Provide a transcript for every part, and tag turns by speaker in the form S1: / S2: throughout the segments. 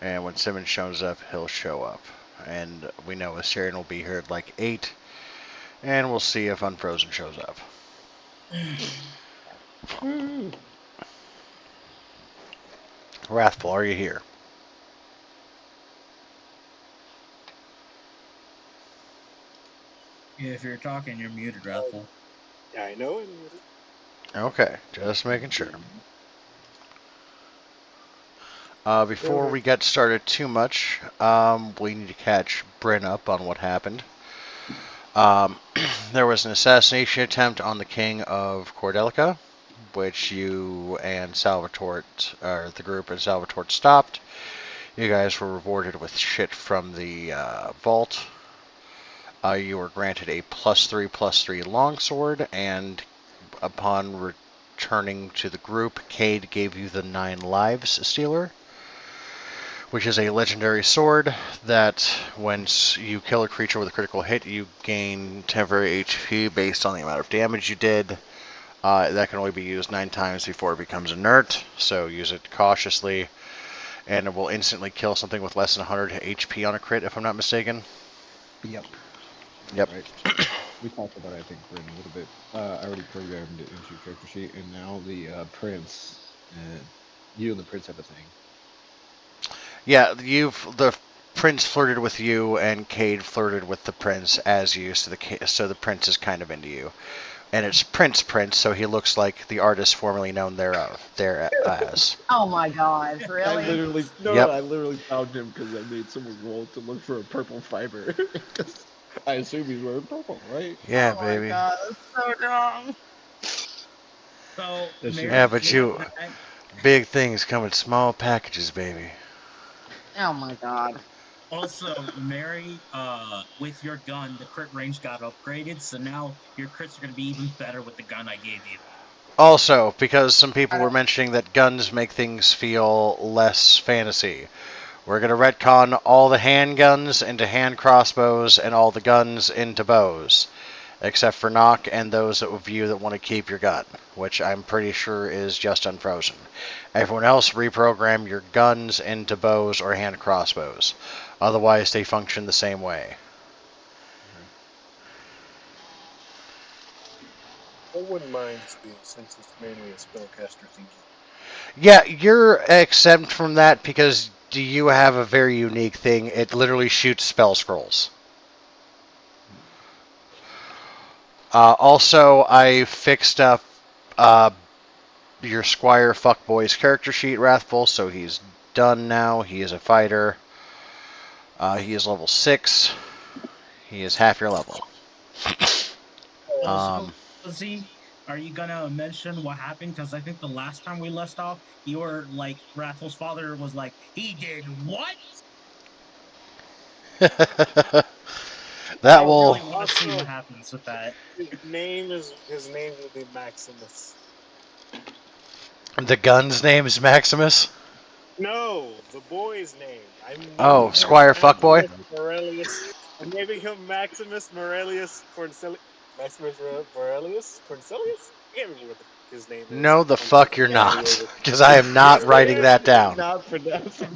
S1: And when Simmons shows up, he'll show up. And we know Assyrian will be here at like 8. And we'll see if Unfrozen shows up. Wrathful, are you here?
S2: If you're talking, you're muted, Raffle.
S3: Yeah, I know I'm muted.
S1: Okay, just making sure. Before we get started too much, we need to catch Bryn up on what happened. There was an assassination attempt on the king of Cordelica, which you and Salvatore, or the group and Salvatore stopped. You guys were rewarded with shit from the vault. You were granted a +3/+3 longsword, and upon returning to the group, Cade gave you the 9 lives stealer, which is a legendary sword that once you kill a creature with a critical hit, you gain temporary HP based on the amount of damage you did. That can only be used 9 times before it becomes inert, so use it cautiously, and it will instantly kill something with less than 100 HP on a crit, if I'm not mistaken.
S4: Yep.
S1: Yep.
S4: Right. We talked about it, I think, Bryn, a little bit. I already programmed it into your character sheet, and now the prince, you and the prince have a thing.
S1: Yeah, the prince flirted with you, and Cade flirted with the prince as you, so the prince is kind of into you, and it's Prince, so he looks like the artist formerly known as.
S5: Oh my God! Really?
S4: I literally found him because I made someone roll to look for a purple fiber. I assume he's wearing purple, right?
S1: Yeah,
S5: Oh
S1: baby.
S5: my God, that's so dumb.
S2: So,
S1: Yeah, but big things come in small packages, baby.
S5: Oh my God.
S2: Also, Mary, with your gun, the crit range got upgraded, so now your crits are going to be even better with the gun I gave you.
S1: Also, because some people were mentioning that guns make things feel less fantasy, we're going to retcon all the handguns into hand crossbows and all the guns into bows, except for Nock and those of you that want to keep your gun, which I'm pretty sure is just Unfrozen. Everyone else, reprogram your guns into bows or hand crossbows. Otherwise, they function the same way.
S3: I wouldn't mind since it's mainly a spellcaster thingy.
S1: Yeah, you're exempt from that because you have a very unique thing. It literally shoots spell scrolls. Also, I fixed up your Squire Fuckboy's character sheet, Wrathful, so he's done now. He is a fighter. He is level 6. He is half your level.
S2: Also, Z, are you gonna mention what happened? Because I think the last time we left off, your Raffles' father was like, "He did what?"
S1: That
S2: I
S1: will.
S2: really want to see what happens with that.
S3: His name will be Maximus.
S1: The gun's name is Maximus.
S3: No, the boy's name.
S1: Oh, Squire Fuckboy.
S3: Morelius. I'm naming him Maximus Morelius Cornelius. Maximus Morelius Cornelius. I can't remember what his name is.
S1: No, the fuck you're not, because I am not writing that down.
S4: Not pronouncing.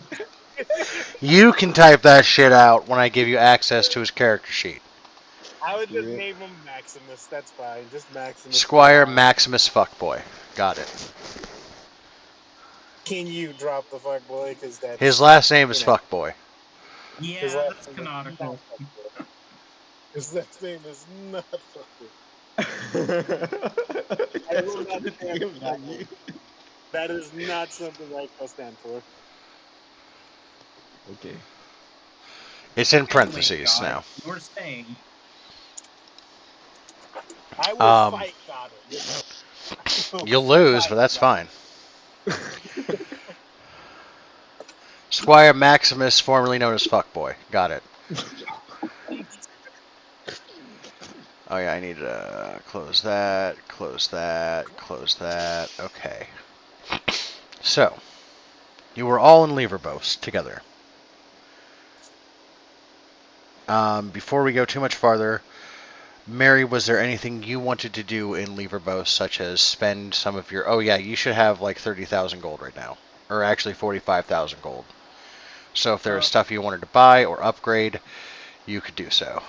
S1: You can type that shit out when I give you access to his character sheet.
S3: I would just name him Maximus. That's fine. Just Maximus.
S1: Squire Maximus Fuckboy. Got it.
S3: Can you drop the fuck boy? Because that's
S1: His last name is Fuckboy.
S2: Yeah, that's canonical.
S3: His last name is not fuckboy.
S4: I will not stand for that.
S3: That is not something I shall stand for.
S4: Okay.
S1: It's in parentheses now.
S2: You were saying.
S3: I will fight God.
S1: You'll lose, but that's fine. Squire Maximus, formerly known as Fuckboy. Got it. Oh yeah, I need to close that, close that, close that. Okay. So, you were all in Leverbos together. Before we go too much farther, Mary, was there anything you wanted to do in Leverbos, such as spend some of your... Oh yeah, you should have like 30,000 gold right now. Or actually 45,000 gold. So if there was stuff you wanted to buy or upgrade, you could do so.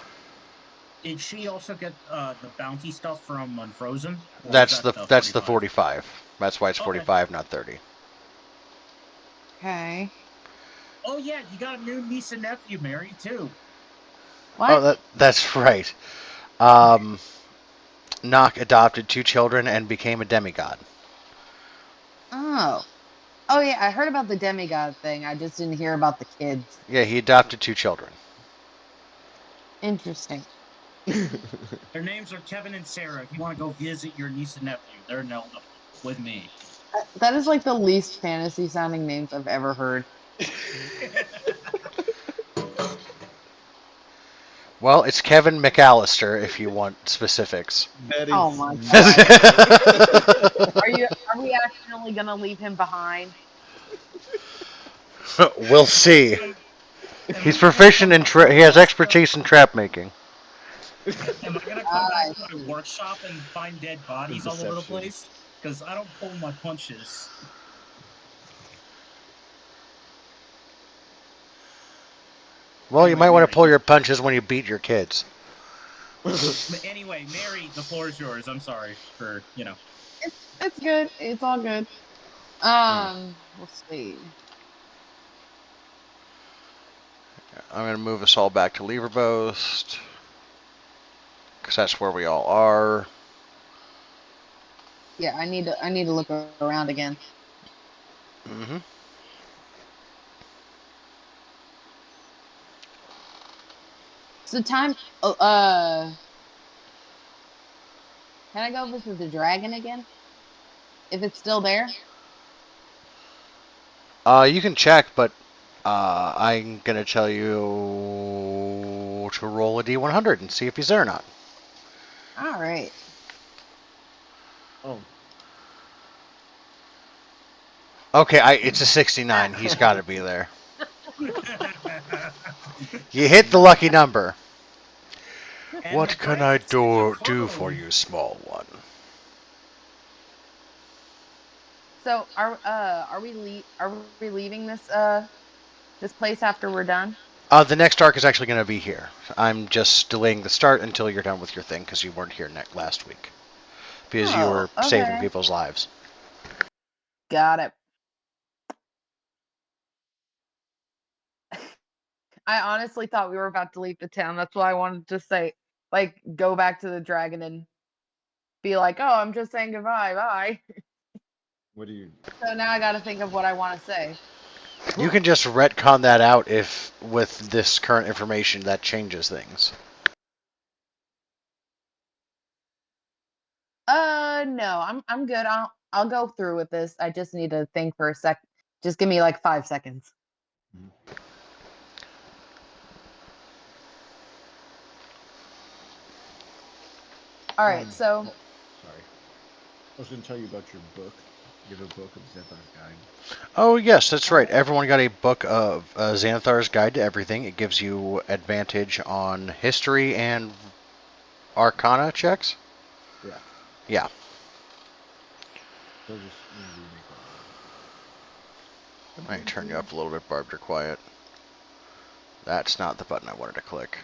S2: Did she also get the bounty stuff from Unfrozen? Or was
S1: That's
S2: that
S1: the
S2: the
S1: that's the
S2: 45?
S1: 45. That's why it's
S2: Okay.
S1: 45, not 30.
S5: Okay.
S2: Oh yeah, you got a new niece and nephew, Mary, too.
S5: What?
S1: Oh, that's right. Nock adopted 2 children and became a demigod.
S5: Oh. Oh yeah, I heard about the demigod thing. I just didn't hear about the kids.
S1: Yeah, he adopted 2 children.
S5: Interesting.
S2: Their names are Kevin and Sarah. If you want to go visit your niece and nephew, they're eligible with me.
S5: That is like the least fantasy sounding names I've ever heard.
S1: Well, it's Kevin McAllister if you want specifics.
S4: That
S5: Oh
S4: is
S5: my
S4: not
S5: god.
S4: true.
S5: Are we accidentally gonna leave him behind?
S1: We'll see.
S2: Am
S1: He's
S2: I gonna
S1: proficient
S2: come
S1: in
S2: back to
S1: he has
S2: Alaska?
S1: expertise in trap making.
S2: Am I gonna come back
S5: I
S2: to my
S5: see.
S2: workshop and find dead bodies all over the
S4: Deception.
S2: place? Because I don't pull my punches.
S1: Well, you
S2: Anyway,
S1: might want to
S2: Mary.
S1: pull your punches when you beat your kids.
S2: Anyway, Mary, the floor is yours. I'm sorry for
S5: It's good. It's all good.
S1: Hmm.
S5: Let's see.
S1: I'm going to move us all back to Leverbost, because that's where we all are.
S5: Yeah, I need to look around again.
S1: Hmm.
S5: So time. Oh, can I go visit the dragon again? If it's still there?
S1: You can check, but I'm going to tell you to roll a D100 and see if he's there or not.
S5: All right.
S4: Oh.
S1: Okay, it's a 69. He's got to be there. You hit the
S2: and
S1: lucky number.
S2: the
S1: What can I
S2: dragon's in your
S1: do for
S2: clone.
S1: you, small one?
S5: So are we leaving this place after we're done?
S1: The next arc is actually going to be here. I'm just delaying the start until you're done with your thing because you weren't here last week because you
S5: Oh,
S1: were saving
S5: okay.
S1: people's lives.
S5: Got it. I honestly thought we were about to leave the town. That's why I wanted to say, like, go back to the dragon and be like, "Oh, I'm just saying goodbye, bye."
S4: What do you?
S5: So now I got to think of what I want to say.
S1: You can just retcon that out if, with this current information, that changes things.
S5: No, I'm good. I'll go through with this. I just need to think for a sec. Just give me like 5 seconds. All right. So
S4: Oh, sorry. I was going to tell you about your book. You have a book of Zephar's Guide.
S1: Oh, yes, that's right. Everyone got a book of Xanthar's Guide to Everything. It gives you advantage on history and arcana checks.
S4: Yeah.
S1: Yeah.
S4: So just whenever you make that
S1: I can turn you up a little bit, Barb. You're quiet. That's not the button I wanted to click.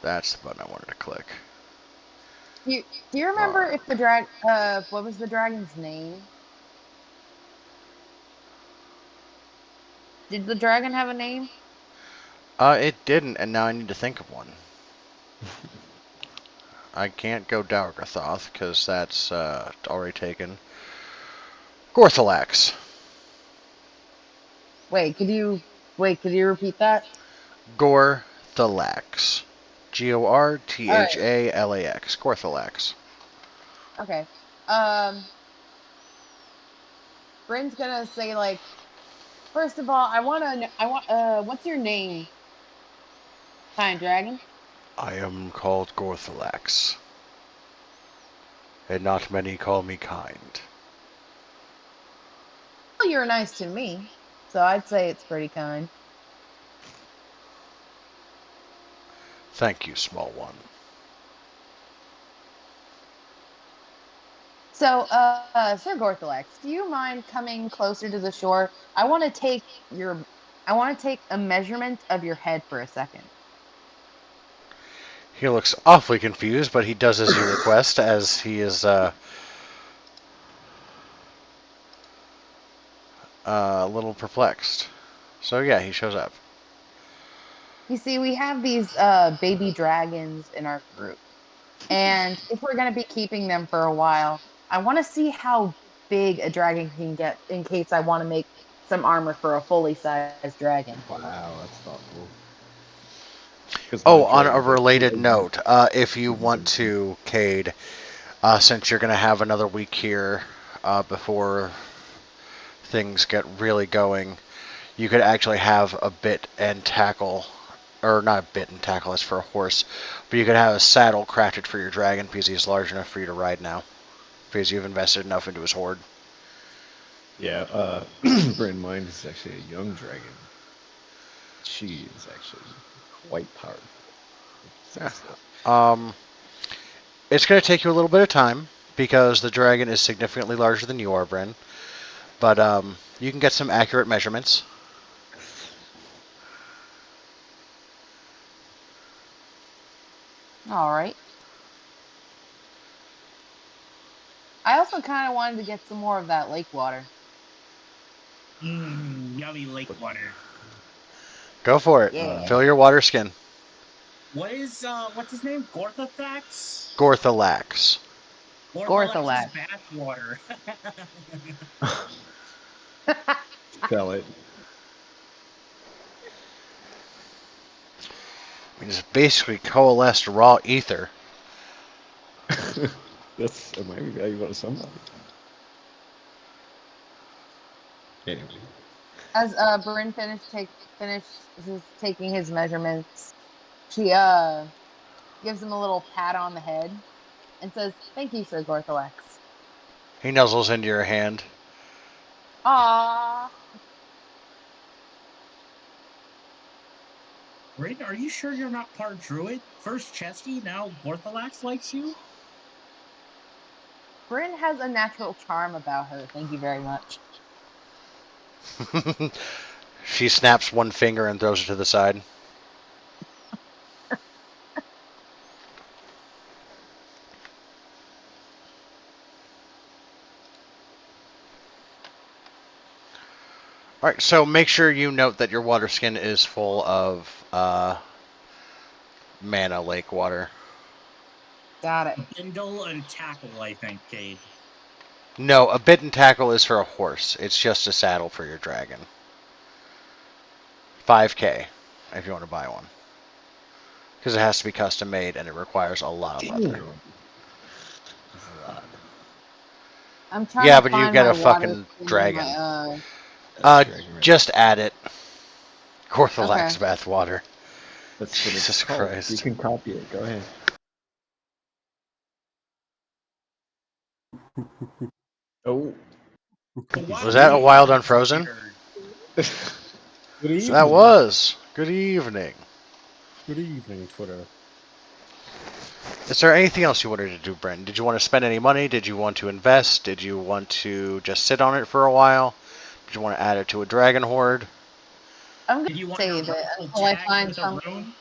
S1: That's the button I wanted to click.
S5: do you remember
S1: Bar.
S5: if the what was the dragon's name? Did the dragon have a name?
S1: It didn't, and now I need to think of one. I can't go Dalgarthoth because that's already taken. Gorthalax.
S5: Wait, could you repeat that?
S1: Gorthalax.
S5: All right.
S1: Gorthalax. Gorthalax.
S5: Okay. Um, Bryn's gonna say like, first of all, I want what's your name, kind dragon?
S1: I am called Gorthalax, and not many call me kind.
S5: Well, you're nice to me, so I'd say it's pretty kind.
S1: Thank you, small one.
S5: So, Sir Gorthalax, do you mind coming closer to the shore? I want to take a measurement of your head for a second.
S1: He looks awfully confused, but he does as you request, as he is a little perplexed. So yeah, he shows up.
S5: You see, we have these baby dragons in our group, and if we're going to be keeping them for a while, I want to see how big a dragon can get in case I want to make some armor for a fully sized dragon.
S4: Wow, that's thoughtful. Because my
S1: Oh, on a
S4: dragon's like
S1: related
S4: 2
S1: note, if you want to, Cade, since you're going to have another week here before things get really going, you could actually have a bit and tackle, or not a bit and tackle, that's for a horse, but you could have a saddle crafted for your dragon because he's large enough for you to ride now, because you've invested enough into his hoard.
S4: Yeah, Bryn, mine is actually a young dragon. She is actually quite powerful.
S1: Yeah.
S4: Says that.
S1: Um, it's going to take you a little bit of time because the dragon is significantly larger than you are, Bryn. But you can get some accurate measurements.
S5: All right. I also kind of wanted to get some more of that lake water.
S2: Yummy lake
S4: But,
S2: water.
S1: Go for it.
S5: Yeah.
S1: Fill your water skin.
S2: What's his name? Gorthathax?
S1: Gorthalax.
S2: Gorthalax's
S5: Gorthalax.
S2: bath water.
S4: sell it.
S1: I mean, it's basically coalesced raw ether.
S4: That might be valuable to somebody. Anyway.
S5: As Bryn finishes taking his measurements, she gives him a little pat on the head and says, "Thank you, Sir Gorthalax."
S1: He nuzzles into your hand.
S5: Ah,
S2: Brayden, are you sure you're not part druid? First Chesty, now Gorthalax likes you?
S5: Bryn has a natural charm about her. Thank you very much.
S1: She snaps one finger and throws it to the side. All right, so make sure you note that your water skin is full of mana lake water.
S5: Got it.
S2: Bindle and tackle, I think, Cade.
S1: No, a bit and tackle is for a horse. It's just a saddle for your dragon. 5K if you want to buy one. Because it has to be custom made and it requires a lot of leather.
S4: That's a lot.
S5: I'm trying
S1: Yeah,
S5: to
S1: but you
S5: find
S1: get
S5: my
S1: a
S5: water
S1: fucking
S5: skin in
S1: dragon.
S5: my
S4: Dragon right.
S1: Just add it. Gorthalax
S5: Okay.
S1: bath water.
S4: That's what
S1: Jesus
S4: it's called.
S1: Christ.
S4: You can copy it. Go ahead. Oh.
S1: Was that a wild unfrozen?
S6: Good evening.
S1: That was. Good evening.
S6: Good evening, Twitter.
S1: Is there anything else you wanted to do, Brent? Did you want to spend any money? Did you want to invest? Did you want to just sit on it for a while? Did you want to add it to a dragon horde?
S5: I'm
S2: Did you
S5: gonna
S2: want your
S5: save it
S2: rifle
S5: until I
S2: tagged
S5: find
S2: with a
S5: something.
S2: rune?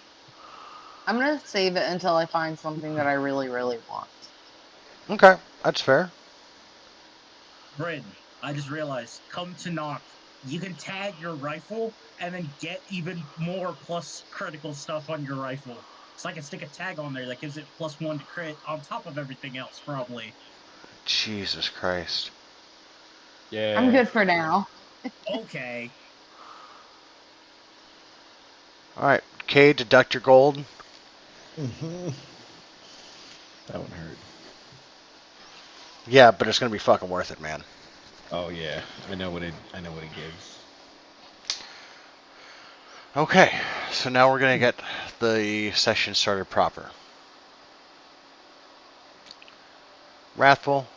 S5: I'm gonna save it until I find something that I really, really want.
S1: Okay, that's fair.
S2: Bryn, I just realized, come to knock, you can tag your rifle and then get even more plus critical stuff on your rifle. So I can stick a tag on there that gives it +1 to crit on top of everything else, probably.
S1: Jesus Christ.
S6: Yeah.
S5: I'm good for now.
S2: Okay.
S1: Alright, K, deduct your gold.
S4: Mm-hmm. That one hurt.
S1: Yeah, but it's gonna be fucking worth it, man.
S4: Oh yeah, I know what it gives.
S1: Okay, so now we're gonna get the session started proper. Wrathful,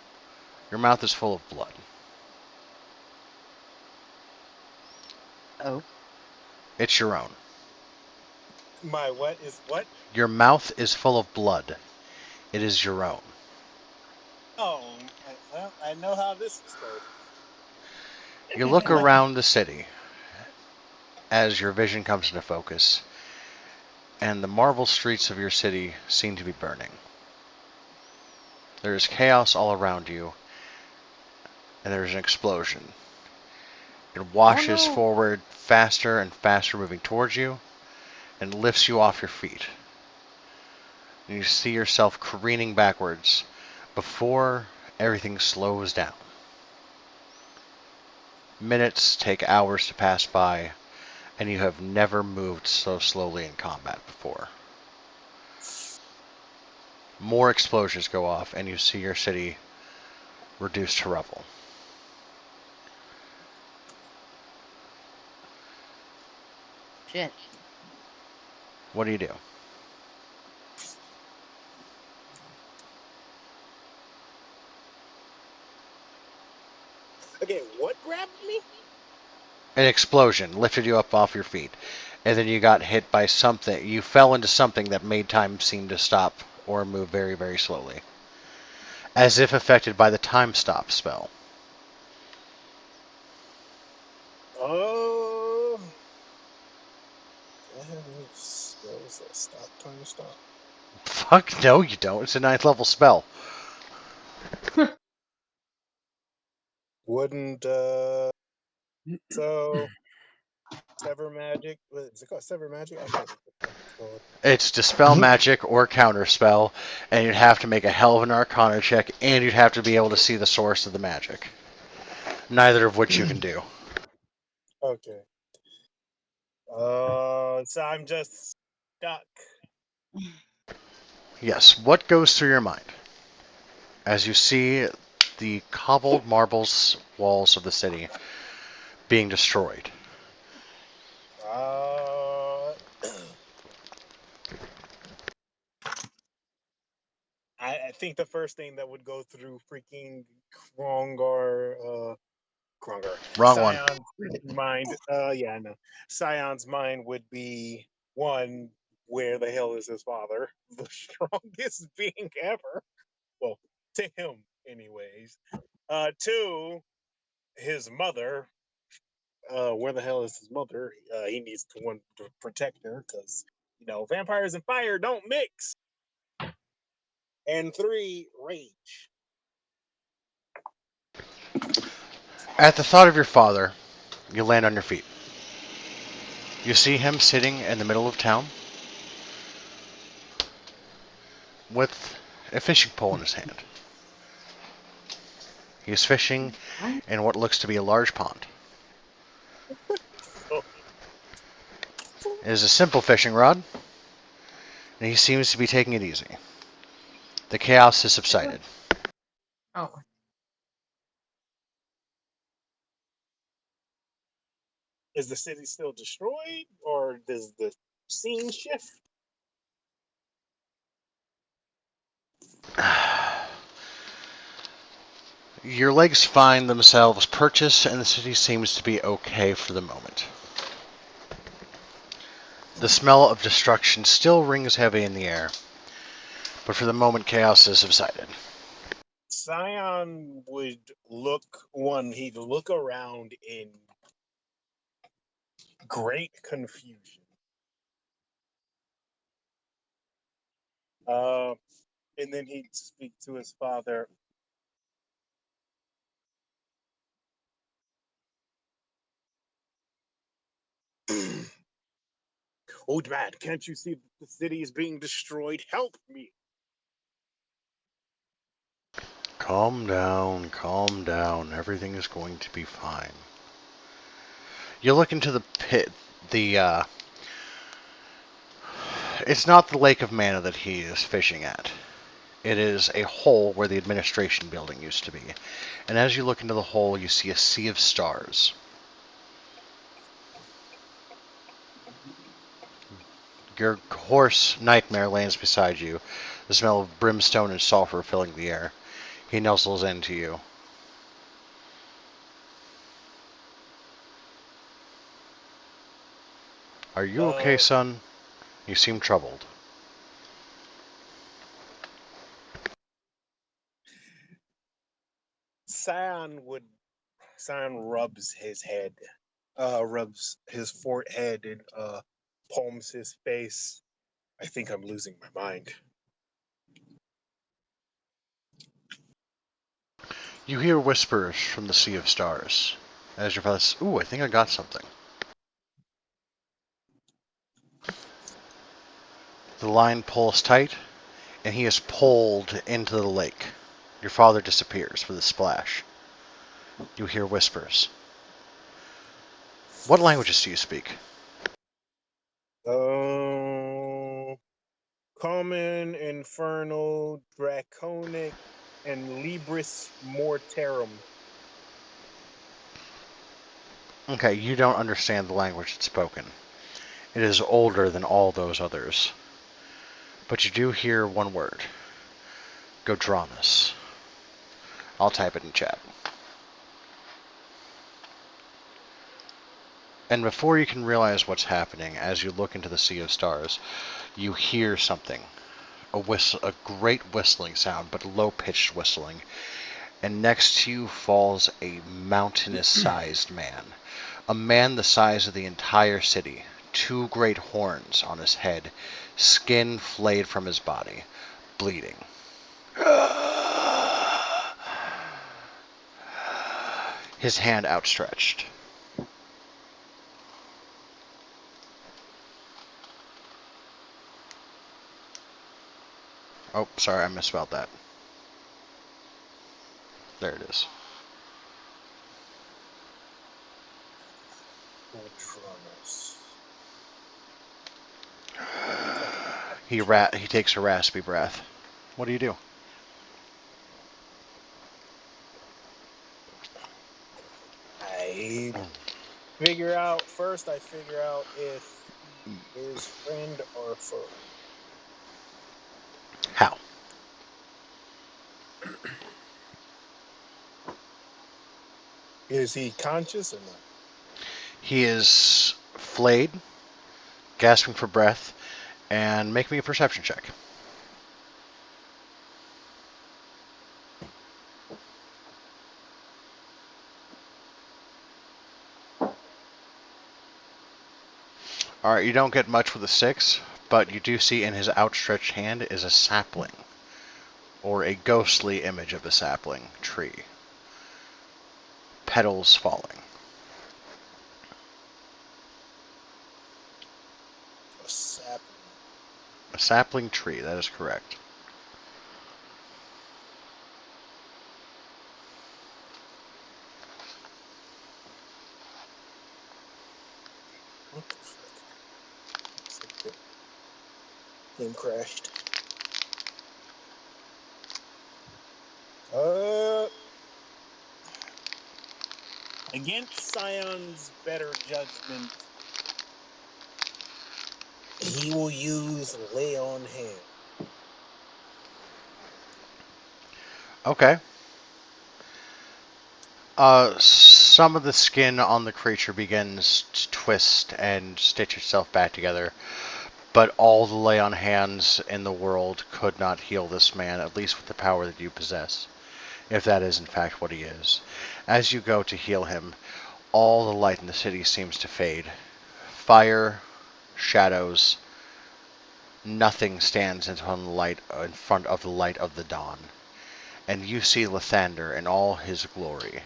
S1: your mouth is full of blood.
S5: Oh.
S1: It's your own.
S3: My what is what?
S1: Your mouth is full of blood. It is your own.
S3: Oh, Well, I know how this is started.
S1: You look around the city as your vision comes into focus, and the marble streets of your city seem to be burning. There is chaos all around you, and there is an explosion. It washes
S5: no.
S1: forward faster and faster, moving towards you, and lifts you off your feet. And you see yourself careening backwards before everything slows down. Minutes take hours to pass by, and you have never moved so slowly in combat before. More explosions go off, and you see your city reduced to rubble.
S5: Shit.
S1: What do you do?
S3: Okay, what grabbed me?
S1: An explosion lifted you up off your feet, and then you got hit by something. You fell into something that made time seem to stop or move very, very slowly, as if affected by the time stop spell.
S3: Oh, I have any spells that stop time stop.
S1: Fuck no, you don't. It's a 9th level spell.
S3: Wouldn't so sever magic? What is it called? Sever magic? I can't think what it's called.
S1: It's dispel magic or counter spell, and you'd have to make a hell of an Arcana check, and you'd have to be able to see the source of the magic. Neither of which you can do.
S3: Okay. So I'm just stuck.
S1: Yes, what goes through your mind as you see the cobbled marbles walls of the city being destroyed?
S3: Uh, I think the first thing that would go through freaking Krongar,
S1: Wrong one.
S3: Scion's mind. Yeah, I know. Scion's mind would be one. Where the hell is his father? The strongest being ever. Well, to him, anyways. Two, his mother. Where the hell is his mother? He needs to one to protect her because vampires and fire don't mix. And three, rage.
S1: At the thought of your father, you land on your feet. You see him sitting in the middle of town with a fishing pole in his hand. He is fishing in what looks to be a large pond.
S3: Oh,
S1: It is a simple fishing rod, and he seems to be taking it easy. The chaos has subsided.
S5: Oh.
S3: is the city still destroyed, or does the scene shift?
S1: Your legs find themselves purchased, and the city seems to be okay for the moment. The smell of destruction still rings heavy in the air, but for the moment, chaos has subsided.
S3: Scion would he'd look around in great confusion. Uh, and then he'd speak to his father. Old man, can't you see that the city is being destroyed? Help me.
S1: Calm down, calm down. Everything is going to be fine. You look into the pit. It's not the Lake of Mana that he is fishing at. It is a hole where the administration building used to be. And as you look into the hole, you see a sea of stars. Your horse, Nightmare, lands beside you, the smell of brimstone and sulfur filling the air. He nuzzles into you. Are you okay,
S3: Uh,
S1: son? You seem troubled.
S3: Scion rubs his head, rubs his forehead and palms his face. I think I'm losing my mind.
S1: You hear whispers from the Sea of Stars. As your father says, ooh, I think I got something. The line pulls tight, and he is pulled into the lake. Your father disappears with a splash. You hear whispers. What languages do you speak?
S3: Common, Infernal, Draconic, and Libris Mortarum.
S1: Okay, you don't understand the language it's spoken. It is older than all those others. But you do hear one word. Godranus. I'll type it in chat. And before you can realize what's happening, as you look into the Sea of Stars, you hear something. A great whistling sound, but low-pitched whistling. And next to you falls a mountainous-sized man. A man the size of the entire city. 2 great horns on his head. Skin flayed from his body. Bleeding. His hand outstretched. Oh, sorry, I misspelled that. There it is.
S3: Ultronus.
S1: He takes a raspy breath. What do you do?
S3: I figure out if he is friend or foe.
S1: How?
S3: Is he conscious or not?
S1: He is flayed, gasping for breath, and make me a perception check. Alright, you don't get much with a 6, but you do see in his outstretched hand is a sapling, or a ghostly image of a sapling tree. Petals falling.
S3: A sapling.
S1: A sapling tree, that is correct.
S3: What the fuck? Game crashed. Against Scion's better judgment, he will use lay on hand.
S1: Okay. Some of the skin on the creature begins to twist and stitch itself back together, but all the lay on hands in the world could not heal this man, at least with the power that you possess, if that is in fact what he is. As you go to heal him, all the light in the city seems to fade. Fire, shadows, nothing stands in front of the light of the dawn. And you see Lathander in all his glory.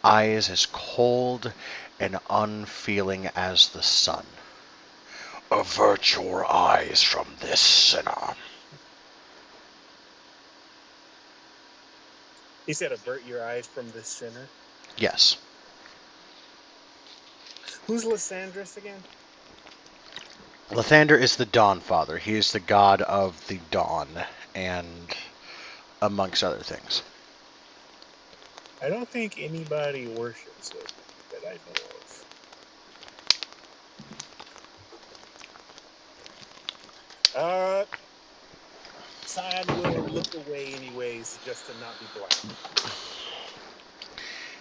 S1: Eyes as cold and unfeeling as the sun. Avert your eyes from this sinner.
S3: He said, avert your eyes from this sinner.
S1: Yes.
S3: Who's Lysandris again?
S1: Lathander is the Dawn Father. He is the god of the dawn, and amongst other things.
S3: I don't think anybody worships him that I know of. Scion will look away anyways, just to not be blinded.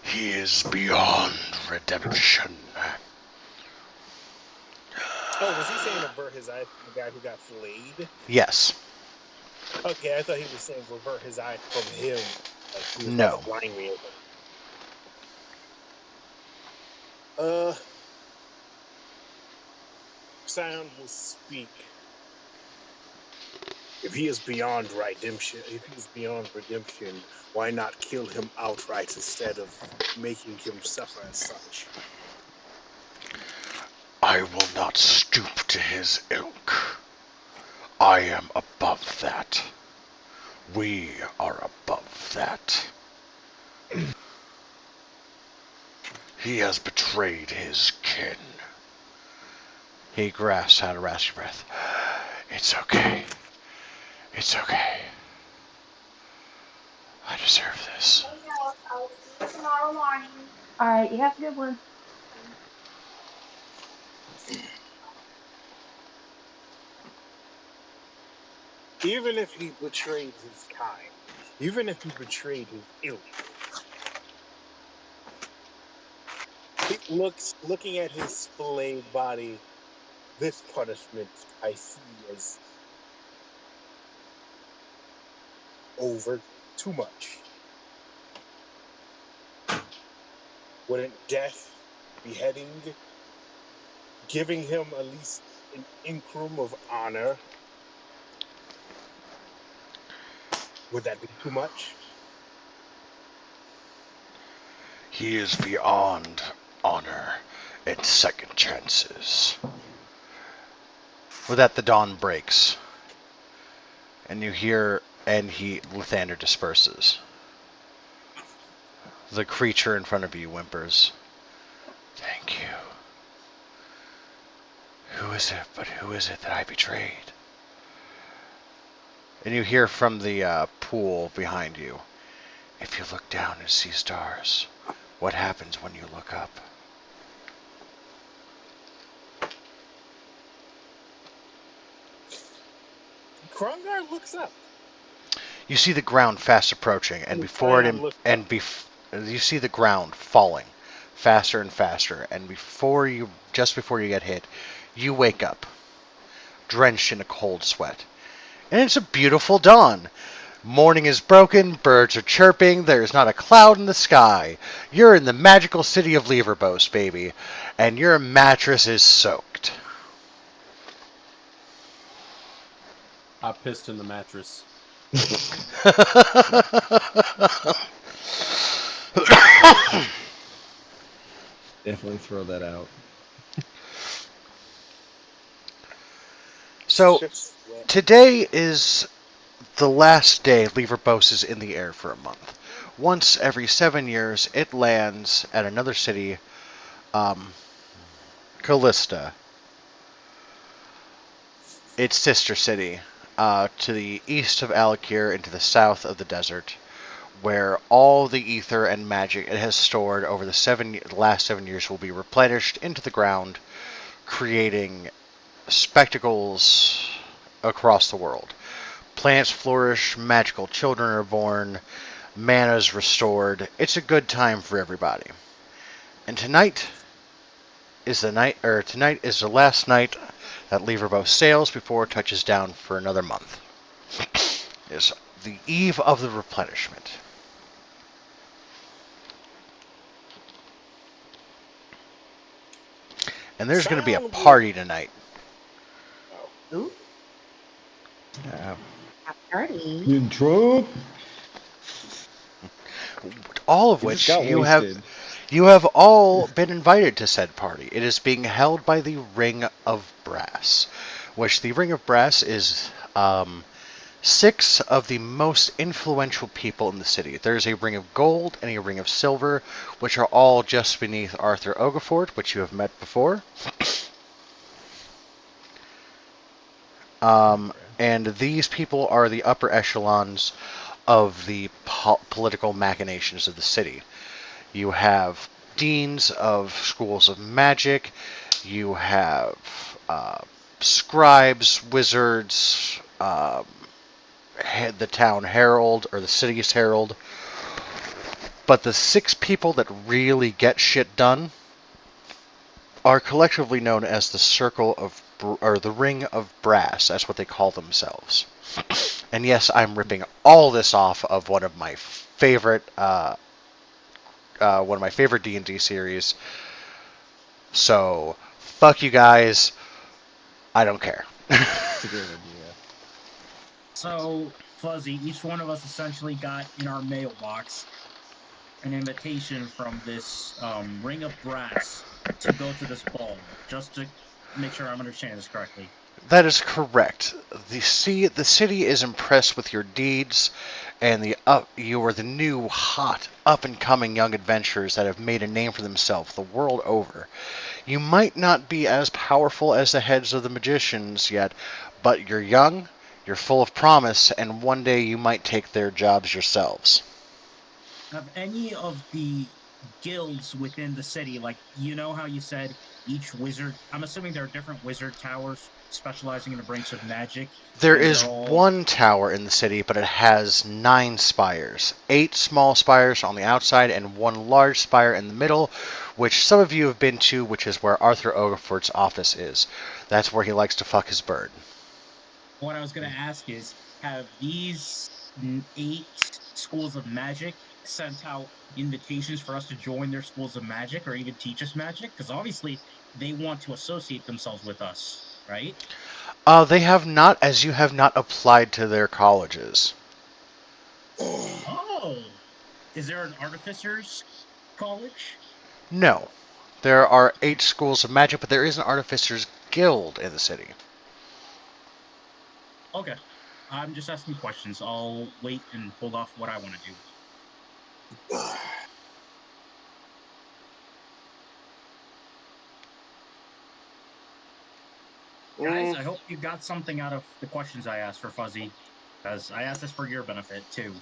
S1: He is beyond redemption.
S3: Oh, was he saying avert his eyes from the guy who got flayed?
S1: Yes.
S3: Okay, I thought he was saying avert his eyes from him. Like he was about to
S1: No.
S3: blind me or something. Sound will speak. If he is beyond redemption, why not kill him outright instead of making him suffer as such?
S1: I will not stoop to his ilk. I am above that. We are above that. He has betrayed his kin. He grasps out a raspy breath. It's okay. It's okay. I deserve this.
S5: I'll see you tomorrow morning. All right, you have a good one.
S3: Even if he betrayed his kind, even if he betrayed his ilk, looking at his splayed body, this punishment I see as over too much. Wouldn't death, beheading, giving him at least an incrum of honor, would that be too much?
S1: He is beyond honor and second chances. With that, the dawn breaks, and you hear, and Lathander disperses. The creature in front of you whimpers. Thank you. Who is it? But who is it that I betrayed? And you hear from the pool behind you. If you look down and see stars, what happens when you look up?
S3: Krungar looks up.
S1: You see the ground fast approaching, and
S3: Sion looks up.
S1: you see the ground falling faster and faster, and just before you get hit, you wake up, drenched in a cold sweat. And it's a beautiful dawn. Morning is broken, birds are chirping, there's not a cloud in the sky. You're in the magical city of Leverbos, baby, and your mattress is soaked.
S6: I pissed in the mattress.
S4: Definitely throw that out.
S1: So,
S3: Just sweat.
S1: today is the last day Leverbos is in the air for a month. Once every 7 years, it lands at another city, Callista, its sister city, to the east of Alakir and to the south of the desert, where all the ether and magic it has stored over the last 7 years will be replenished into the ground, creating spectacles across the world. Plants flourish, magical children are born, mana is restored. It's a good time for everybody. And tonight is the last night that Leverbos sails before it touches down for another month. It's the eve of the replenishment. And there's going to be a
S3: Sion
S1: party tonight.
S5: Ooh,
S4: Yeah.
S5: a party.
S4: You drunk?
S1: All of
S4: We just
S1: which
S4: got wasted.
S1: you have all been invited to said party. It is being held by the Ring of Brass, which the Ring of Brass is 6 of the most influential people in the city. There's a Ring of Gold and a Ring of Silver, which are all just beneath Arthur Ogafort, which you have met before. And these people are the upper echelons of the political machinations of the city. You have deans of schools of magic. You have scribes, wizards, the town herald or the city's herald. But the 6 people that really get shit done are collectively known as the Circle of or the Ring of Brass. That's what they call themselves. And yes, I'm ripping all this off of one of my favorite D&D series. So fuck you guys. I don't care.
S4: It's a great idea.
S2: So, Fuzzy, each one of us essentially got in our mailbox an invitation from this ring of brass to go to this ball, just to make sure I'm understanding this correctly.
S1: That is correct. The city is impressed with your deeds, and you are the new, hot, up-and-coming young adventurers that have made a name for themselves the world over. You might not be as powerful as the heads of the magicians yet, but you're young, you're full of promise, and one day you might take their jobs yourselves.
S2: Have any of the guilds within the city, like, you know how you said each wizard, I'm assuming there are different wizard towers specializing in the branch of magic,
S1: There
S2: and
S1: is
S2: they're all
S1: one tower in the city, but it has 9 spires. 8 small spires on the outside and 1 large spire in the middle, which some of you have been to, which is where Arthur Ogerfort's office is. That's where he likes to fuck his bird.
S2: what I was going to ask is, have these 8 schools of magic sent out invitations for us to join their schools of magic or even teach us magic? Because obviously they want to associate themselves with us, right?
S1: They have not, as you have not applied to their colleges.
S2: Oh, is there an artificers college?
S1: No. There are 8 schools of magic, but there is an artificers guild in the city.
S2: Okay. I'm just asking questions. I'll wait and hold off what I want to do. Guys, I hope you got something out of the questions I asked for Fuzzy, because I asked this for your benefit too.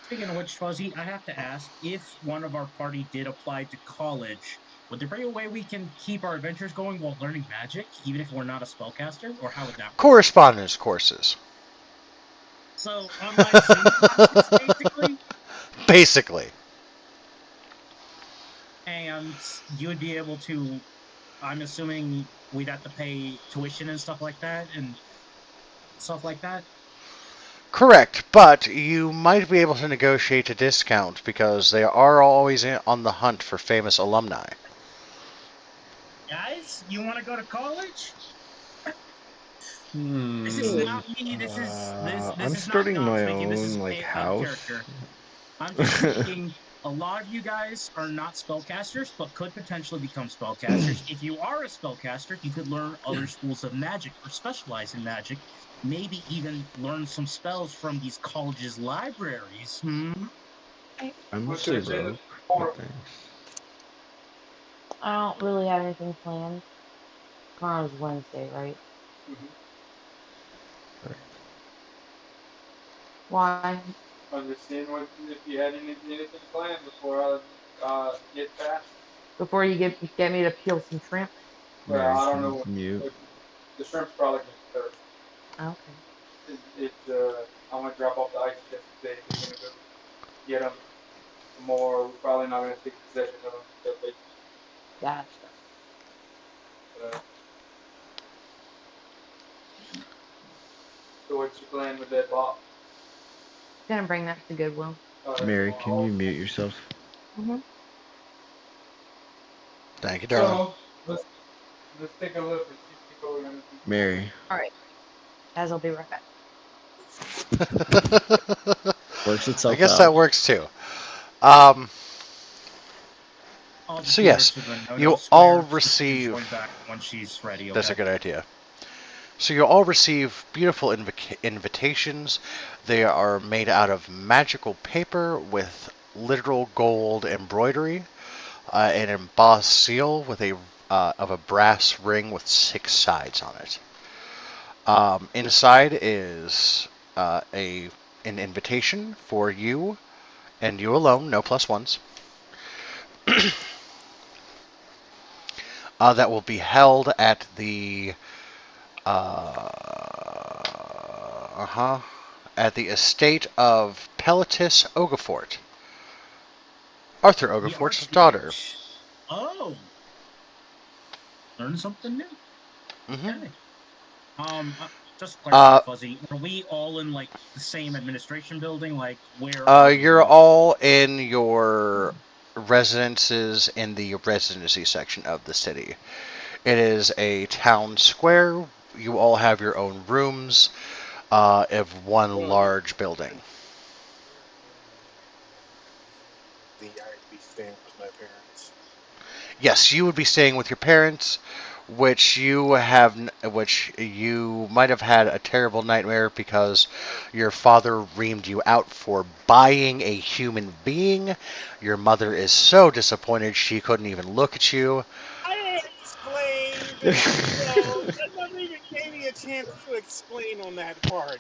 S2: Speaking of which, Fuzzy, I have to ask, if one of our party did apply to college, would there be a way we can keep our adventures going while learning magic, even if we're not a spellcaster? Or how would that work?
S1: Correspondence courses.
S2: So, online Zoom classes, basically?
S1: Basically.
S2: And you would be able to, I'm assuming we'd have to pay tuition and stuff like that, and stuff like that?
S1: Correct, but you might be able to negotiate a discount because they are always on the hunt for famous alumni.
S2: Guys, you want to go to college? This is
S6: Hmm.
S2: not me. This
S4: I'm
S2: is not
S4: starting
S2: Dom
S4: my
S2: speaking. This
S4: own
S2: is
S4: like
S2: out of
S4: house.
S2: character. I'm just speaking. A lot of you guys are not spellcasters, but could potentially become spellcasters. If you are a spellcaster, you could learn other schools of magic or specialize in magic. Maybe even learn some spells from these colleges' libraries. Hmm?
S4: I'm mostly rogue, but thanks.
S5: I don't really have anything planned. Tomorrow's Wednesday, right?
S4: Correct.
S5: Why?
S7: I'm just seeing if you had anything planned before I get fast.
S5: Before you get me to peel some shrimp?
S7: Well,
S4: Mary,
S7: I don't
S4: can you
S7: know.
S4: mute?
S7: If the shrimp's probably gonna be Thursday.
S5: Okay.
S7: I want to drop off the ice chest today. They're gonna go get them tomorrow. We're probably not gonna take possession of them until late.
S5: Gotcha.
S7: Uh, so what's your plan with that box?
S5: Gonna bring that to Goodwill.
S7: Oh, that's
S4: Mary,
S7: going
S4: can you
S7: all.
S4: mute yourself?
S5: Mm-hmm.
S1: Thank you, darling.
S7: So let's take a look and see what we're gonna do tomorrow.
S4: Mary,
S5: All right. Guys, I'll be right back.
S4: works
S1: I
S4: itself
S1: guess
S4: out.
S1: that works too. Um,
S2: I'll just
S1: so
S2: move her
S1: yes,
S2: to the no-no
S1: you all
S2: square so she can
S1: receive.
S2: join back when she's ready,
S1: That's a
S2: okay?
S1: good idea. So you all receive beautiful invitations. They are made out of magical paper with literal gold embroidery, an embossed seal with a brass ring with 6 sides on it. Inside is a an invitation for you and you alone, no plus ones. That will be held at the at the estate of Pelatis Ogafort, Arthur
S2: The
S1: Ogafort's daughter.
S2: Archmage. Oh, learn something new. Okay. Just to clarify,
S1: Uh,
S2: Fuzzy, are we all in like the same administration building? Like, where are
S1: you're
S2: we?
S1: all in your residences in the residency section of the city. It is a town square. You all have your own rooms of one
S3: Well, yeah.
S1: large building.
S3: Where am I? I'd be staying with my parents.
S1: Yes, you would be staying with your parents, which you might have had a terrible nightmare because your father reamed you out for buying a human being. Your mother is so disappointed she couldn't even look at you.
S3: I explained. That never even gave me a chance to explain on that part.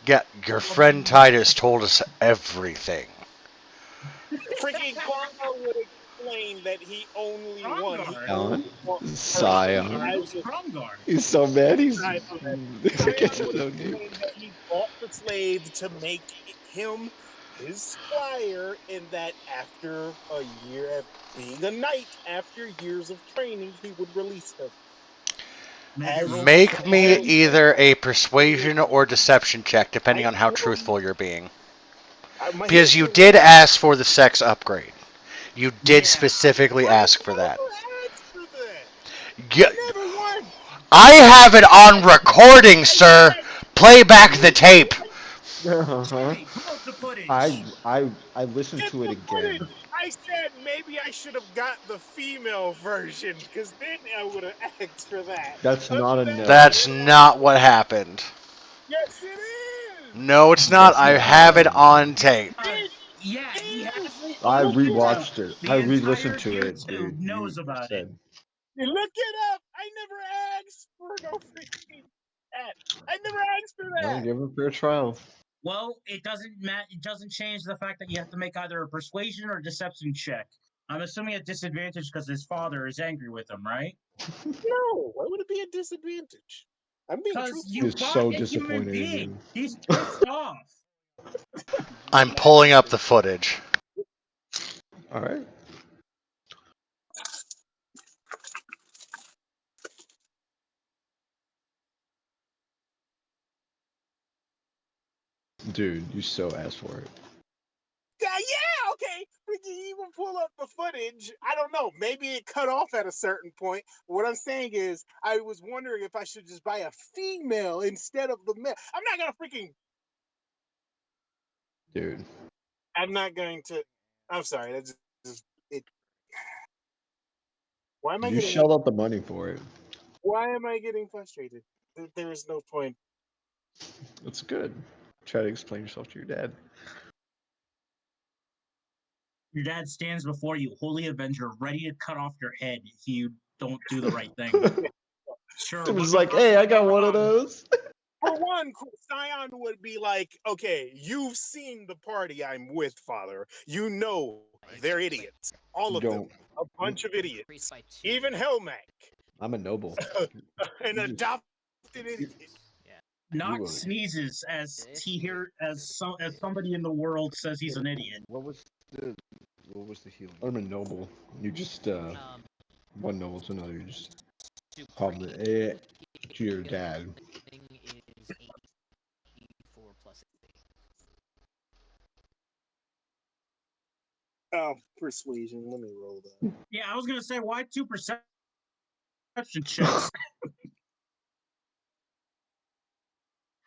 S1: Yeah, your
S2: Well,
S1: friend
S2: then,
S1: Titus told us everything.
S3: Freaking Carl would explain that he only won. He
S2: Stromgarde.
S3: only
S4: Scion?
S3: won personally.
S4: Scion.
S3: I
S2: Who's
S3: was
S2: Stromgarde?
S4: He's so mad. He's
S3: I,
S4: gets
S3: Scion
S4: his
S3: would
S4: own name.
S3: explain that he bought the slave to make him his squire, and that after a year, being a knight, after years of training, he would release him.
S2: Maybe
S3: As
S2: roll
S1: Make me
S3: all
S2: persuasion.
S1: either a persuasion or deception check,
S3: I
S1: depending on how
S3: told
S1: truthful you're being.
S3: he
S1: Because you
S3: was
S1: did ask for the sex upgrade. You did
S2: Yeah.
S1: specifically
S3: I
S1: ask for that.
S3: never asked for that.
S1: Yeah,
S3: Never once.
S1: I have it on recording,
S3: I
S1: sir.
S3: said,
S1: Play back the tape.
S4: Uh-huh.
S2: Jimmy, pull up the
S4: I
S2: footage.
S4: I I listened
S3: get
S4: to it
S3: the
S4: again.
S3: footage. I said maybe I should have got the female version because then I would have asked for that.
S4: That's
S3: Other
S4: not a
S3: than
S4: no.
S1: That's
S3: that,
S1: not what happened.
S3: yes, it is.
S1: No, it's not.
S4: That's
S1: I
S4: not what
S1: have it
S4: happened.
S1: on
S2: It's
S1: tape.
S3: It
S2: yeah, he
S3: is.
S2: has it
S4: I
S2: on
S3: Look it up.
S2: YouTube.
S4: rewatched it. I
S2: The
S4: re-listened
S2: entire
S4: to it,
S2: YouTube
S4: dude.
S2: knows
S4: You
S2: about it.
S4: said
S3: Look it up. I never asked for no freaking that. I never asked for
S4: well,
S3: that.
S4: give him a fair trial.
S2: Well, it doesn't it doesn't change the fact that you have to make either a persuasion or deception check. I'm assuming at disadvantage because his father is angry with him, right?
S3: No, why would it be a disadvantage? I'm being
S2: Because
S3: truthful.
S2: you
S4: He's
S2: bought
S4: so
S2: a human
S4: disappointed in
S2: being.
S4: you.
S2: He's pissed off.
S1: I'm pulling up the footage.
S4: All right. Dude, you so asked for it.
S3: Yeah, okay. We can even pull up the footage. I don't know. Maybe it cut off at a certain point. What I'm saying is, I was wondering if I should just buy a female instead of the male. I'm not gonna freaking.
S4: Dude.
S3: I'm not going to. I'm sorry. That's just it. Why am I
S4: You
S3: getting?
S4: shelled out the money for it.
S3: Why am I getting frustrated? There is no point.
S4: That's good. Try to explain yourself to your dad.
S2: Your dad stands before you, Holy Avenger, ready to cut off your head if you don't do the right thing. Sure,
S4: It
S2: what
S4: was
S2: could
S4: like, hey, I
S2: possibly go
S4: got one of
S2: wrong?
S4: those.
S3: For one, Scion would be like, okay, you've seen the party I'm with, Father. You know they're idiots. All
S4: You
S3: of them.
S4: don't.
S3: A bunch of idiots. Even Helmac.
S4: I'm a noble.
S3: An
S4: You just,
S3: adopted idiot.
S4: you
S2: Knox
S4: were.
S2: sneezes as as somebody in the world says he's an idiot.
S4: What was the healing? I'm a noble. You just one noble to another. You just call them to your dad.
S3: Oh, persuasion. Let me roll that.
S2: Yeah, I was gonna say why two perception checks.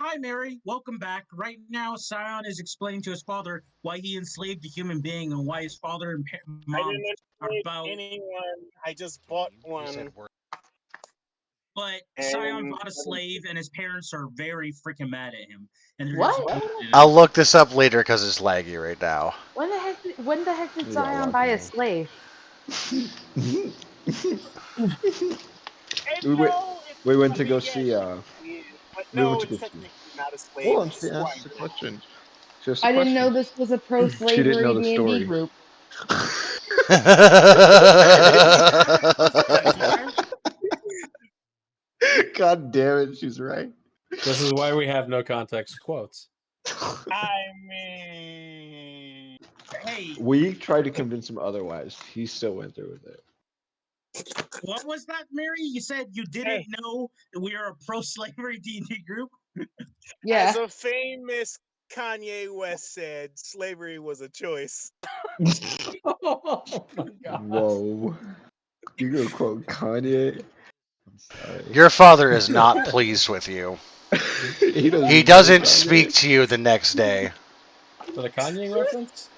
S2: Hi, Mary. Welcome back. Right now, Scion is explaining to his father why he enslaved a human being and why his father and
S3: I
S2: mom
S3: didn't
S2: are
S3: enslave
S2: about.
S3: anyone. I just bought one.
S2: But Scion
S3: And
S2: bought a slave, and his parents are very freaking mad at him, and they're
S5: What?
S2: disappointed in
S1: I'll
S2: him.
S1: look this up later because it's laggy right now.
S5: When the heck did
S4: You got
S5: Zion
S4: lots
S5: buy
S4: of
S5: a
S4: them.
S5: slave?
S3: and
S4: we went.
S3: no, it's
S4: We went
S3: I
S4: to go
S3: mean, yeah,
S4: see.
S3: technically it is, but
S4: We went
S3: no,
S4: to
S3: it's
S4: go see.
S3: technically not a slave.
S4: Hold on.
S3: It's a
S4: She asked the
S3: squire.
S4: question. She asked the
S5: I didn't know
S4: question.
S5: this was a pro
S4: She didn't know
S5: slavery
S4: the
S5: D&D
S4: story.
S5: group.
S2: I swear.
S4: God damn it, she's right.
S6: This is why we have no context quotes.
S3: I mean,
S2: Hey,
S4: We tried to convince him otherwise. He still went through with it.
S2: What was that, Mary? You said you didn't
S3: Hey,
S2: know we are a pro-slavery D&D group.
S5: Yeah.
S3: as a famous Kanye West said, slavery was a choice.
S6: Oh my god.
S4: Whoa. You gonna quote Kanye? I'm sorry.
S1: Your father is not pleased with you.
S4: He doesn't
S1: He
S4: even know
S1: doesn't speak
S4: Kanye.
S1: to you the next day.
S6: Is that a Kanye reference?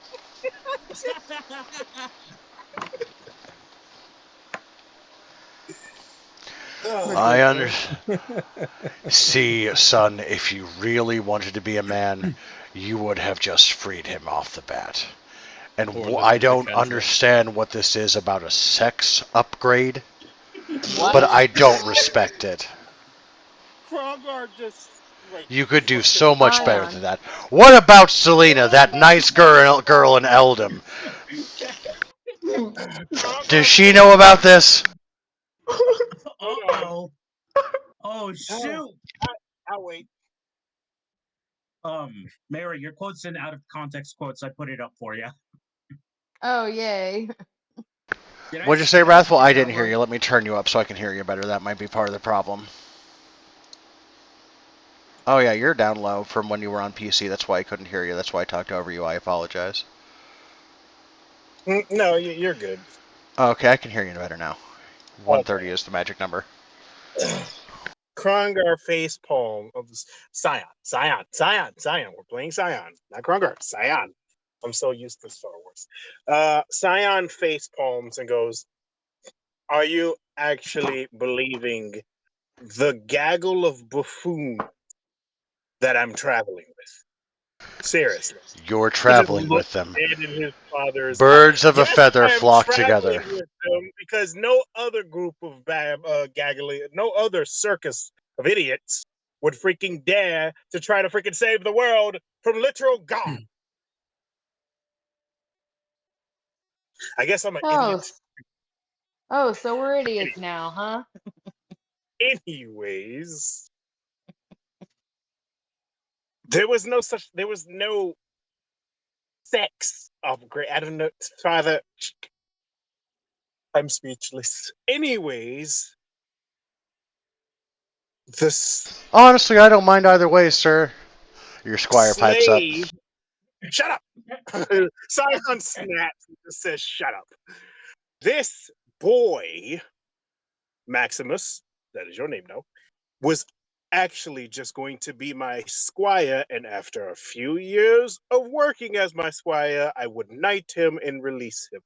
S3: Ugh.
S1: I
S5: Ridiculous.
S1: understand. See, son, if you really wanted to be a man, you would have just freed him off the bat. And
S6: Or lived
S1: I
S6: with the
S1: don't
S6: Kendricks.
S1: understand what this is about a sex upgrade,
S5: What?
S1: but I don't respect it.
S3: Krongar just like
S1: You could do
S3: fucking
S1: so much better
S5: Ion.
S1: than that. What about Selena, that nice girl in Eldom? Does
S3: Krongar
S1: she
S3: put
S1: know
S3: on.
S1: about this?
S3: Hold on.
S2: Uh-oh. Oh,
S3: Ah,
S2: shoot.
S3: I'll wait.
S2: Mary, your quotes in out of context quotes. I put it up for you.
S5: Oh, yay.
S1: What'd you say,
S2: Did I
S1: Wrathful?
S2: skip
S1: I
S2: that
S1: didn't hear
S2: one?
S1: you. Let me turn you up so I can hear you better. That might be part of the problem. Oh, yeah, you're down low from when you were on PC. That's why I couldn't hear you. That's why I talked over you. I apologize.
S3: No, you're good.
S1: Okay, I can hear you better now.
S3: Okay.
S1: 130 is the magic number.
S3: Krongar face palm of Scion. We're playing Scion, not Krongar. Scion. I'm so used to Star Wars. Scion face palms and goes, "Are you actually believing the gaggle of buffoon that I'm traveling with? Seriously."
S1: You're
S3: He just
S1: traveling
S3: looked
S1: with them.
S3: dead in his father's eye.
S1: Birds of a
S3: Yes,
S1: feather
S3: I am
S1: flock together.
S3: traveling with them because no other group of gaggly, no other circus of idiots would freaking dare to try to freaking save the world from literal God. I guess I'm an
S5: Oh,
S3: idiot.
S5: s- oh, so we're idiots now, huh?
S3: Anyways, there was no sex upgrade. I don't know, Father. I'm speechless. Anyways, this
S1: Honestly, I don't mind either way, sir. Your squire pipes up.
S3: slave. Shut up. Scion snaps and just says, "Shut up." This boy, Maximus, that is your name now, was actually just going to be my squire, and after a few years of working as my squire, I would knight him and release him.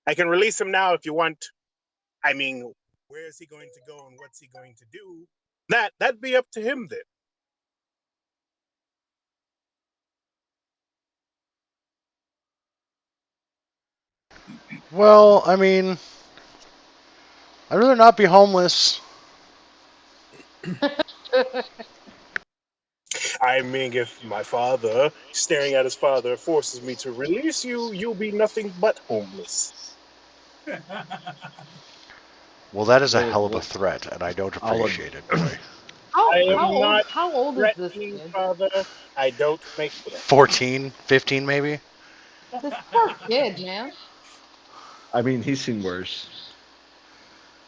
S3: I can release him now if you want. I mean, where is he going to go and what's he going to do? That'd be up to him then.
S1: Well, I mean, I'd rather not be homeless.
S3: I mean, if my father, staring at his father, forces me to release you, you'll be nothing but homeless.
S1: Well, that is a
S4: Well,
S1: hell of a
S4: well,
S1: threat, and I don't
S4: I'll
S1: appreciate it, boy.
S5: how
S3: I
S5: how
S3: am
S5: old
S3: not
S5: how old is this
S3: threatening,
S5: kid?
S3: father. I don't make threats.
S1: 14, 15 maybe?
S5: This poor kid, man.
S4: I mean, he's seen worse.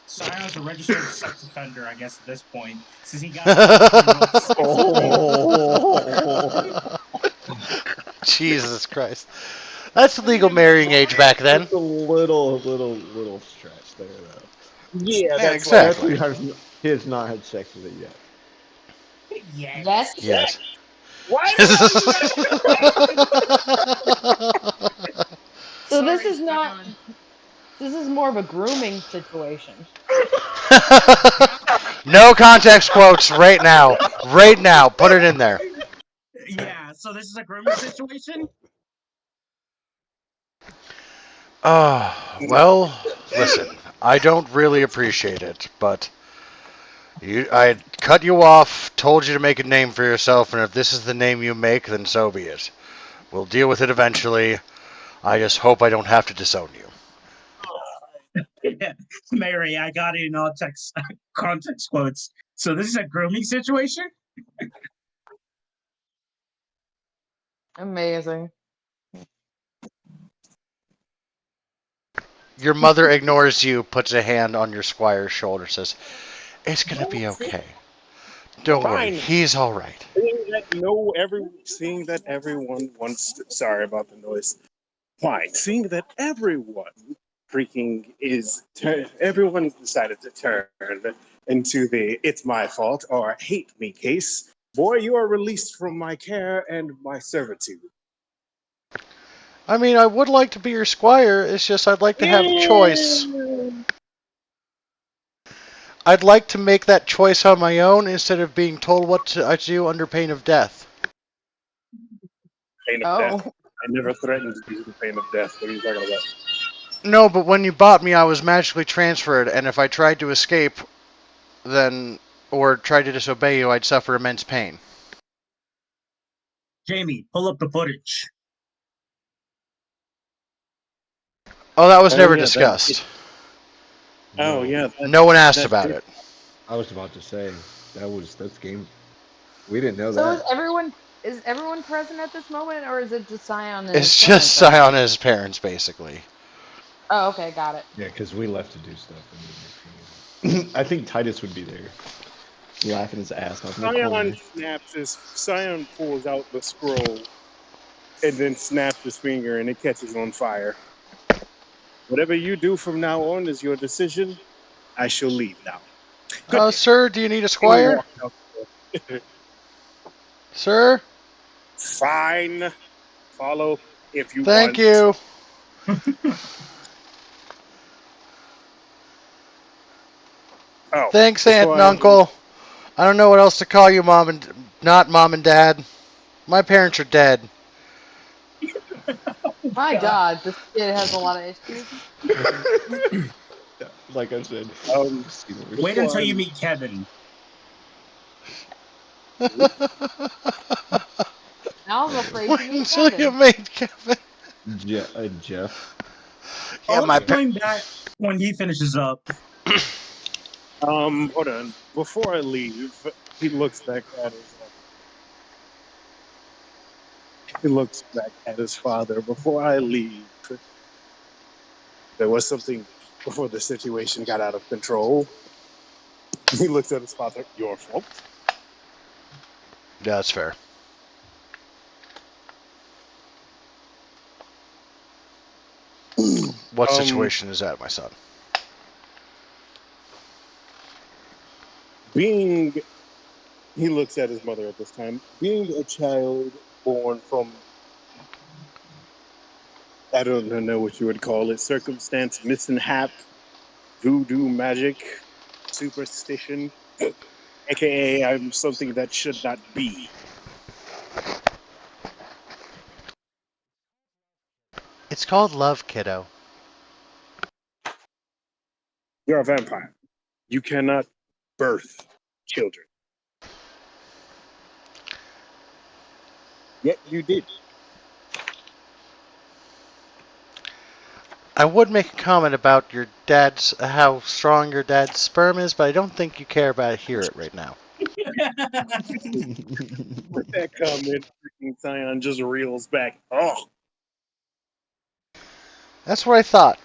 S2: Sion's a registered sex offender, I guess, at this point, since he got out of juvenile sex offender.
S4: Oh,
S1: Jesus Christ. That's
S2: I mean,
S1: legal
S2: it was
S1: marrying age back
S2: fine.
S1: then.
S4: that's a little stretch there, though.
S3: Yeah,
S1: Yeah,
S3: that's like
S4: He actually
S1: exactly.
S4: he has not had sex with it yet.
S2: Yet.
S5: Yes.
S3: yeah.
S1: Yes.
S3: Why the hell you gotta?
S5: So this
S2: Sorry,
S5: is not
S2: Sion.
S5: this is more of a grooming situation.
S2: Yeah,
S1: No context quotes right now. Right now. Put it in there.
S2: yeah. So this is a grooming situation.
S1: Well, listen, I don't really appreciate it, but I cut you off, told you to make a name for yourself, and if this is the name you make, then so be it. We'll deal with it eventually. I just hope I don't have to disown you.
S2: Mary, I got it in all text context quotes. So this is a grooming situation.
S5: Amazing.
S1: Your mother ignores you, puts a hand on your squire's shoulder, says, "It's gonna be okay. Don't worry,
S3: Fine.
S1: he's all right."
S3: Seeing that everyone wants to, sorry about the noise. Fine. Seeing that everyone everyone decided to turn into the "it's my fault" or "hate me" case. Boy, you are released from my care and my servitude.
S1: I mean, I would like to be your squire. It's just I'd like to have a choice. I'd like to make that choice on my own instead of being told what to do under pain of death.
S3: Pain of death.
S5: Oh,
S3: I never threatened to use the pain of death. What are you talking about?
S1: No, but when you bought me, I was magically transferred, and if I tried to escape, then or tried to disobey you, I'd suffer immense pain.
S2: Jamie, pull up the footage.
S1: Oh, that was
S3: Oh
S1: never
S3: yeah, that.
S1: discussed.
S3: Oh
S4: No,
S3: yeah,
S1: No one asked
S3: that
S1: about
S3: did.
S1: it.
S4: I was about to say that's game. We didn't know
S5: so
S4: that.
S5: is everyone present at this moment, or is it just Scion and his
S1: It's just
S5: parents right
S1: Scion
S5: now?
S1: and his parents, basically.
S5: Oh, okay, got it.
S4: Yeah, because we left to do stuff, and the next thing I think Titus would be there, laughing his ass off in the corner.
S3: Scion pulls out the scroll and then snaps his finger and it catches on fire. Whatever you do from now on is your decision. I shall leave now. Good day.
S1: Sir, do you need a
S3: And he
S1: squire?
S3: walked out.
S1: Sir?
S3: Fine. Follow if you
S1: Thank
S3: want.
S1: you.
S3: Oh,
S1: Thanks, Aunt
S3: before
S1: and
S3: I leave,
S1: Uncle. I don't know what else to call you, Mom and not Mom and Dad. My parents are dead.
S5: My
S2: God.
S5: God, this kid has a lot of issues.
S4: Like I said,
S3: um,
S2: Wait
S3: before
S2: until
S3: I
S2: you
S3: leave,
S2: meet Kevin.
S5: Now I'm afraid to
S1: Wait
S5: meet
S1: until you
S5: Kevin.
S1: meet Kevin.
S4: Jeff.
S1: Yeah,
S2: I'll
S1: my
S2: explain that when he finishes up.
S3: hold on. Before I leave, he looks back at his. He looks back at his father. Before I leave, there was something before the situation got out of control. He looks at his father. Your fault.
S1: Yeah, that's fair. What
S3: Um,
S1: situation is that, my son?
S3: being he looks at his mother at this time. Being a child born from I don't know what you would call it, circumstance, mishap, voodoo magic, superstition, aka I'm something that should not be.
S1: It's called love, kiddo.
S3: You're a vampire. You cannot birth children. Yet you did.
S1: I would make a comment about your dad's, how strong your dad's sperm is, but I don't think you care about to hear it right now.
S3: With that comment, freaking Scion just reels back. Oh,
S1: That's what I thought.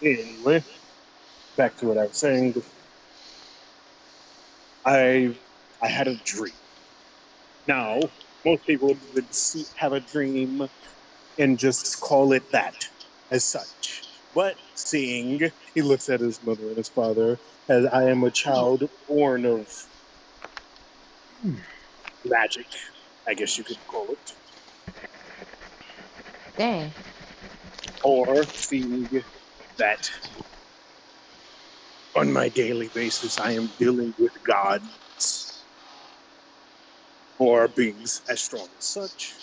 S3: anyway, back to what I was saying. I I had a dream. Now, most people would have a dream and just call it that as such. But seeing, he looks at his mother and his father as I am a child born of magic, I guess you could call it.
S5: Dang.
S3: Or seeing that on my daily basis I am dealing with gods or beings as strong as such,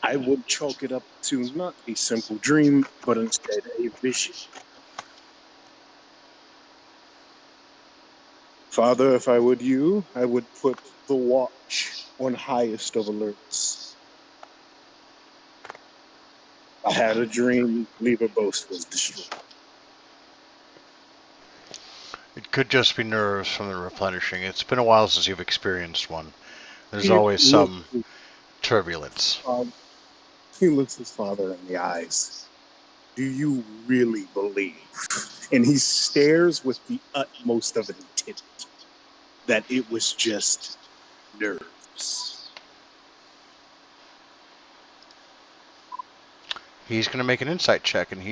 S3: I would chalk it up to not a simple dream, but instead a vision. Father, if I would you, I would put the watch on highest of alerts. I had a dream, Lever Boast was destroyed.
S1: It could just be nerves from the replenishing. It's been a while since you've experienced one. There's
S3: It
S1: always
S3: looked,
S1: some turbulence.
S3: um, He looks his father in the eyes. Do you really believe? And he stares with the utmost of intent that it was just nerves.
S1: He's going to make an insight check, and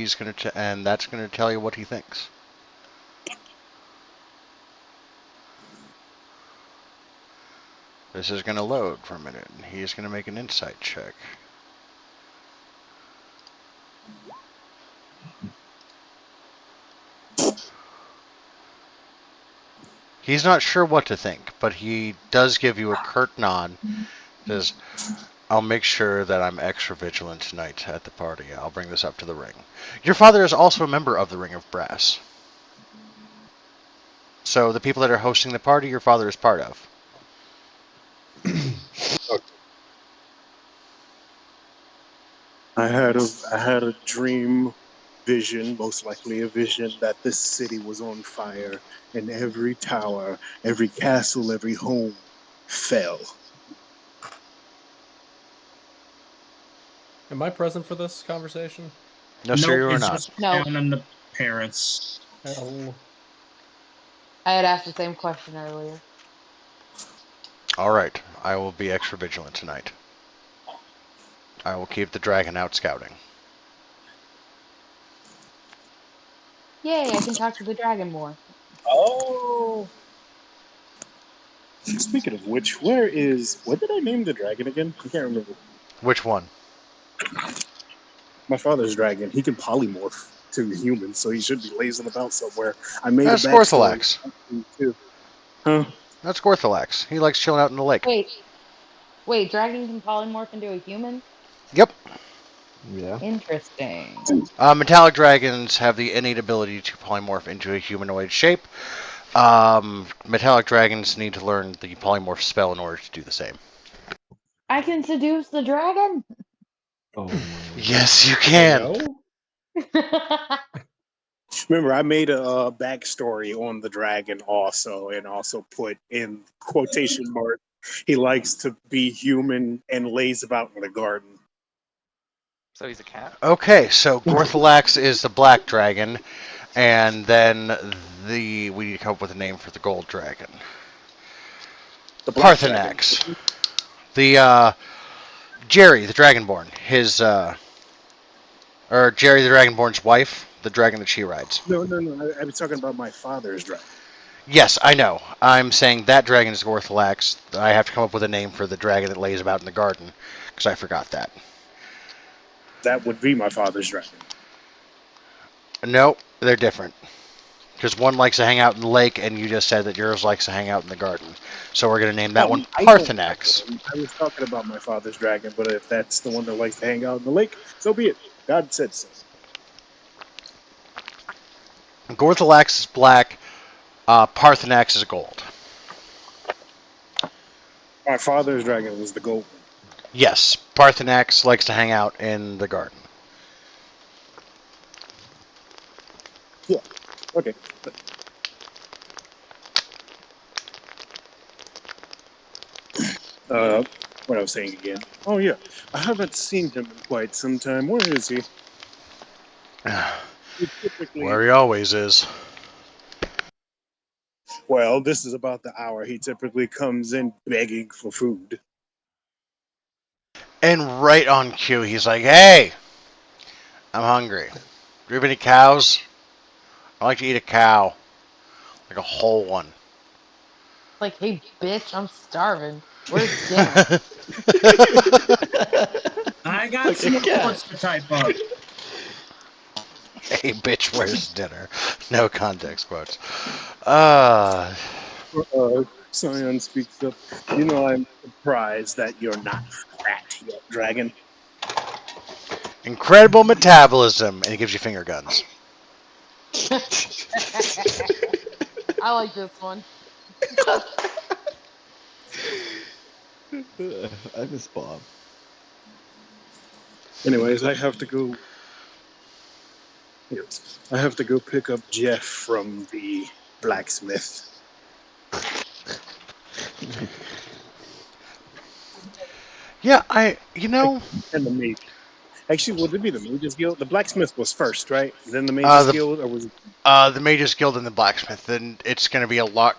S1: and that's going to tell you what he thinks. This is going to load for a minute, and he's going to make an insight check. He's not sure what to think, but he does give you a curt nod. Says, I'll make sure that I'm extra vigilant tonight at the party. I'll bring this up to the ring. Your father is also a member of the Ring of Brass. So the people that are hosting the party, your father is part of.
S3: I had a dream vision, most likely a vision that this city was on fire and every tower, every castle, every home fell.
S6: Am I present for this conversation?
S1: No, sir,
S2: Nope,
S1: you are
S2: it's
S1: not.
S2: just
S5: No,
S2: down on the parents.
S6: Oh,
S5: I had asked the same question earlier.
S1: All right, I will be extra vigilant tonight. I will keep the dragon out scouting.
S5: Yay, I can talk to the dragon more.
S3: Oh. Speaking of which, what did I name the dragon again? I can't remember.
S1: Which one?
S3: My father's dragon. He can polymorph to human, so he should be lazing about somewhere. I made a
S1: That's
S3: backstory
S1: Scorthalax.
S3: too. Huh?
S1: That's Scorthalax. He likes chilling out in the lake.
S5: Wait, wait, dragon can polymorph into a human?
S1: Yep.
S4: Yeah.
S5: Interesting.
S1: Metallic dragons have the innate ability to polymorph into a humanoid shape. Metallic dragons need to learn the polymorph spell in order to do the same.
S5: I can seduce the dragon?
S4: Oh no.
S1: Yes, you
S6: I
S1: can.
S6: know.
S3: Remember, I made a backstory on the dragon also, and also put in quotation mark. He likes to be human and lays about in the garden.
S8: So he's a cat?
S1: Okay, so Gorthalax is the black dragon, and then we need to come up with a name for the gold dragon.
S3: The black dragon.
S1: Parthenax. The Jerry, the Dragonborn. Or Jerry the Dragonborn's wife, the dragon that she rides.
S3: No. I was talking about my father's dragon.
S1: Yes, I know. I'm saying that dragon is Gorthalax. I have to come up with a name for the dragon that lays about in the garden, because I forgot that.
S3: That would be my father's dragon.
S1: No, they're different. Because one likes to hang out in the lake, and you just said that yours likes to hang out in the garden. So we're going to name that one
S3: I know that
S1: Parthenax.
S3: one. I was talking about my father's dragon, but if that's the one that likes to hang out in the lake, so be it. God said so.
S1: Gorthalax is black. Parthenax is gold.
S3: My father's dragon was the gold one.
S1: Yes, Parthenax likes to hang out in the garden.
S3: Yeah. Okay. Uh, what I was saying again. Oh yeah, I haven't seen him in quite some time. Where is he? He typically,
S1: Where he always is.
S3: well, this is about the hour he typically comes in begging for food.
S1: And right on cue, he's like, hey, I'm hungry. Do you have any cows? I like to eat a cow. Like a whole one.
S5: Like, hey, bitch, I'm starving. Where's dinner?
S2: I got
S4: Like a
S2: some
S4: cat.
S2: reports to type up.
S1: Hey, bitch, where's dinner? No context quotes. Uh,
S3: Scion speaks up. You know, I'm surprised that you're not fat yet, dragon.
S1: incredible metabolism. And he gives you finger guns.
S5: I like this one.
S4: I miss Bob.
S3: Anyways, I have to go. Yes, I have to go pick up Jeff from the blacksmith.
S1: Yeah, you know,
S3: And the maid. Actually, would it be the Mages Guild? The Blacksmith was first, right? Then the
S1: Uh,
S3: Mages
S1: the
S3: Guild, or was it?
S1: the Mages Guild and the Blacksmith. Then it's going to be a lot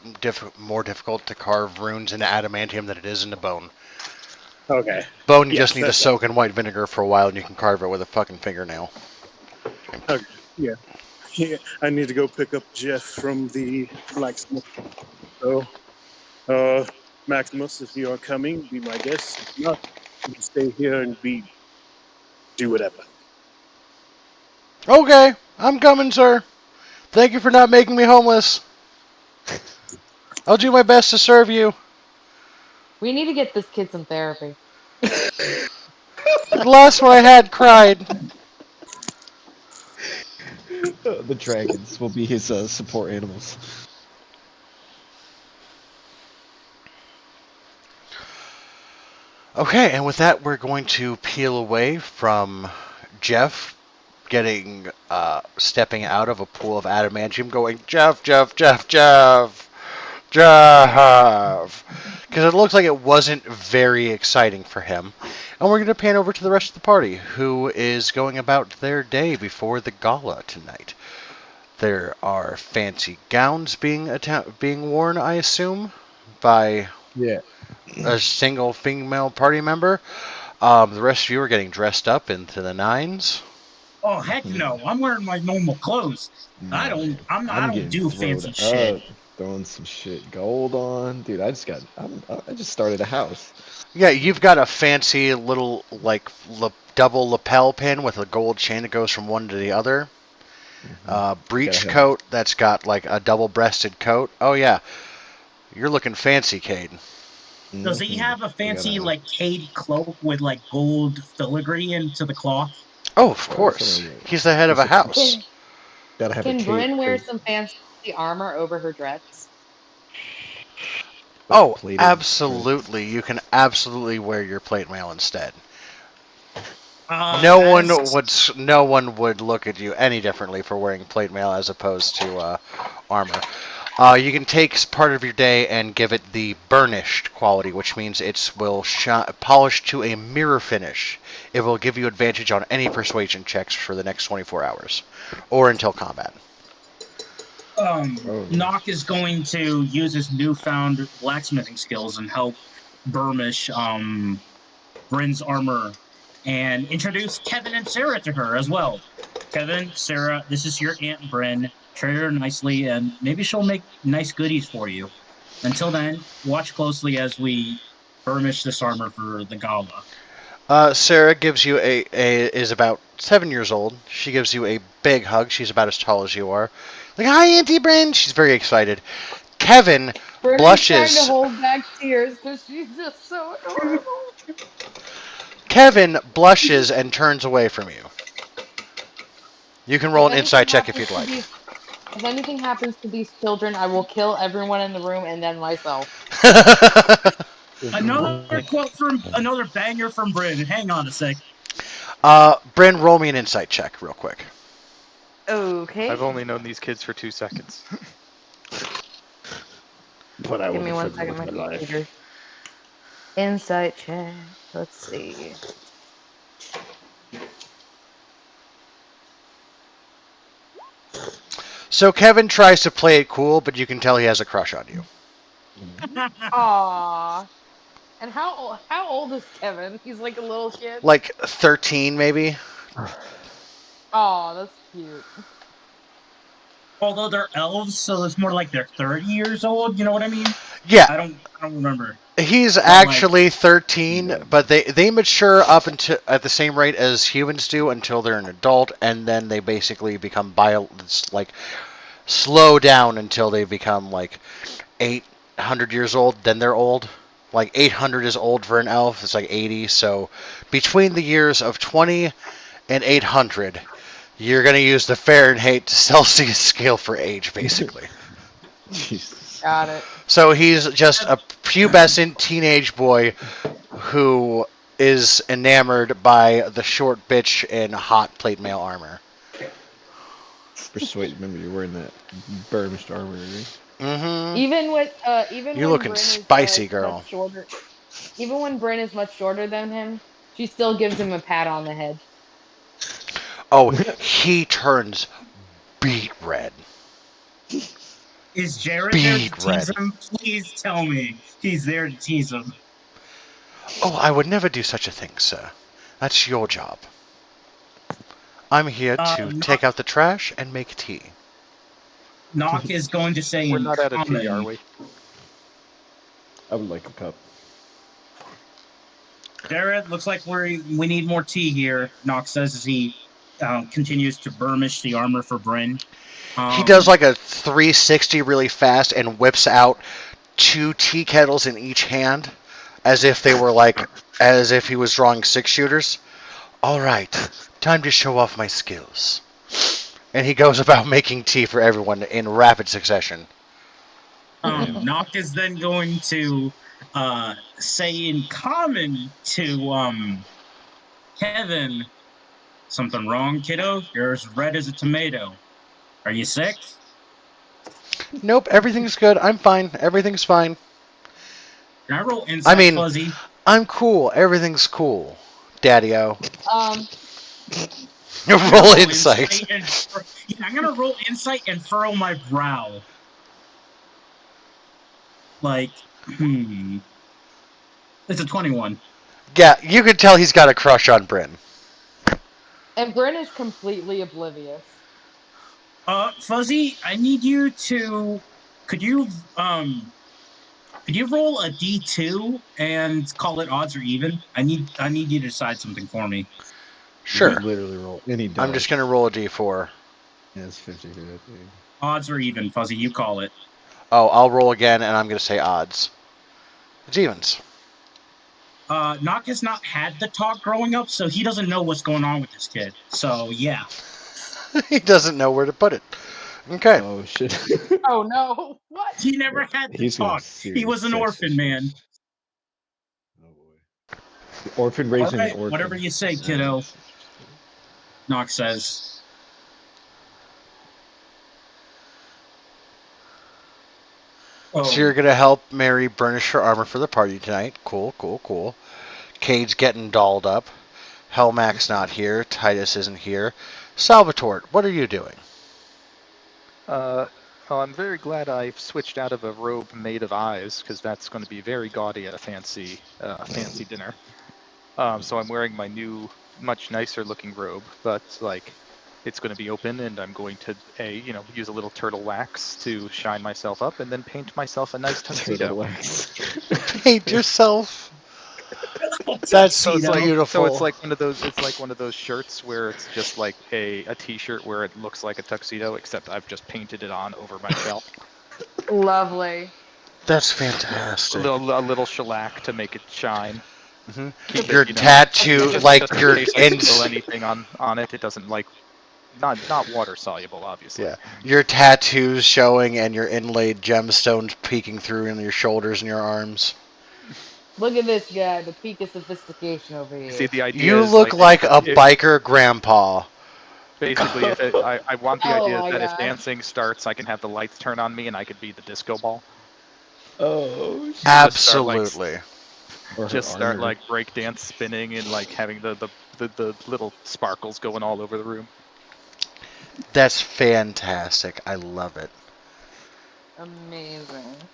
S1: more difficult to carve runes into adamantium than it is into bone.
S3: Okay.
S1: Bone, you
S3: Yeah,
S1: just need to
S3: that's
S1: soak in white vinegar for a while, and you can carve it with a fucking fingernail.
S3: okay. Yeah. Yeah. I need to go pick up Jeff from the Blacksmith. So, Maximus, if you are coming, be my guest. If not, you can stay here and do whatever.
S1: Okay, I'm coming, sir. Thank you for not making me homeless. I'll do my best to serve you.
S5: We need to get this kid some therapy.
S1: The last one I had cried.
S4: The dragons will be his support animals.
S1: Okay, and with that, we're going to peel away from Jeff stepping out of a pool of adamantium, going Jeff, Jeff, Jeff, Jeff, Jeff, because it looks like it wasn't very exciting for him. And we're going to pan over to the rest of the party, who is going about their day before the gala tonight. There are fancy gowns being worn, I assume, by
S4: Yeah.
S1: a single female party member. The rest of you are getting dressed up into the nines.
S2: Oh heck no! I'm wearing my normal clothes. I
S4: Nah,
S2: don't.
S4: man.
S2: I
S4: I'm
S2: don't
S4: getting
S2: do
S4: throwed
S2: fancy shit.
S4: up, throwing some shit gold on, dude. I just started a house.
S1: Yeah, you've got a fancy little like double lapel pin with a gold chain that goes from one to the other.
S4: Gotta
S1: Breech
S4: have.
S1: coat that's got like a double-breasted coat. Oh yeah, you're looking fancy, Cade.
S2: Does he have a
S4: I
S2: fancy
S4: gotta.
S2: like Cade cloak with like gold filigree into the cloth?
S1: Oh, of
S4: Well,
S1: course. He's the head of a house.
S5: Can
S4: gotta have a
S5: can
S4: cape
S5: Bryn wear some fancy armor over her dress?
S4: like
S1: Oh,
S4: plated dreads.
S1: absolutely. You can absolutely wear your plate mail instead.
S2: As
S1: No one would look at you any differently for wearing plate mail as opposed to armor. You can take part of your day and give it the burnished quality, which means it will polish to a mirror finish. It will give you advantage on any persuasion checks for the next 24 hours, or until combat.
S4: Oh,
S2: Nock is going to use his newfound blacksmithing skills and help burnish Bryn's armor and introduce Kevin and Sarah to her as well. Kevin, Sarah, this is your Aunt Bryn. Treat her nicely, and maybe she'll make nice goodies for you. Until then, watch closely as we burnish this armor for the gala.
S1: Sarah gives you is about 7 years old. She gives you a big hug. She's about as tall as you are. Like, hi, Auntie Bryn. She's very excited. Kevin
S5: Bryn is trying to
S1: blushes.
S5: hold back tears because she's just so adorable.
S1: Kevin blushes and turns away from you. You can roll
S5: If
S1: an insight
S5: anything
S1: check if
S5: happens
S1: you'd
S5: to
S1: like.
S5: these, if anything happens to these children, I will kill everyone in the room and then myself.
S2: Another quote from another banger from Bryn. Hang on a sec.
S1: Bryn, roll me an insight check real quick.
S5: Okay.
S8: I've only known these kids for 2 seconds.
S4: but I
S5: Give
S4: want
S5: me
S4: to
S5: one
S4: fuck
S5: second,
S4: with
S5: my
S4: my life.
S5: computer. Insight check. Let's see.
S1: So Kevin tries to play it cool, but you can tell he has a crush on you.
S5: Aww. And how old is Kevin? He's like a little kid.
S1: Like 13, maybe.
S5: Aw, that's cute.
S2: Although they're elves, so it's more like they're 30 years old. You know what I mean?
S1: Yeah,
S2: I don't remember.
S1: he's
S2: But like,
S1: actually 13,
S4: Yeah.
S1: but they mature up until at the same rate as humans do until they're an adult, and then they basically become like slow down until they become like 800 years old. Then they're old. Like 800 is old for an elf. It's like 80. So between the years of 20 and 800, you're gonna use the Fahrenheit to Celsius scale for age, basically.
S4: Jesus.
S5: Got it.
S1: So he's just a pubescent teenage boy who is enamored by the short bitch in hot plate mail armor.
S4: Persuade. Remember, you're wearing that burnished armor, right?
S1: Mm-hmm.
S5: Even
S1: You
S5: when
S1: looking
S5: Bryn is
S1: spicy,
S5: much
S1: girl.
S5: shorter, even when Bryn is much shorter than him, she still gives him a pat on the head.
S1: Oh, he turns beet red.
S2: Is Jared there to
S1: Beet
S2: tease
S1: red.
S2: him? Please tell me he's there to tease him.
S1: Oh, I would never do such a thing, sir. That's your job. I'm here to take out the trash and make tea.
S2: Knock is going to say
S8: We're
S2: in
S8: not out of tea, are
S2: common.
S8: we?
S4: I would like a cup.
S2: Jared, looks like we need more tea here. Knox says as he continues to burnish the armor for Bryn.
S1: He does
S2: Um,
S1: like a 360 really fast and whips out 2 tea kettles in each hand, as if they were as if he was drawing 6 shooters. All right, time to show off my skills. And he goes about making tea for everyone in rapid succession.
S4: Damn.
S2: Knock is then going to say in common to Kevin, something wrong, kiddo? You're as red as a tomato. Are you sick?
S1: Nope, everything's good. I'm fine. Everything's fine.
S2: Can I roll
S1: I
S2: insight,
S1: mean,
S2: Fuzzy?
S1: I'm cool. Everything's cool. Daddy-o.
S5: Um,
S2: I'm gonna
S1: Roll
S2: roll
S1: insight.
S2: insight and I'm gonna roll insight and furrow my brow. Like, it's a 21.
S1: Yeah, you can tell he's got a crush on Bryn.
S5: and Bryn is completely oblivious.
S2: Fuzzy, I need you to. Could you um could you roll a D2 and call it odds or even? I need you to decide something for me.
S4: You could
S1: Sure.
S4: literally roll any
S1: I'm just gonna
S4: dice.
S1: roll a d4.
S4: And it's 50-50.
S2: Odds or even, Fuzzy, you call it.
S1: Oh, I'll roll again, and I'm gonna say odds. It's evens.
S2: Knock has not had the talk growing up, so he doesn't know what's going on with this kid. So yeah.
S1: He doesn't know where to put it. Okay.
S4: Oh shit.
S5: Oh no! What?
S2: He never had the
S4: He's gonna have
S2: talk. He
S4: serious
S2: was an
S4: sex
S2: orphan, man.
S4: issues. Oh boy. The orphan
S2: All
S4: raising an
S2: right, whatever
S4: orphan.
S2: you say, kiddo,
S4: Sounds interesting.
S2: Knox says.
S1: So you're
S2: Oh,
S1: gonna help Mary burnish her armor for the party tonight. Cool, cool, cool. Cade's getting dolled up. Helmac's not here. Titus isn't here. Salvatore, what are you doing?
S8: Well, I'm very glad I've switched out of a robe made of eyes, because that's going to be very gaudy at a fancy dinner. So I'm wearing my new, much nicer looking robe, but like, it's going to be open, and I'm going to use a little turtle wax to shine myself up, and then paint myself a nice tuxedo.
S4: Turtle wax.
S1: Paint yourself. That's
S8: So it's like
S1: beautiful.
S8: one of those. It's like one of those shirts where it's just like a t-shirt where it looks like a tuxedo, except I've just painted it on over my shell.
S5: Lovely.
S1: That's
S8: A
S1: fantastic.
S8: little shellac to make it shine.
S1: Hmm.
S8: Keep
S1: Your
S8: it,
S1: tattoo,
S8: just in
S1: your
S8: case I spill anything on it. It doesn't like not water soluble, obviously.
S1: yeah, your tattoos showing and your inlaid gemstones peeking through in your shoulders and your arms.
S5: Look at this guy, the peak of sophistication over
S8: You see,
S5: here.
S8: the idea
S1: You
S8: is
S1: look
S8: like
S1: like a
S8: if
S1: biker grandpa.
S8: basically if I want the
S5: Oh
S8: idea
S5: my
S8: that if
S5: god.
S8: dancing starts, I can have the lights turn on me and I could be the disco ball.
S4: Oh
S8: And
S4: shit.
S1: Absolutely.
S4: Or her
S8: just start
S4: armor.
S8: like breakdance spinning and like having the little sparkles going all over the room.
S1: That's fantastic. I love it.
S5: Amazing.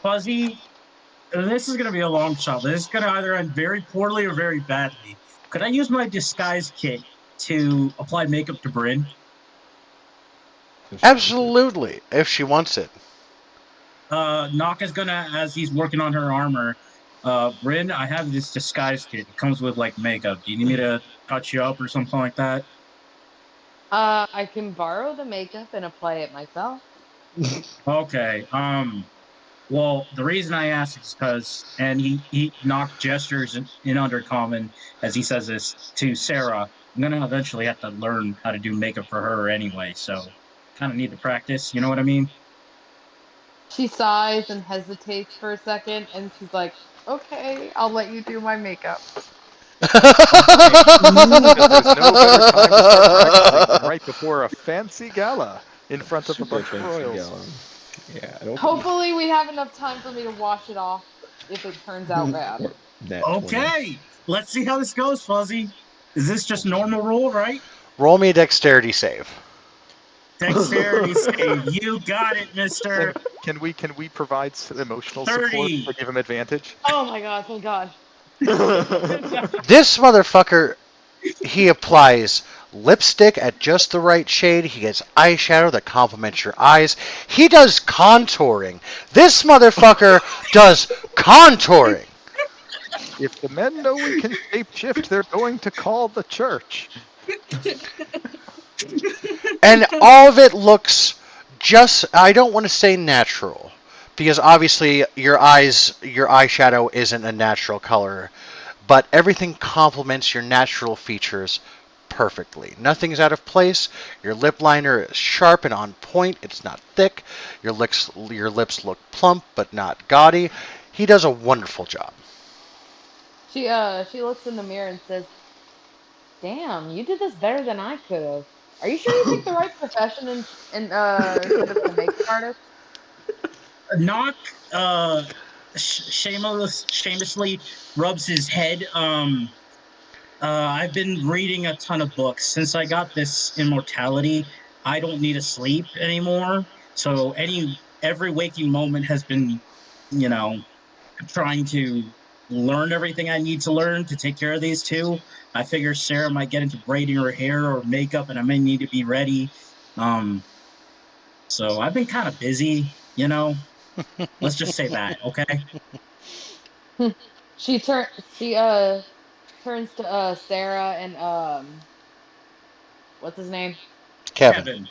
S2: Fuzzy, this is going to be a long shot. This is going to either end very poorly or very badly. Could I use my disguise kit to apply makeup to Bryn?
S4: If she wants it.
S1: Absolutely, if she wants it.
S2: Knock is going to, as he's working on her armor, Bryn, I have this disguise kit. It comes with like makeup. Do you need me to touch you up or something like that?
S5: I can borrow the makeup and apply it myself.
S2: Okay. Well, the reason I ask is because, and he knocked gestures in undercommon as he says this to Sarah. I'm gonna eventually have to learn how to do makeup for her anyway, so kind of need to practice. You know what I mean?
S5: She sighs and hesitates for a second, and she's like, "Okay, I'll let you do my makeup."
S8: Hey, because there's no better time to start practicing than right before a fancy gala in front of a
S4: Super
S8: bunch of
S4: fancy
S8: royals.
S4: gala. Yeah, I don't think
S5: Hopefully, we have enough time for me to wash it off if it turns out bad.
S4: or that 20.
S2: Okay, let's see how this goes, Fuzzy. Is this just
S4: Hopefully.
S2: normal rule, right?
S1: Roll me a dexterity save.
S2: Dexterity save. You got it, mister.
S8: Can we provide some emotional
S2: 30.
S8: support to give him advantage?
S5: Oh my god, thank God.
S1: This motherfucker, he applies lipstick at just the right shade. He gets eyeshadow that complements your eyes. He does contouring. This motherfucker does contouring.
S8: If the men know we can shapeshift, they're going to call the church.
S1: And all of it looks just, I don't want to say natural, because obviously your eyeshadow isn't a natural color, but everything complements your natural features perfectly. Nothing's out of place. Your lip liner is sharp and on point. It's not thick. Your lips look plump but not gaudy. He does a wonderful job.
S5: She looks in the mirror and says, "Damn, you did this better than I could have. Are you sure you picked the right profession instead of the makeup artist?"
S2: Knock shamelessly rubs his head. I've been reading a ton of books since I got this immortality. I don't need to sleep anymore. So every waking moment has been, you know, trying to learn everything I need to learn to take care of these two. I figure Sarah might get into braiding her hair or makeup, and I may need to be ready. Um, so I've been kind of busy, you know. Let's just say that, okay?
S5: She turns to Sarah and what's his name?
S1: Kevin.
S2: Kevin.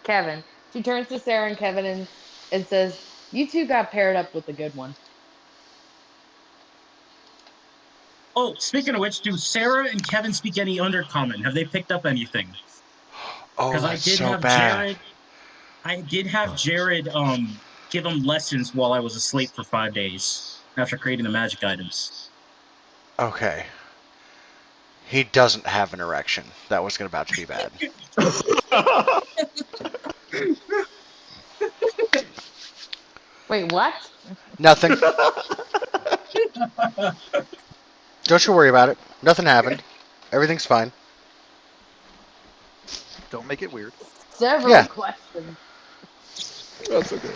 S5: Kevin. She turns to Sarah and Kevin and says, "You two got paired up with a good one."
S2: Oh, speaking of which, do Sarah and Kevin speak any Undercommon? Have they picked up anything?
S1: Oh,
S2: Because
S1: that's so bad.
S2: I did have Jared give him lessons while I was asleep for 5 days after creating the magic items.
S1: Okay. He doesn't have an erection. That was about to be bad.
S5: Wait, what?
S1: Nothing. Don't you worry about it. Nothing happened. Everything's fine.
S8: Don't make it weird.
S5: Several
S1: Yeah.
S5: questions.
S4: That's okay.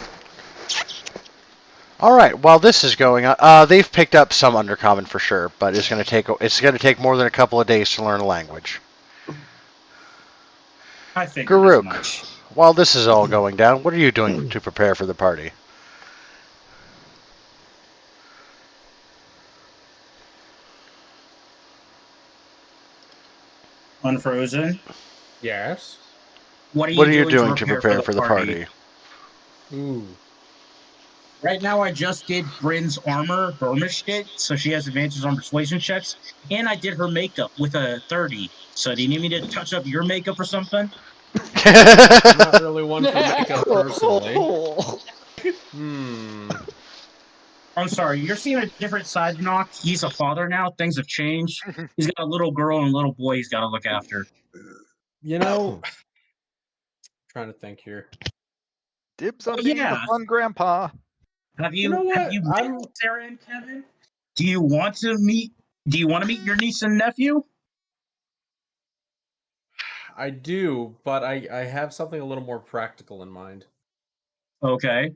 S1: All right. While this is going on, they've picked up some undercommon for sure, but it's gonna take more than a couple of days to learn a language.
S2: I figured as
S1: Garuk,
S2: much.
S1: while this is all going down, what are you doing to prepare for the party?
S2: Unfrozen.
S6: Yes.
S2: What are
S1: What
S2: you
S1: are you
S2: doing to
S1: doing to
S2: prepare for
S1: prepare
S2: the
S1: for the
S2: party?
S1: party?
S6: Ooh.
S2: Right now, I just did Bryn's armor, burnished it, so she has advantages on persuasion checks, and I did her makeup with a 30. So, do you need me to touch up your makeup or something?
S6: I'm not really one for makeup personally. Hmm.
S2: I'm sorry, you're seeing a different side of Noct. He's a father now. Things have changed. He's got a little girl and a little boy he's got to look after.
S6: You know, trying to think here.
S8: Dibs
S2: Oh
S8: on being the
S2: yeah,
S8: fun grandpa.
S6: You know
S2: have
S6: what?
S2: you met Sarah and Kevin? Do you want to meet? Do you want to meet your niece and nephew?
S6: I do, but I have something a little more practical in mind.
S2: Okay.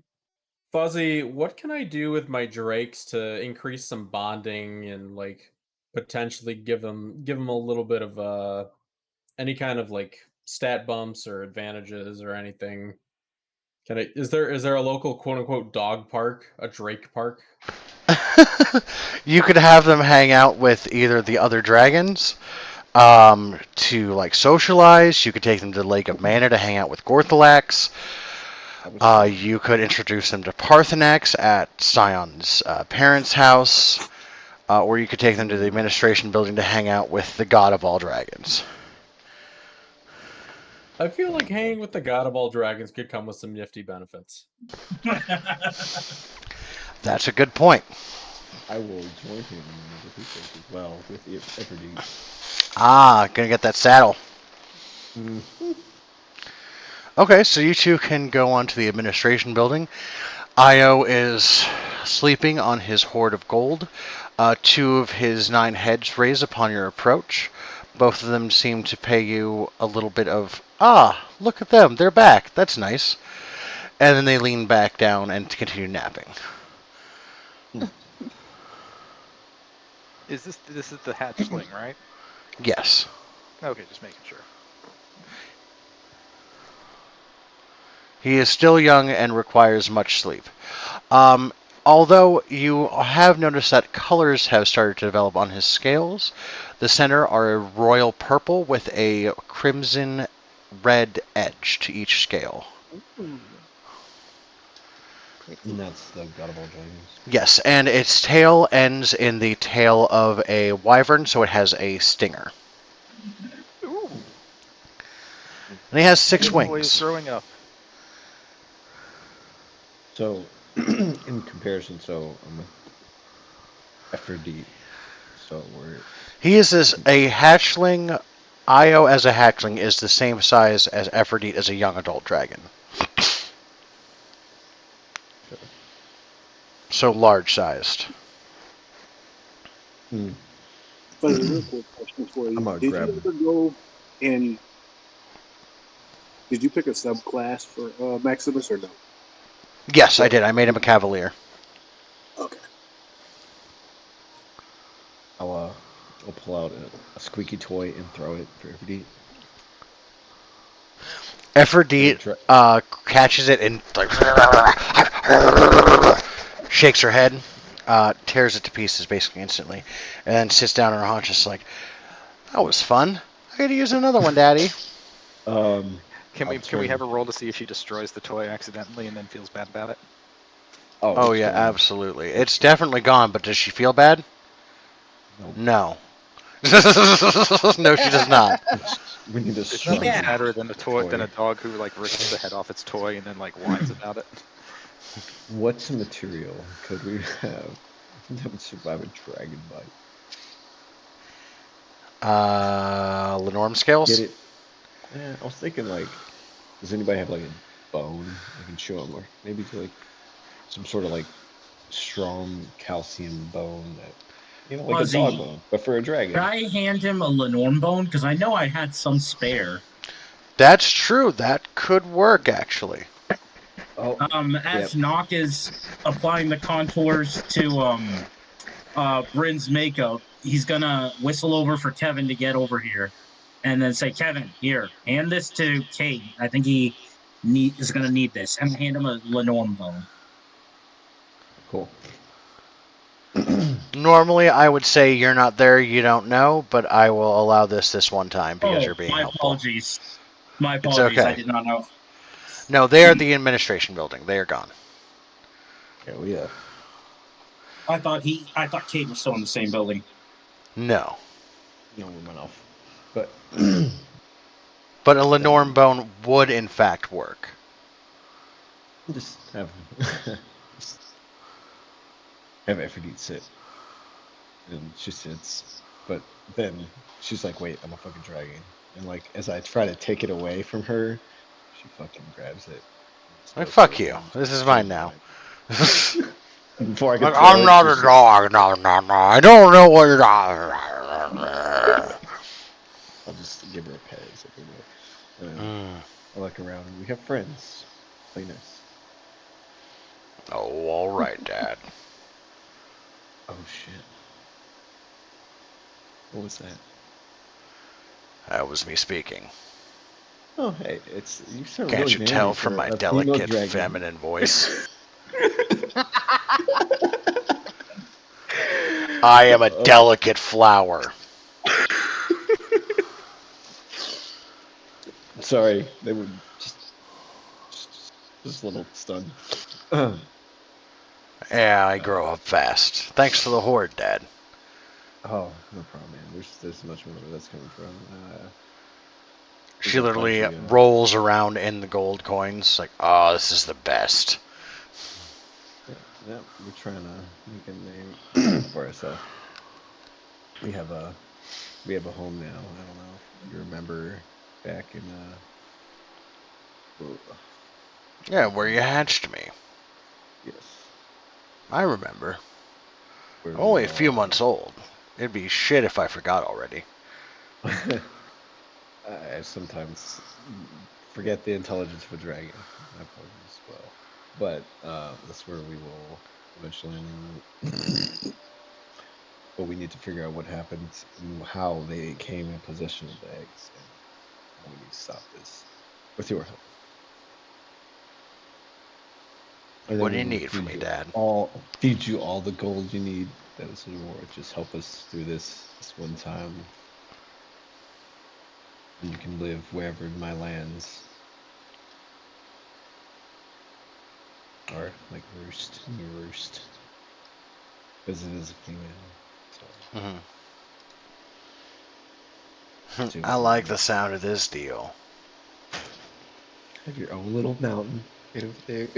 S6: Fuzzy, what can I do with my Drakes to increase some bonding and like potentially give them a little bit of any kind of like stat bumps or advantages or anything? Is there a local quote unquote dog park, a Drake park?
S1: You could have them hang out with either the other dragons to like socialize. You could take them to the Lake of Mana to hang out with Gorthalax. You could introduce them to Parthenax at Scion's parents' house, or you could take them to the administration building to hang out with the god of all dragons.
S6: I feel like hanging with the god of all dragons could come with some nifty benefits.
S1: That's a good point.
S4: I will join him with his as well, with Everdeen.
S1: Ah, gonna get that saddle.
S4: Mm.
S1: Okay, so you two can go on to the administration building. Io is sleeping on his hoard of gold. Two of his 9 heads raise upon your approach. Both of them seem to pay you a little bit of, ah, look at them, they're back, that's nice. And then they lean back down and continue napping.
S8: Is this is the hatchling, right?
S1: Yes.
S8: Okay, just making sure.
S1: He is still young and requires much sleep. Um, Although you have noticed that colors have started to develop on his scales, the center are a royal purple with a crimson red edge to each scale.
S5: Ooh.
S4: And that's the God of all dragons.
S1: Yes, and its tail ends in the tail of a wyvern, so it has a stinger.
S8: Ooh,
S1: And he has 6
S8: this boy is
S1: wings.
S8: growing up.
S4: So, in comparison, Aphrodite. So
S1: He is a hatchling. Io as a hatchling is the same size as Aphrodite as a young adult dragon. So large-sized.
S9: But a real quick question for you:
S4: I'm gonna
S9: Did
S4: grab
S9: you
S4: him.
S9: ever go and did you pick a subclass for Maximus or no?
S1: Yes, I
S9: Well,
S1: did. I made him a cavalier.
S9: okay.
S4: I'll pull out a squeaky toy and throw it for Aphrodite.
S1: Aphrodite catches it and like shakes her head, tears it to pieces basically instantly, and then sits down on her haunches like, "That was fun. I got to use another one, Daddy."
S4: Can
S8: Can we have a roll to see if she destroys the toy accidentally and then feels bad about it?
S1: Oh
S4: it's
S1: yeah,
S4: gone.
S1: absolutely. It's definitely gone. But does she feel bad?
S4: Nope.
S1: No. No, she does not.
S4: We need a
S8: It's
S4: strong
S8: nothing's
S2: Yeah.
S8: better than a dog who like rips the head off its toy and then like whines about it.
S4: What's a material could we have that would survive a dragon bite?
S1: Lenorm scales.
S4: Get it? Yeah, I was thinking like, does anybody have like a bone I can show them, or maybe like some sort of like strong calcium bone that like a dog
S2: Fuzzy.
S4: bone, but for a
S2: Could
S4: dragon.
S2: I hand him a Lenorm bone? Because I know I had some spare.
S1: That's true. That could work actually.
S4: Oh, yep.
S2: As Nock is applying the contours to Bryn's makeup, he's gonna whistle over for Kevin to get over here, and then say, "Kevin, here, hand this to Kate. I think he is gonna need this." And hand him a Lenorm bone.
S4: Cool.
S1: Normally, I would say you're not there, you don't know, but I will allow this one time because
S2: Oh,
S1: you're being
S2: my
S1: helpful.
S2: apologies. My
S1: It's
S2: apologies. I
S1: okay.
S2: did not know.
S1: No, they are the administration building. They are gone.
S4: Yeah, we
S2: I thought Kate was still in the same building.
S1: No.
S4: we went off, but
S1: But a Lenorm bone would, in fact, work.
S4: just have just have Aphrodite sit, and she sits, but then she's like, "Wait, I'm a fucking dragon," and like as I try to take it away from her, she fucking grabs it.
S1: Like, fuck you. This is mine now.
S4: Before I
S1: Like,
S4: could throw
S1: I'm
S4: it,
S1: not
S4: she's
S1: a dog. No. I don't know what you're.
S4: I'll just give her a pet. It's like, and then I look around and we have friends. Play nice.
S1: Oh, all right, Dad.
S4: Oh shit. What was that?
S1: That was me speaking.
S4: Oh hey, you sound
S1: Can't
S4: really
S1: you
S4: manly
S1: tell
S4: for
S1: from my
S4: a female
S1: delicate,
S4: dragon.
S1: feminine voice? I am a delicate flower.
S4: Sorry, they were just a little stunned.
S1: Yeah, I grow up fast. Thanks to the horde, Dad.
S4: Oh, no problem, man. There's much more where that's coming from.
S1: She
S4: There's a
S1: literally
S4: bunch of,
S1: rolls around in the gold coins, like, oh, this is the best.
S4: yeah, we're trying to make a name for ourselves. We have a home now. I don't know if you remember back in
S1: Yeah, where you hatched me.
S4: yes,
S1: I remember.
S4: where
S1: I'm
S4: we
S1: only a few
S4: all
S1: months old. It'd be shit if I forgot already.
S4: I sometimes forget the intelligence of a dragon. My apologies as well. But that's where we will eventually leave. But we need to figure out what happened and how they came in possession of the eggs and how we need to stop this with your help. And
S1: What
S4: then
S1: do you
S4: we will
S1: need from me, Dad?
S4: feed you all the gold you need. That is the reward. Just help us through this one time, and you can live wherever in my lands, or like roost, in your roost, because it is a female. So do
S1: I
S4: what you
S1: like
S4: want.
S1: the sound of this deal.
S4: Have your own little mountain right over there.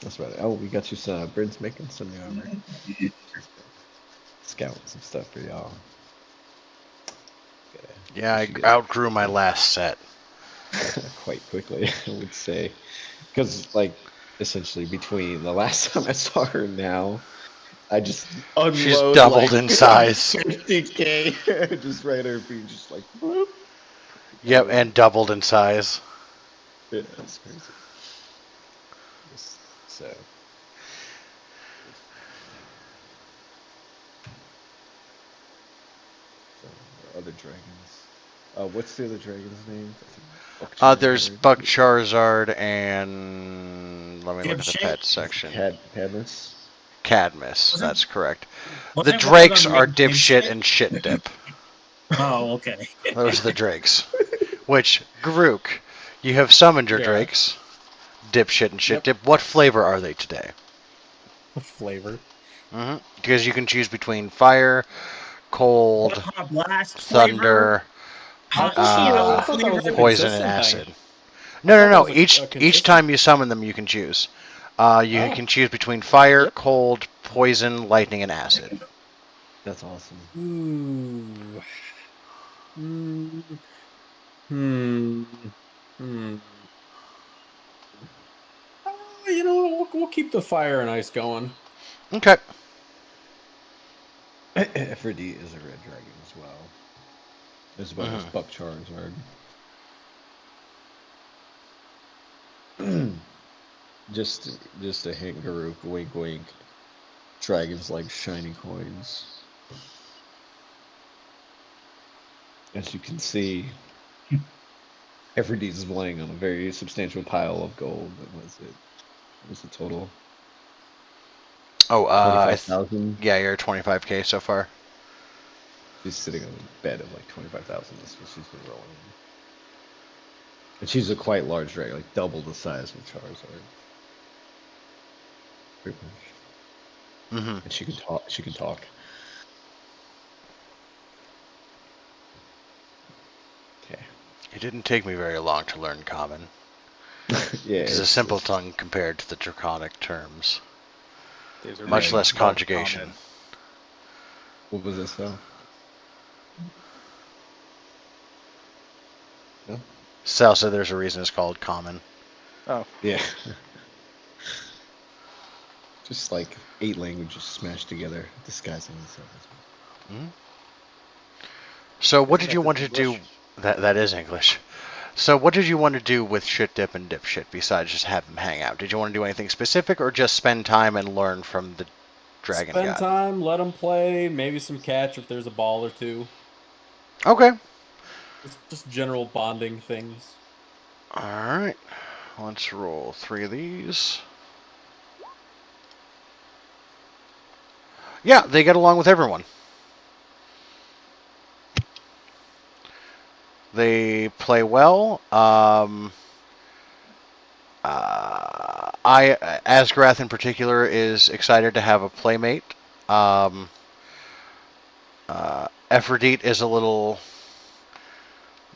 S4: That's right. Oh, we got you some. Bryn's making some new armor. She's been scouting some stuff for y'all.
S1: Yeah, I
S4: She get
S1: outgrew my last set.
S4: quite quickly, I would say, because like essentially between the last time I saw her now, I just
S1: She's
S4: unload
S1: doubled
S4: like
S1: in size.
S4: 50K just right at her feet, just like whoop.
S1: Yep, and doubled in size.
S4: Yeah, it's crazy. So other dragons. What's the other dragon's name? I think
S1: There's
S4: Buckcharizard.
S1: Buck Charizard and let me look at the
S2: Dipshit.
S1: pet section.
S4: Cadmus.
S1: Cadmus,
S2: Wasn't
S1: that's correct. The
S2: wasn't one of
S1: drakes
S2: them
S1: are
S2: named
S1: Dipshit
S2: Dipshit?
S1: and Shit Dip.
S2: Oh, okay.
S1: Those are the drakes. Which, Garuk, you have summoned your
S6: Yeah.
S1: drakes, Dipshit and Shit
S6: Yep.
S1: Dip. What flavor are they today?
S6: Flavor.
S1: Because you can choose between fire, cold,
S2: Hot blast flavor,
S1: thunder,
S6: I
S2: hot
S6: thought that
S2: Cheeto
S6: I thought that
S2: flavor.
S6: was a
S1: poison, and
S6: consistent thing.
S1: acid.
S6: I thought that
S1: No.
S6: was a
S1: Each
S6: consistent.
S1: time you summon them, you can choose. You
S6: Oh.
S1: can choose between fire,
S8: Yep.
S1: cold, poison, lightning, and acid.
S4: That's awesome.
S6: Ooh. Hmm. Hmm. Hmm. We'll keep the fire and ice going.
S1: Okay.
S4: Aphrodite is a red dragon as well, as well as Buck Charizard. just a hint, Garuk, wink, wink. Dragons like shiny coins. As you can see, Aphrodite is laying on a very substantial pile of gold. What was it? What was the total?
S1: Oh,
S4: 25,000.
S1: yeah, you're 25K so far.
S4: She's sitting on a bed of like 25,000. That's what she's been rolling in. And she's a quite large dragon, like double the size of Charizard. Pretty much. And she can talk. She can talk. Okay.
S1: It didn't take me very long to learn Common.
S4: Yeah,
S1: It is a
S4: it's
S1: simple
S4: just,
S1: tongue compared to the Draconic terms.
S8: There's a
S1: Much
S8: reason
S1: less
S8: it's called
S1: conjugation.
S8: common.
S4: what was this though? No?
S1: Sal said there's a reason it's called Common.
S8: Oh,
S4: Yeah. Just like 8 languages smashed together, disguising themselves.
S1: So what
S8: isn't
S1: did you
S8: that just
S1: want to do?
S8: English?
S1: That is English. So what did you want to do with Shit Dip and Dipshit besides just have them hang out? Did you want to do anything specific or just spend time and learn from the Dragon
S6: Spend
S1: God?
S6: time, let them play, maybe some catch if there's a ball or two.
S1: Okay.
S6: Just general bonding things.
S1: Alright. Let's roll 3 of these. Yeah, they get along with everyone. They play well. Asgarath in particular is excited to have a playmate. Um, Aphrodite is a little,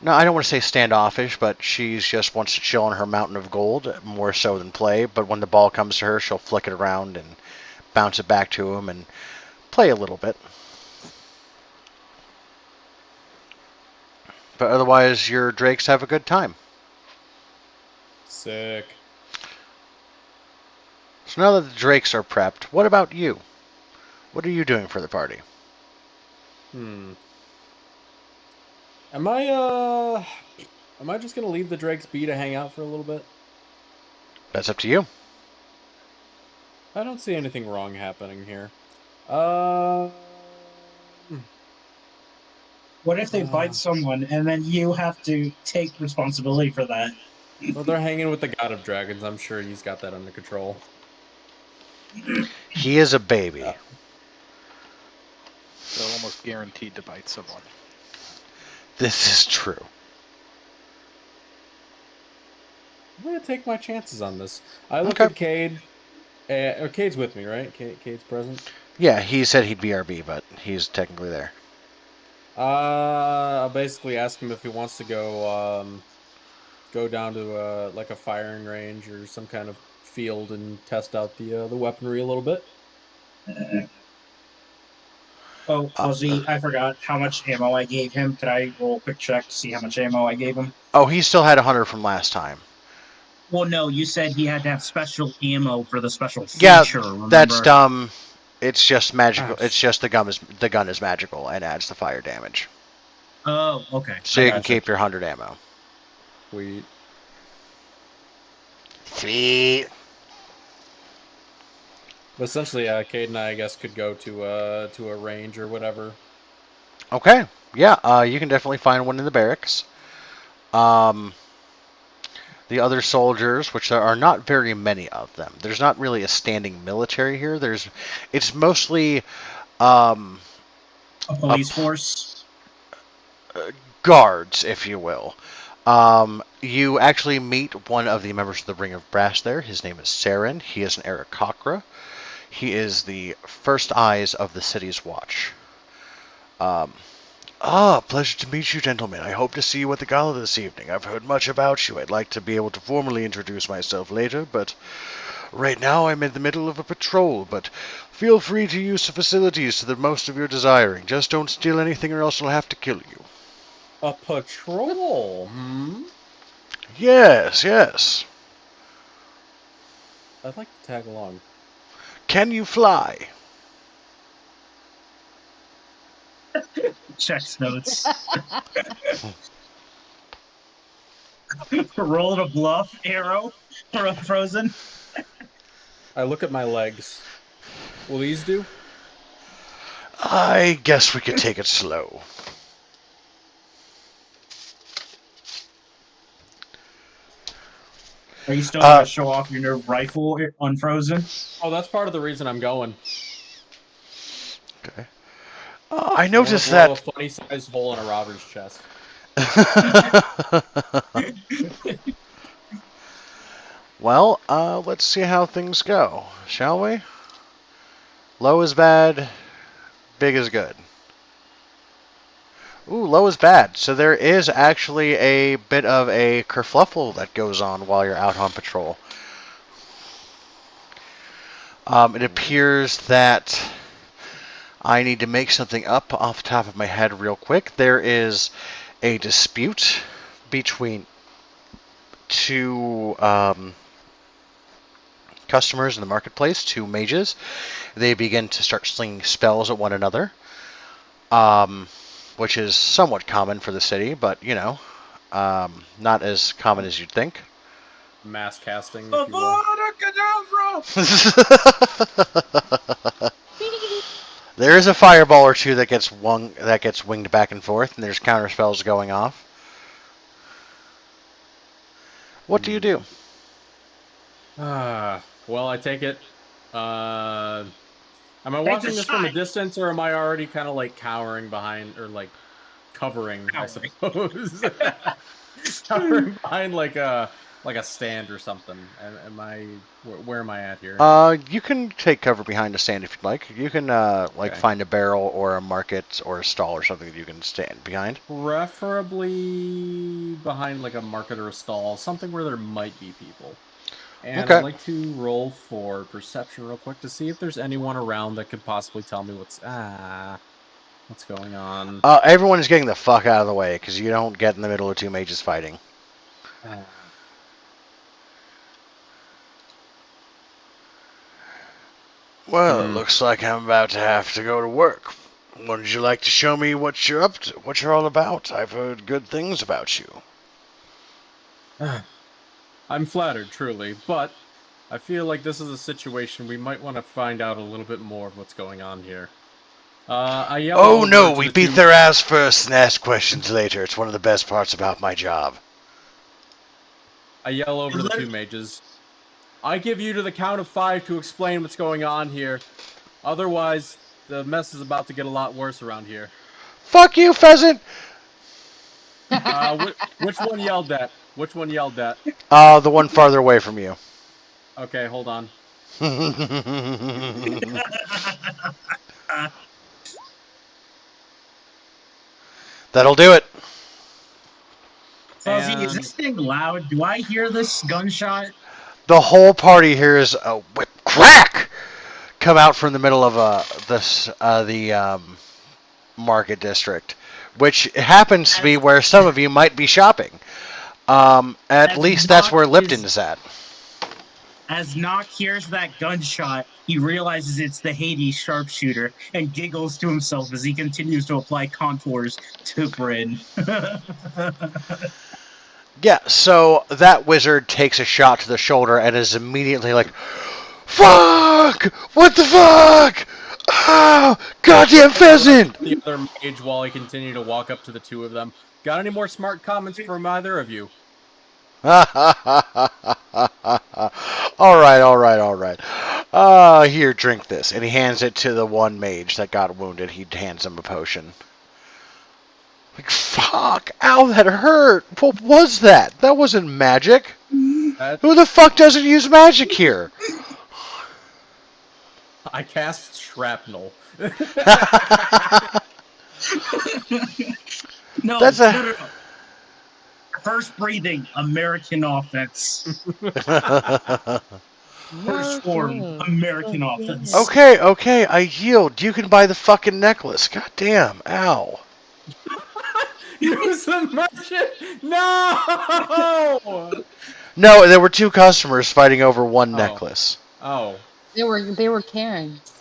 S1: no, I don't want to say standoffish, but she's just wants to chill on her mountain of gold more so than play. But when the ball comes to her, she'll flick it around and bounce it back to him and play a little bit. But otherwise, your drakes have a good time.
S6: Sick.
S1: So now that the drakes are prepped, what about you? What are you doing for the party?
S6: Am I just gonna leave the Drakes be to hang out for a little bit?
S1: That's up to you.
S6: I don't see anything wrong happening here. Um,
S2: What if they bite someone and then you have to take responsibility for that?
S6: well, they're hanging with the God of Dragons. I'm sure he's got that under control.
S1: He is a baby.
S8: They're almost guaranteed to bite someone.
S1: This is true.
S6: I'm gonna take my chances on this. I look
S1: Okay.
S6: at Cade. Cade's with me, right? Cade's present.
S1: Yeah, he said he'd BRB, but he's technically there.
S6: I'll basically ask him if he wants to go down to like a firing range or some kind of field and test out the weaponry a little bit.
S2: Oh, Fuzzy, I forgot how much ammo I gave him. Could I roll a quick check to see how much ammo I gave him?
S1: Oh, he still had 100 from last time.
S2: Well, no, you said he had to have special ammo for the special
S1: Yeah,
S2: feature, remember?
S1: that's dumb. It's just magical.
S6: Ah,
S1: It's just the gun is magical and adds the fire damage.
S2: Oh, okay.
S1: So you can keep your 100 ammo.
S6: Sweet.
S1: Sweet.
S6: But essentially, Cade and I guess, could go to a range or whatever.
S1: Okay. Yeah, you can definitely find one in the barracks. The other soldiers, which there are not very many of them. There's not really a standing military here. It's mostly
S2: A police force?
S1: guards, if you will. You actually meet one of the members of the Ring of Brass there. His name is Saren. He is an Aarakocra. He is the first eyes of the city's watch. Pleasure to meet you, gentlemen. I hope to see you at the gala this evening. I've heard much about you. I'd like to be able to formally introduce myself later, but right now I'm in the middle of a patrol, but feel free to use the facilities to the most of your desiring. Just don't steal anything or else I'll have to kill you.
S6: A patrol?
S1: Yes, yes.
S6: I'd like to tag along.
S1: Can you fly?
S2: Checks notes. Roll a bluff arrow for Unfrozen.
S6: I look at my legs. Will these do?
S1: I guess we could take it slow.
S2: Are you still going to show off your new rifle, Unfrozen?
S6: Oh, that's part of the reason I'm going.
S1: Okay. I noticed that.
S6: A funny-sized hole in a robber's chest.
S1: Well, let's see how things go, shall we? Low is bad, big is good. Ooh, low is bad. So there is actually a bit of a kerfluffle that goes on while you're out on patrol. It appears that I need to make something up off the top of my head real quick. There is a dispute between two customers in the marketplace, two mages. They begin to start slinging spells at one another, which is somewhat common for the city, but, you know, not as common as you'd think.
S6: Mass casting, if you will.
S1: There is a fireball or two that gets winged back and forth, and there's counter spells going off. What do you do?
S6: Well, I take it. Am I watching this from a distance, or am I already kind of like cowering behind, or like covering, I suppose? Covering behind like a stand or something. Where am I at here?
S1: You can take cover behind a stand if you'd like. You can find a barrel or a market or a stall or something that you can stand behind.
S6: Preferably behind like a market or a stall, something where there might be people. And
S1: okay.
S6: I'd like to roll for perception real quick to see if there's anyone around that could possibly tell me what's going on.
S1: Everyone is getting the fuck out of the way because you don't get in the middle of two mages fighting. Well, it looks like I'm about to have to go to work. Wouldn't you like to show me what you're up to, what you're all about? I've heard good things about you.
S6: I'm flattered, truly, but I feel like this is a situation we might want to find out a little bit more of what's going on here. I yell
S1: Oh
S6: over
S1: no,
S6: to
S1: we
S6: the
S1: beat
S6: two.
S1: their ass first and ask questions later. It's one of the best parts about my job.
S6: I yell over to the two mages. I give you to the count of 5 to explain what's going on here. Otherwise, the mess is about to get a lot worse around here.
S1: Fuck you, pheasant!
S6: Which one yelled that? Which one yelled that?
S1: The one farther away from you.
S6: Okay, hold on.
S1: That'll do it.
S2: Fuzzy, is
S6: And
S2: this thing loud? Do I hear this gunshot?
S1: The whole party hears a whip crack come out from the middle of the market district, which happens to be where some of you might be shopping. At
S2: As
S1: least that's
S2: Nock
S1: where
S2: is
S1: Lipton's at.
S2: as Nock hears that gunshot, he realizes it's the Hades sharpshooter and giggles to himself as he continues to apply contours to Bryn.
S1: Yeah, so that wizard takes a shot to the shoulder and is immediately like, "Fuck! What the fuck? Oh, goddamn pheasant!"
S6: the other mage while I continue to walk up to the two of them. Got any more smart comments from either of you?
S1: All right, all right, all right. Here, drink this. And he hands it to the one mage that got wounded. He hands him a potion. Like, fuck! Ow, that hurt! What was that? That wasn't magic! Who the fuck doesn't use magic here?
S6: I cast shrapnel.
S2: No,
S1: That's a.
S2: no, no, no. First breathing, American offense. First form, American offense.
S1: Okay, okay, I yield. You can buy the fucking necklace. God damn, ow.
S6: Use the magic! No!
S1: No, there were two customers fighting over one necklace.
S6: Oh.
S5: They were Karens.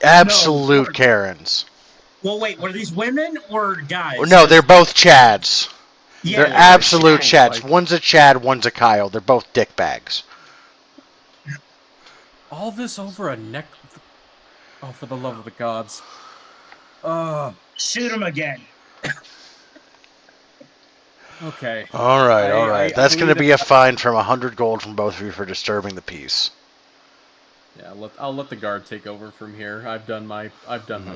S1: Absolute Karens.
S2: Well, wait, were these women or guys?
S1: No, they're both Chads.
S2: Yeah,
S1: They're absolute Chads. One's a Chad, one's a Kyle. They're both dickbags.
S6: All this over a neck. Oh, for the love of the gods.
S2: Shoot him again.
S6: Okay.
S1: All right, all right. That's going to be a
S6: that...
S1: fine from 100 gold from both of you for disturbing the peace.
S6: Yeah, I'll let the guard take over from here. I've done my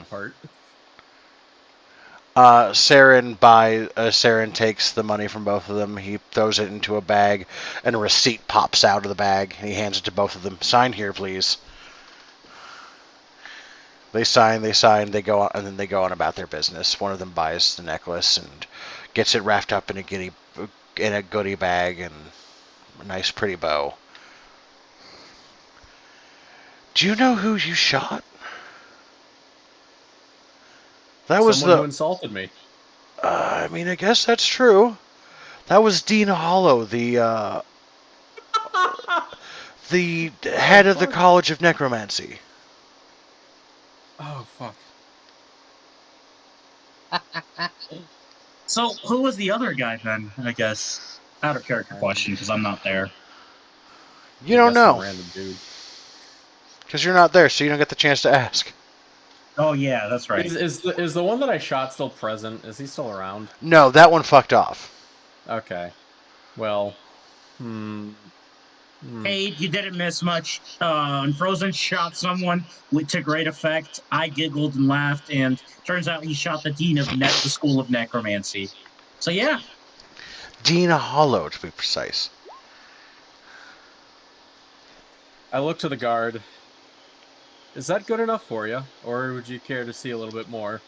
S6: part.
S1: Saren takes the money from both of them. He throws it into a bag, and a receipt pops out of the bag. And he hands it to both of them. Sign here, please. They sign. They go on, and then they go on about their business. One of them buys the necklace and gets it wrapped up in a goodie bag and a nice, pretty bow. Do you know who you shot? That was
S6: someone who insulted me.
S1: I mean, I guess that's true. That was Dean Hollow, the head of the College of Necromancy.
S6: Oh, fuck.
S2: So, who was the other guy then, I guess? Out of character question, because I'm not there.
S1: You don't know.
S6: Random dude.
S1: Because you're not there, so you don't get the chance to ask.
S2: Oh, yeah, that's right.
S6: Is the one that I shot still present? Is he still around?
S1: No, that one fucked off.
S6: Okay. Well,
S2: Hey, you didn't miss much. Frozen shot someone to great effect. I giggled and laughed, and turns out he shot the dean of the School of Necromancy. So yeah,
S1: Dean Hollow, to be precise.
S6: I look to the guard. Is that good enough for you, or would you care to see a little bit more?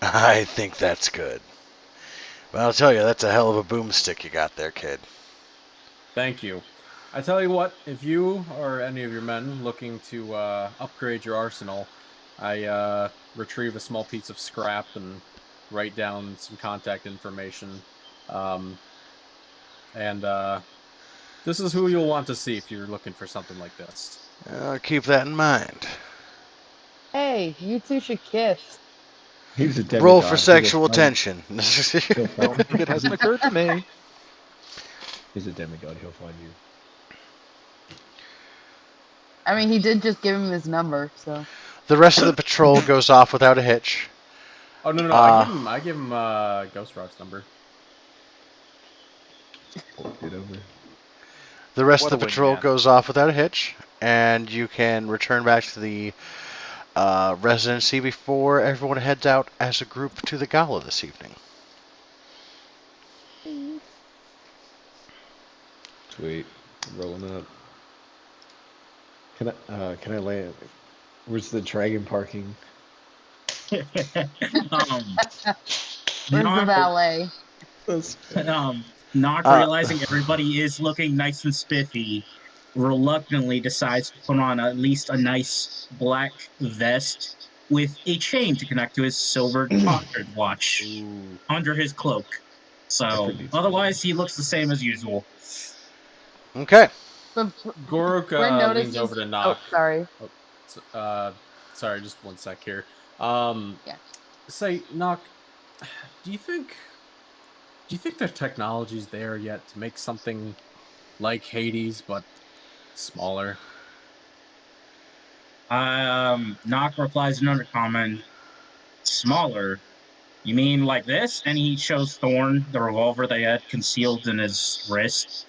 S1: I think that's good. But I'll tell you, that's a hell of a boomstick you got there, kid.
S6: Thank you. I tell you what, if you or any of your men looking to upgrade your arsenal, I retrieve a small piece of scrap and write down some contact information. And This is who you'll want to see if you're looking for something like this.
S1: Keep that in mind.
S5: Hey, you two should kiss.
S4: He's a
S1: Roll for
S4: demigod.
S1: sexual tension.
S4: He'll
S8: I don't
S4: find
S8: think it hasn't occurred to me.
S4: He's a demigod. He'll find you.
S5: I mean, he did just give him his number, so.
S1: The rest of the patrol goes off without a hitch.
S6: Oh no, I give him Ghost Rock's number.
S4: Get over.
S1: The rest
S8: What
S1: of
S8: a
S1: the patrol
S8: wingman.
S1: goes off without a hitch, and you can return back to the residency before everyone heads out as a group to the gala this evening.
S4: Sweet. Rolling up. Can I land? Where's the dragon parking?
S5: Where's the
S2: Not
S5: valet?
S2: not
S1: Uh,
S2: realizing everybody is looking nice and spiffy, reluctantly decides to put on at least a nice black vest with a chain to connect to his silver pocket watch
S6: Ooh.
S2: under his cloak. So
S4: Everything's
S2: otherwise, he looks the same as usual.
S1: okay.
S5: So
S6: Goruk
S5: Bryn
S6: leans over
S5: notices.
S6: to
S5: Oh,
S6: knock.
S5: sorry.
S6: Sorry, just one sec here.
S5: Yeah.
S6: Say, knock. Do you think their technology's there yet to make something like Hades but smaller?
S2: Knock replies another comment. Smaller. You mean like this? And he shows Thorn the revolver they had concealed in his wrist.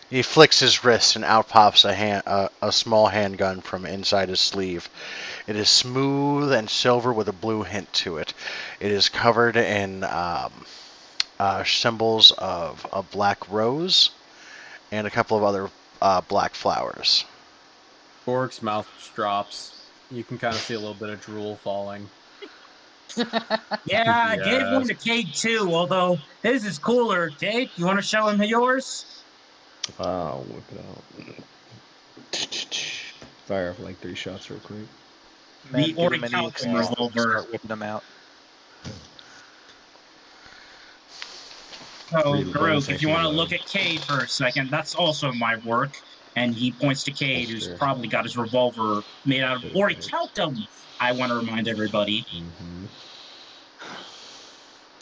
S1: He flicks his wrist, and out pops a small handgun from inside his sleeve. It is smooth and silver with a blue hint to it. It is covered in symbols of a black rose and a couple of other black flowers.
S6: Goruk's mouth drops. You can kind of see a little bit of drool falling.
S2: Yeah, I gave one
S6: Yes.
S2: to Cade too, although his is cooler. Cade, you want to show him yours?
S4: I'll whip it out. Fire off like 3 shots real quick.
S2: The
S8: Men, give him any
S2: Orichalcum
S8: excuse to
S2: revolver.
S8: start whipping them out.
S2: So,
S4: Free bonus
S2: Garuk, if you
S4: action
S2: want to look
S4: reload.
S2: at Cade for a second, that's also my work. And he points to Cade, who's
S4: Holster.
S2: probably got his revolver made out of
S4: Good.
S2: Orichalcum. I want to remind everybody.
S4: Mm-hmm.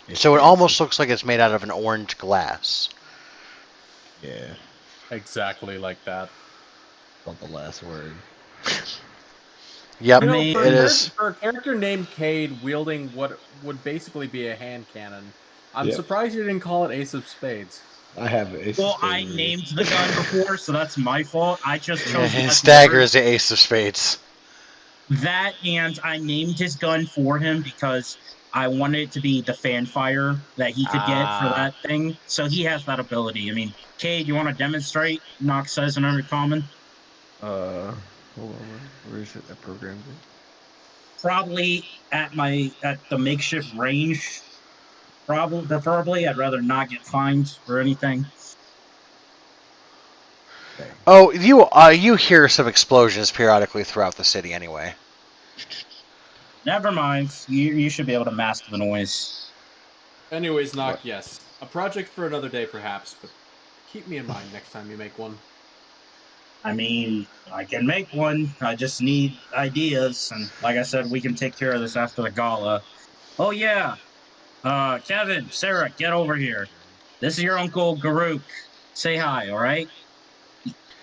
S4: It's
S1: So it
S4: fancy.
S1: almost looks like it's made out of an orange glass.
S4: Yeah.
S6: Exactly like that.
S4: About the last word.
S1: Yep,
S6: You
S2: I
S6: know,
S2: mean,
S1: it is.
S6: for a character named Cade wielding what would basically be a hand cannon, I'm
S4: Yep.
S6: surprised you didn't call it Ace of Spades.
S4: I have Ace
S2: well,
S4: of
S2: I
S4: Spades.
S2: named the gun before, so that's my fault. I just chose the
S1: His
S2: best
S1: dagger
S2: word.
S1: is the ace of spades.
S2: That, and I named his gun for him because I wanted it to be the fanfire that he could get for that thing. So he has that ability. I mean, Cade, you want to demonstrate? Nox says in Undercommon.
S4: Hold on. Where is it? I programmed it.
S2: Probably at the makeshift range. Probably, preferably. I'd rather not get fined or anything.
S4: Bang.
S1: Oh, you hear some explosions periodically throughout the city anyway.
S2: Never mind. You should be able to mask the noise.
S6: Anyways, Knock,
S4: What?
S6: yes. A project for another day, perhaps, but keep me in mind next time you make one.
S2: I mean, I can make one. I just need ideas, and like I said, we can take care of this after the gala. Oh yeah, Kevin, Sarah, get over here. This is your uncle Garuk. Say hi, all right?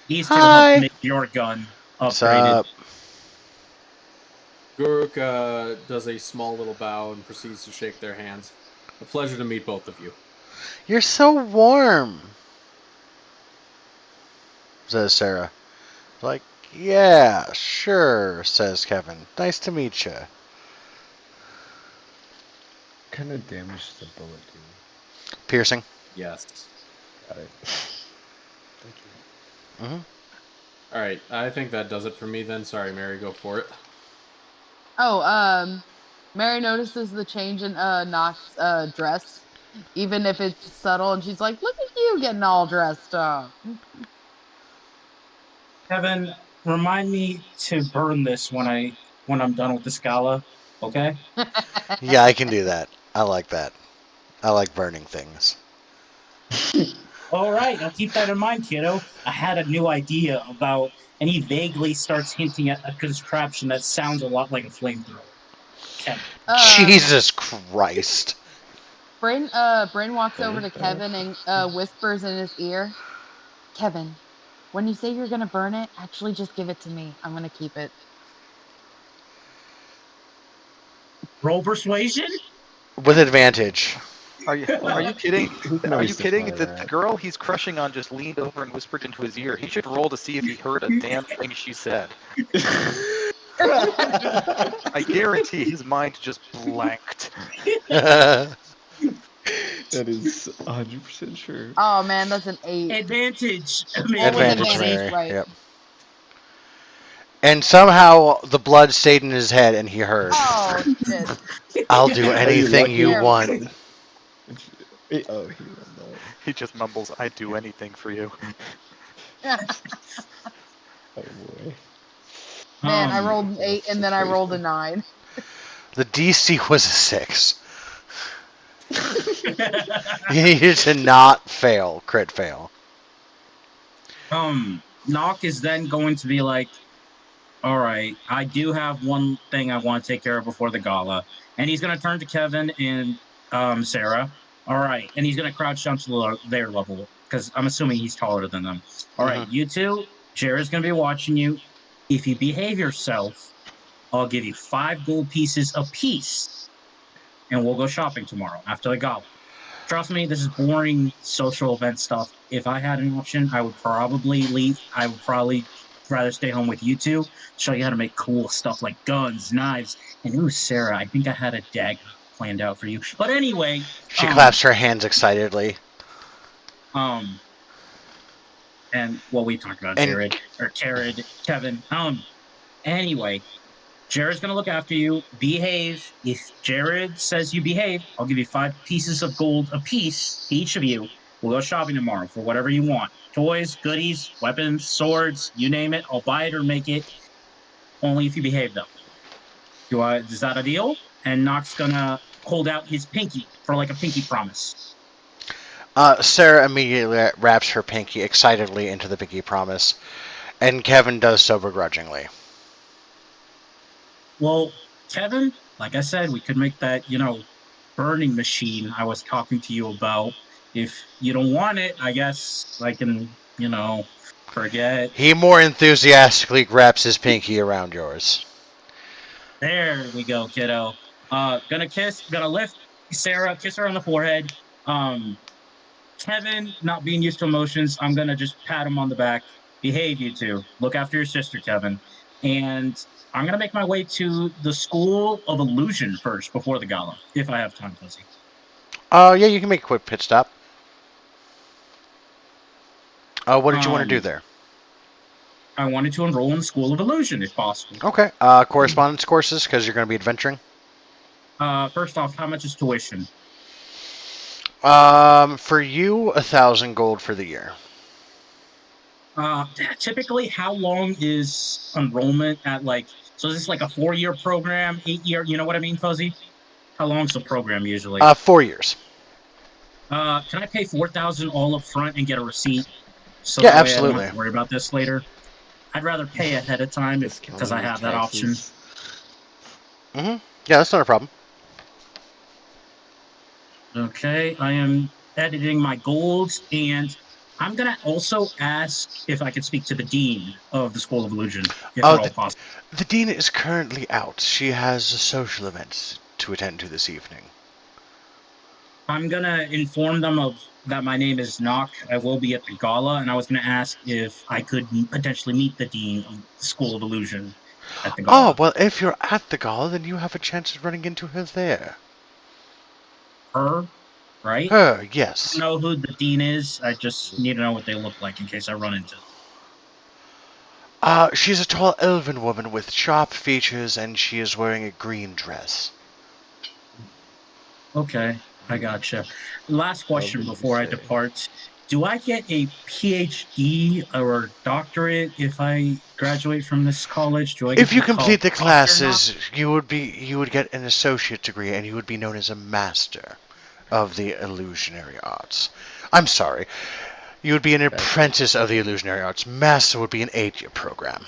S2: These two helped
S1: Hi.
S2: make your gun
S1: What's
S2: upgraded.
S1: up?
S6: Guruk does a small little bow and proceeds to shake their hands. A pleasure to meet both of you.
S1: You're so warm, says Sarah. Like, yeah, sure, says Kevin. Nice to meet you.
S4: What kind of damage does the bullet do?
S1: Piercing.
S6: Yes.
S4: Got it. Thank you.
S1: Mm-hmm.
S6: All right, I think that does it for me then. Sorry, Mary, go for it.
S5: Oh, Mary notices the change in Nox's dress, even if it's subtle, and she's like, "Look at you getting all dressed up."
S2: Kevin, remind me to burn this when I'm done with the Scala. Okay?
S1: Yeah, I can do that. I like that. I like burning things.
S2: All right, I'll keep that in mind, kiddo. I had a new idea about, and he vaguely starts hinting at a contraption that sounds a lot like a flamethrower. Kevin.
S1: Jesus Christ.
S5: Bryn walks over to
S4: Okay.
S5: Kevin and whispers in his ear, Kevin, when you say you're gonna burn it, actually just give it to me. I'm gonna keep it.
S2: Roll persuasion?
S1: With advantage.
S8: Are you
S4: Well,
S8: kidding?
S4: he can
S8: Are you
S4: always
S8: kidding?
S4: defy
S8: The
S4: that.
S8: girl he's crushing on just leaned over and whispered into his ear. He should roll to see if he heard a damn thing she said. I guarantee his mind just blanked.
S1: Advantage.
S4: That is 100% true.
S5: Oh man, that's an 8.
S2: Advantage,
S5: Roll with
S2: advantage.
S5: advantage,
S1: Mary.
S5: right?
S1: Yep. And somehow the blood stayed in his head and he heard,
S5: Oh shit!
S1: I'll do
S4: Are you
S1: anything you
S4: lucky?
S5: Terrible.
S1: want.
S4: Oh, he won that.
S8: He just mumbles, "I'd do anything for you."
S4: Oh boy.
S5: Man, I
S2: Um,
S5: rolled an 8 and then I rolled a 9.
S1: The DC was a 6. You needed to not fail, crit fail.
S2: Knock is then going to be like, all right, I do have one thing I want to take care of before the gala. And he's going to turn to Kevin and Sarah. All right. And he's going to crouch down to their level because I'm assuming he's taller than them. All right.
S1: Hmm.
S2: You two, Jared's going to be watching you. If you behave yourself, I'll give you 5 gold pieces apiece and we'll go shopping tomorrow after the gala. Trust me, this is boring social event stuff. If I had an option, I would probably leave. I would probably rather stay home with you two, show you how to make cool stuff like guns, knives, and ooh, Sarah, I think I had a dagger planned out for you. But anyway,
S1: She claps her hands excitedly.
S2: um, and what we talked about,
S1: And
S2: Jared, Kevin. Anyway, Jared's gonna look after you. Behave. If Jared says you behave, I'll give you 5 pieces of gold apiece to each of you. We'll go shopping tomorrow for whatever you want. Toys, goodies, weapons, swords, you name it. I'll buy it or make it. Only if you behave though. Is that a deal? And Nock's gonna hold out his pinky for like a pinky promise.
S1: Sarah immediately wraps her pinky excitedly into the pinky promise, and Kevin does so begrudgingly.
S2: Well, Kevin, like I said, we could make that, burning machine I was talking to you about. If you don't want it, I guess I can, forget.
S1: He more enthusiastically wraps his pinky around yours.
S2: There we go, kiddo. Gonna lift Sarah, kiss her on the forehead. Um, Kevin, not being used to emotions, I'm gonna just pat him on the back. Behave, you two. Look after your sister, Kevin. And I'm gonna make my way to the School of Illusion first before the gala, if I have time, Fuzzy.
S1: Yeah, you can make a quick pit stop. What did you want to do
S2: Um,
S1: there?
S2: I wanted to enroll in the School of Illusion, if possible.
S1: Okay. Correspondence courses, because you're going to be adventuring.
S2: First off, how much is tuition?
S1: For you, 1,000 gold for the year.
S2: Typically, how long is enrollment at so is this like a 4-year program, 8-year, you know what I mean, Fuzzy? How long's the program usually?
S1: 4 years.
S2: Can I pay 4,000 all up front and get a receipt? So
S1: Yeah,
S2: that way I don't have
S1: absolutely.
S2: to worry about this later. I'd rather pay ahead of time because
S4: Discounting
S2: I
S4: his
S2: have that option.
S4: taxes.
S1: Yeah, that's not a problem.
S2: Okay, I am editing my goals, and I'm gonna also ask if I could speak to the dean of the School of Illusion, if
S1: Uh,
S2: at
S1: the,
S2: all possible.
S1: the dean is currently out. She has a social event to attend to this evening.
S2: I'm gonna inform them of that my name is Knock. I will be at the gala, and I was gonna ask if I could potentially meet the dean of the School of Illusion at the
S1: Oh,
S2: gala.
S1: well, if you're at the gala, then you have a chance of running into her there.
S2: Her, right?
S1: Her,
S2: I don't
S1: yes.
S2: know who the dean is. I just need to know what they look like in case I run into them.
S1: She's a tall elven woman with sharp features, and she is wearing a green dress.
S2: Okay, I gotcha. Last question
S4: Elven, you
S2: before I
S4: say?
S2: depart. Do I get a PhD or doctorate if I graduate from this college? Do I get
S1: If
S2: to
S1: you
S2: be called
S1: complete the
S2: Doctor Knock?
S1: classes, you would get an associate degree, and you would be known as a master of the illusionary arts. I'm sorry. You would be an apprentice of the illusionary arts. Master would be an 8-year program.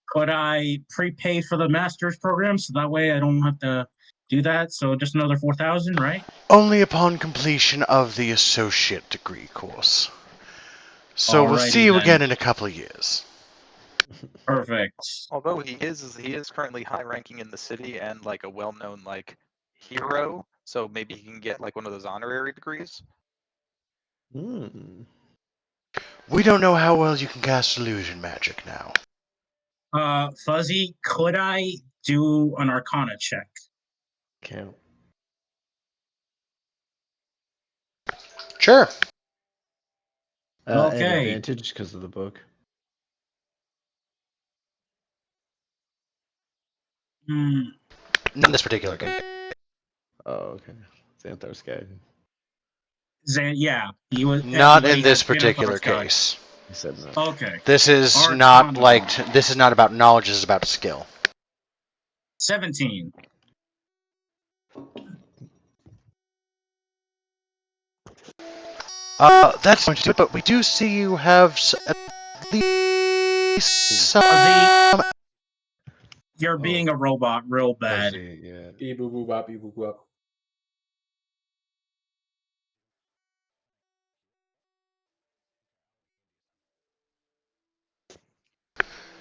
S2: Could I prepay for the master's program so that way I don't have to do that? So just another 4,000, right?
S1: Only upon completion of the associate degree course. So we'll see
S2: Alrighty
S1: you
S2: then.
S1: again in a couple of years.
S2: Perfect.
S8: Although he is currently high ranking in the city and like a well-known like hero, so maybe he can get like one of those honorary degrees.
S4: Hmm.
S1: We don't know how well you can cast illusion magic now.
S2: Fuzzy, could I do an Arcana check?
S4: Count.
S1: Sure.
S4: At
S2: Okay.
S4: advantage because of the book.
S2: Hmm.
S1: Not in this particular case.
S4: Oh, okay. Xanthar's guy.
S2: Yeah, he was
S1: Not
S2: but
S1: in
S2: he
S1: this
S2: had
S1: particular
S2: Xanathar's guy.
S1: case.
S4: He said no.
S2: Okay.
S1: This is
S2: Arcana.
S1: not like this is not about knowledge. This is about skill.
S2: 17.
S1: That's going to do it. But we do see you have at least some.
S2: Fuzzy, you're being a robot real bad.
S4: Fuzzy, yeah.
S6: Beep boop boop bop, beep boop boop.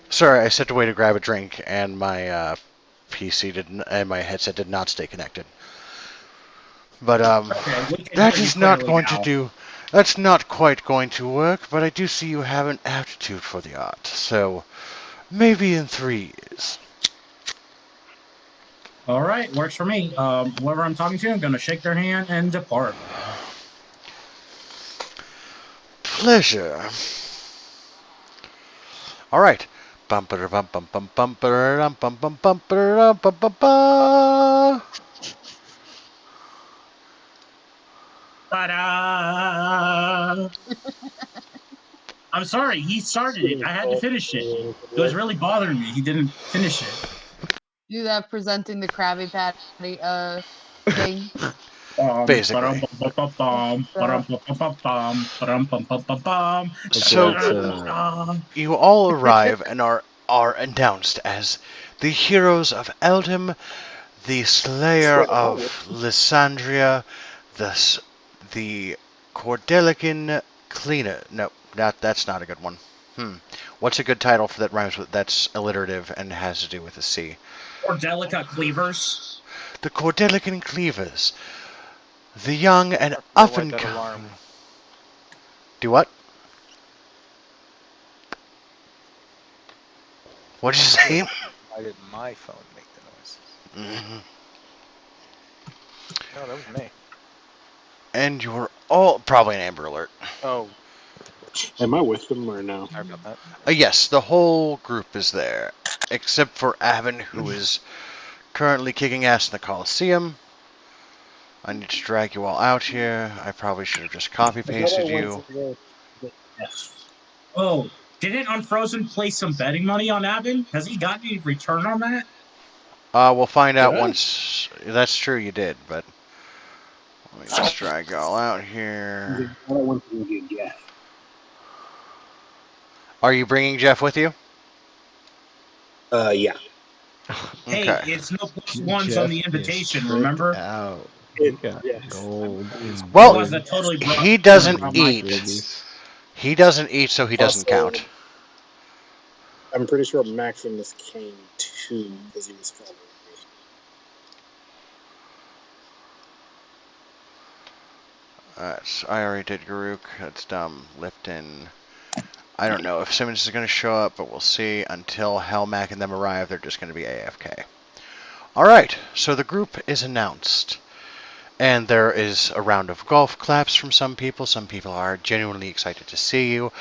S1: Sorry, I stepped away to grab a drink, and my PC didn't, and my headset did not stay connected. But
S2: Okay, we can
S1: that
S2: hear you
S1: is not
S2: clearly
S1: going
S2: now.
S1: to do. That's not quite going to work. But I do see you have an aptitude for the art, so maybe in 3 years.
S2: All right, works for me. Whoever I'm talking to, I'm going to shake their hand and depart.
S1: Pleasure. All right. Bumper bum bum bum bumper bum bum bumper bum bum bum.
S2: Ta-da! I'm sorry, he started it. I had to finish it. It was really bothering me. He didn't finish it.
S5: Do that presenting the Krabby Patty thing.
S1: Basically. So you all arrive and are announced as the heroes of Eldham, the slayer of Lysandria, the Cordelican cleaner. No, that's not a good one. What's a good title for that rhymes with that's alliterative and has to do with the sea?
S2: Cordelica Cleavers.
S1: The Cordelican cleavers. The young and up and
S8: that alarm.
S1: coming. Do what? What'd you say?
S8: Why did my phone make the noise? No, that was me.
S1: And you're all probably an Amber Alert.
S8: Oh,
S9: Am I with them or no?
S8: sorry about that.
S1: Yes, the whole group is there, except for Avon, who is currently kicking ass in the Coliseum. I need to drag you all out here. I probably should have just copy pasted you.
S2: Oh, didn't Unfrozen place some betting money on Abin? Has he gotten any return on that?
S1: We'll find out
S9: Did I?
S1: once. That's true, you did, but let me just drag y'all out here.
S9: I don't want to get Jeff.
S1: Are you bringing Jeff with you?
S9: Yeah.
S2: Hey,
S1: Okay.
S2: it's no plus ones
S4: Jeff
S2: on the
S4: is
S2: invitation,
S4: tricked
S2: remember?
S4: Out. He got
S9: Yes.
S4: gold.
S1: Well,
S2: It was a totally
S1: he doesn't
S2: on my
S1: eat.
S2: bits.
S1: He doesn't eat, so he doesn't
S9: Also,
S1: count.
S9: I'm pretty sure Maximus came too because he was following me.
S1: I already did Garuk. That's dumb. Lipton. I don't know if Simmons is going to show up, but we'll see. Until Hellmac and them arrive, they're just going to be AFK. Alright, so the group is announced. And there is a round of golf claps from some people. Some people are genuinely excited to see you.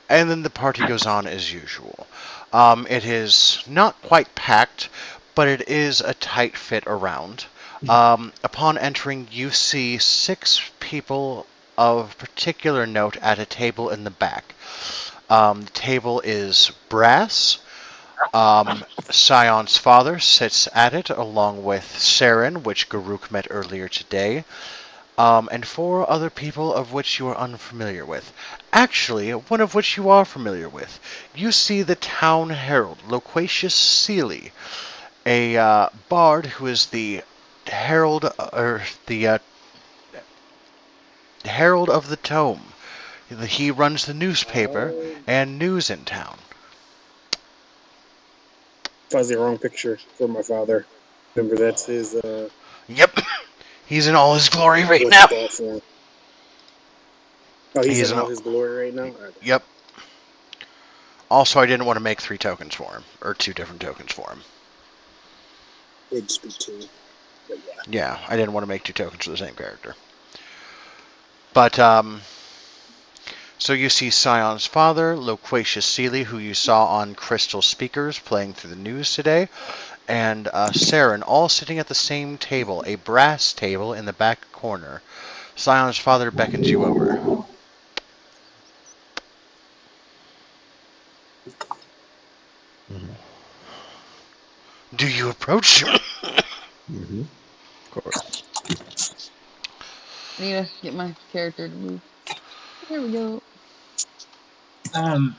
S1: And then the party goes on as usual. It is not quite packed, but it is a tight fit around. Upon entering, you see 6 people of particular note at a table in the back. The table is brass. Sion's father sits at it along with Saren, which Garuk met earlier today. and 4 other people of which you are unfamiliar with. Actually, one of which you are familiar with. You see the town herald, Loquacious Seely, a bard who is the herald, or the herald of the tome. He runs the newspaper
S9: Oh,
S1: and news in town.
S9: that was the wrong picture for my father. Remember, that's his
S1: Yep, he's in all his glory right
S9: what's
S1: now.
S9: it called form. Oh, he's
S1: He's
S9: in
S1: in
S9: all
S1: all,
S9: his glory right now. Okay.
S1: yep. Also, I didn't want to make 3 tokens for him, or 2 different tokens for him.
S9: It'd just be 2, but yeah.
S1: Yeah, I didn't want to make 2 tokens for the same character. But, so you see Scion's father, Loquacious Seely, who you saw on crystal speakers playing through the news today, and Saren, all sitting at the same table, a brass table in the back corner. Scion's father beckons you over.
S4: Mm-hmm.
S1: Do you approach him?
S4: Mm-hmm. Of course.
S5: I need to get my character to move. There we go.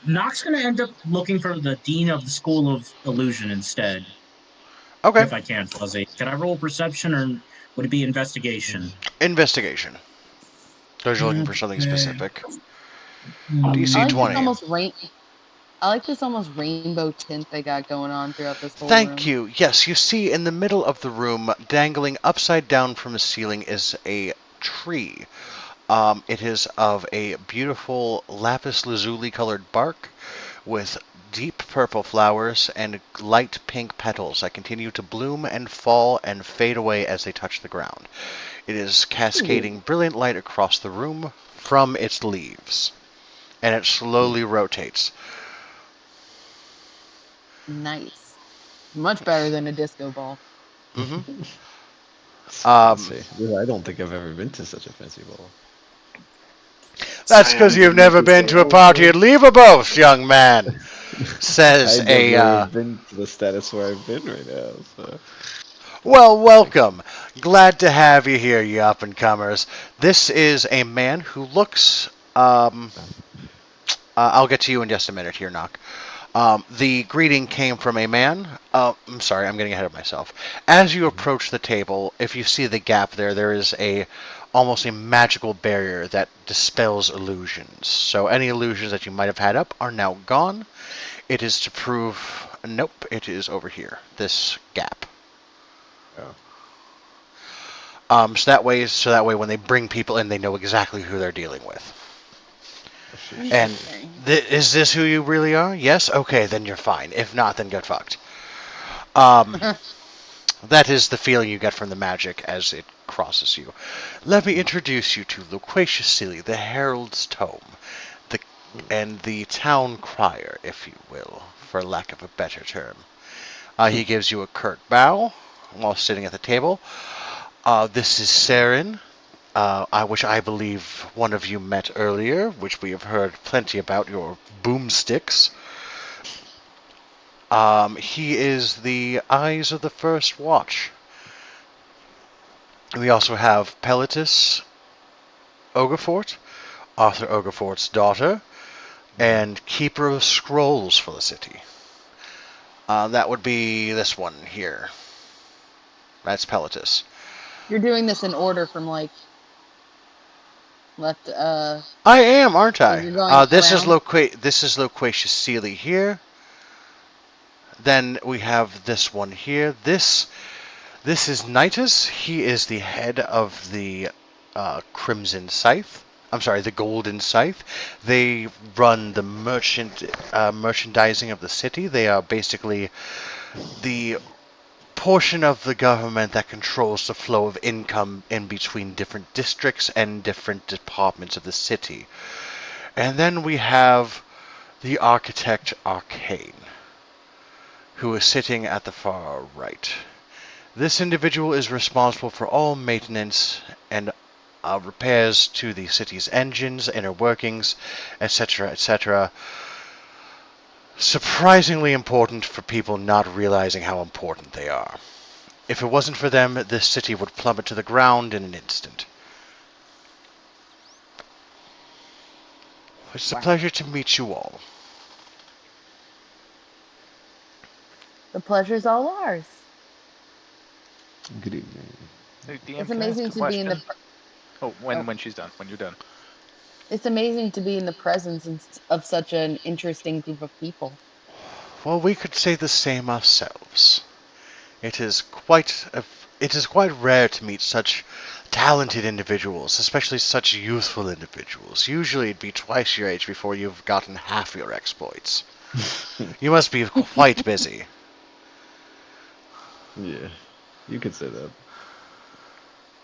S2: Nock's gonna end up looking for the dean of the School of Illusion instead,
S1: Okay.
S2: if I can, Fuzzy. Can I roll perception or would it be investigation?
S1: Investigation. Because you're looking for something
S2: Okay.
S1: specific.
S5: I
S1: DC
S5: like this
S1: 20.
S5: almost I like this almost rainbow tint they got going on throughout this whole
S1: Thank
S5: room.
S1: you. Yes, you see in the middle of the room, dangling upside down from the ceiling, is a tree. It is of a beautiful lapis lazuli colored bark with deep purple flowers and light pink petals that continue to bloom and fall and fade away as they touch the ground. It is cascading brilliant light across the room from its leaves, and it slowly rotates.
S5: Nice. Much better than a disco ball.
S1: hmm
S4: Let's
S1: Um,
S4: see. I don't think I've ever been to such a fancy ball.
S1: that's because
S9: Scion
S1: you've
S9: didn't make
S1: never
S9: this
S1: been
S9: for
S1: to a
S9: all
S1: party
S9: for
S1: at Leverboth, young man,
S4: I
S1: says a
S4: never been to the status where I've been right now. So
S1: Well,
S4: thank you.
S1: welcome. Glad to have you here, you up and comers. This is a man who looks. I'll get to you in just a minute here, Knock. The greeting came from a man. I'm sorry, I'm getting ahead of myself. As you approach the table, if you see the gap there, there is a almost a magical barrier that dispels illusions. So any illusions that you might have had up are now gone. It is to prove. Nope, it is over here. This gap.
S4: Oh,
S1: So that way, when they bring people in, they know exactly who they're dealing with.
S4: oh sheesh.
S1: And
S5: Interesting.
S1: is this who you really are? Yes. Okay, then you're fine. If not, then get fucked. Um, that is the feeling you get from the magic as it crosses you. Let me introduce you to Loquacious Seely, the Herald's Tome, the and the town crier, if you will, for lack of a better term. He gives you a curt bow while sitting at the table. This is Saren, which I believe one of you met earlier, which we have heard plenty about, your boomsticks. He is the eyes of the First Watch. We also have Peletus Ogerfort, Arthur Ogerfort's daughter, and Keeper of Scrolls for the city. That would be this one here. That's Peletus.
S5: You're doing this in order from like left
S1: I am, aren't
S5: like
S1: I?
S5: you're going around.
S1: This is Loquacious Seely here. Then we have this one here. This is Nitus. He is the head of the Crimson Scythe. I'm sorry, the Golden Scythe. They run the merchandising of the city. They are basically the portion of the government that controls the flow of income in between different districts and different departments of the city. And then we have the Architect Arcane, who is sitting at the far right. This individual is responsible for all maintenance and repairs to the city's engines, inner workings, etc., etc. Surprisingly important for people not realizing how important they are. If it wasn't for them, this city would plummet to the ground in an instant. It's a
S8: Wow.
S1: pleasure to meet you all.
S5: The pleasure's all ours.
S4: Good evening.
S8: Hey, DM,
S5: It's
S8: can I ask
S5: amazing
S8: a
S5: to be in the.
S8: question? Oh, when she's done, when you're done.
S5: It's amazing to be in the presence of such an interesting group of people.
S1: Well, we could say the same ourselves. It is quite rare to meet such talented individuals, especially such youthful individuals. Usually it'd be twice your age before you've gotten half your exploits. You must be quite busy.
S4: Yeah, you could say that.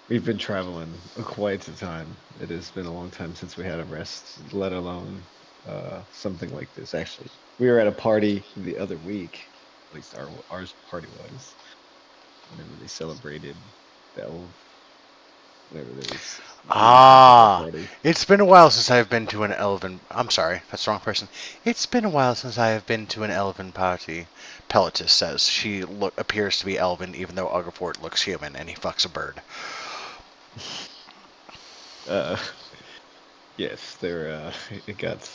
S4: We've been traveling quite a time. It has been a long time since we had a rest, let alone something like this. Actually, we were at a party the other week, at least ours party was, whenever they celebrated Belv, whenever there was a
S1: Ah,
S4: party.
S1: it's been a while since I've been to an elven. I'm sorry, that's the wrong person. It's been a while since I have been to an elven party. Peletus says she appears to be elven, even though Ugerfort looks human, and he fucks a bird.
S4: Uh, yes, there. It got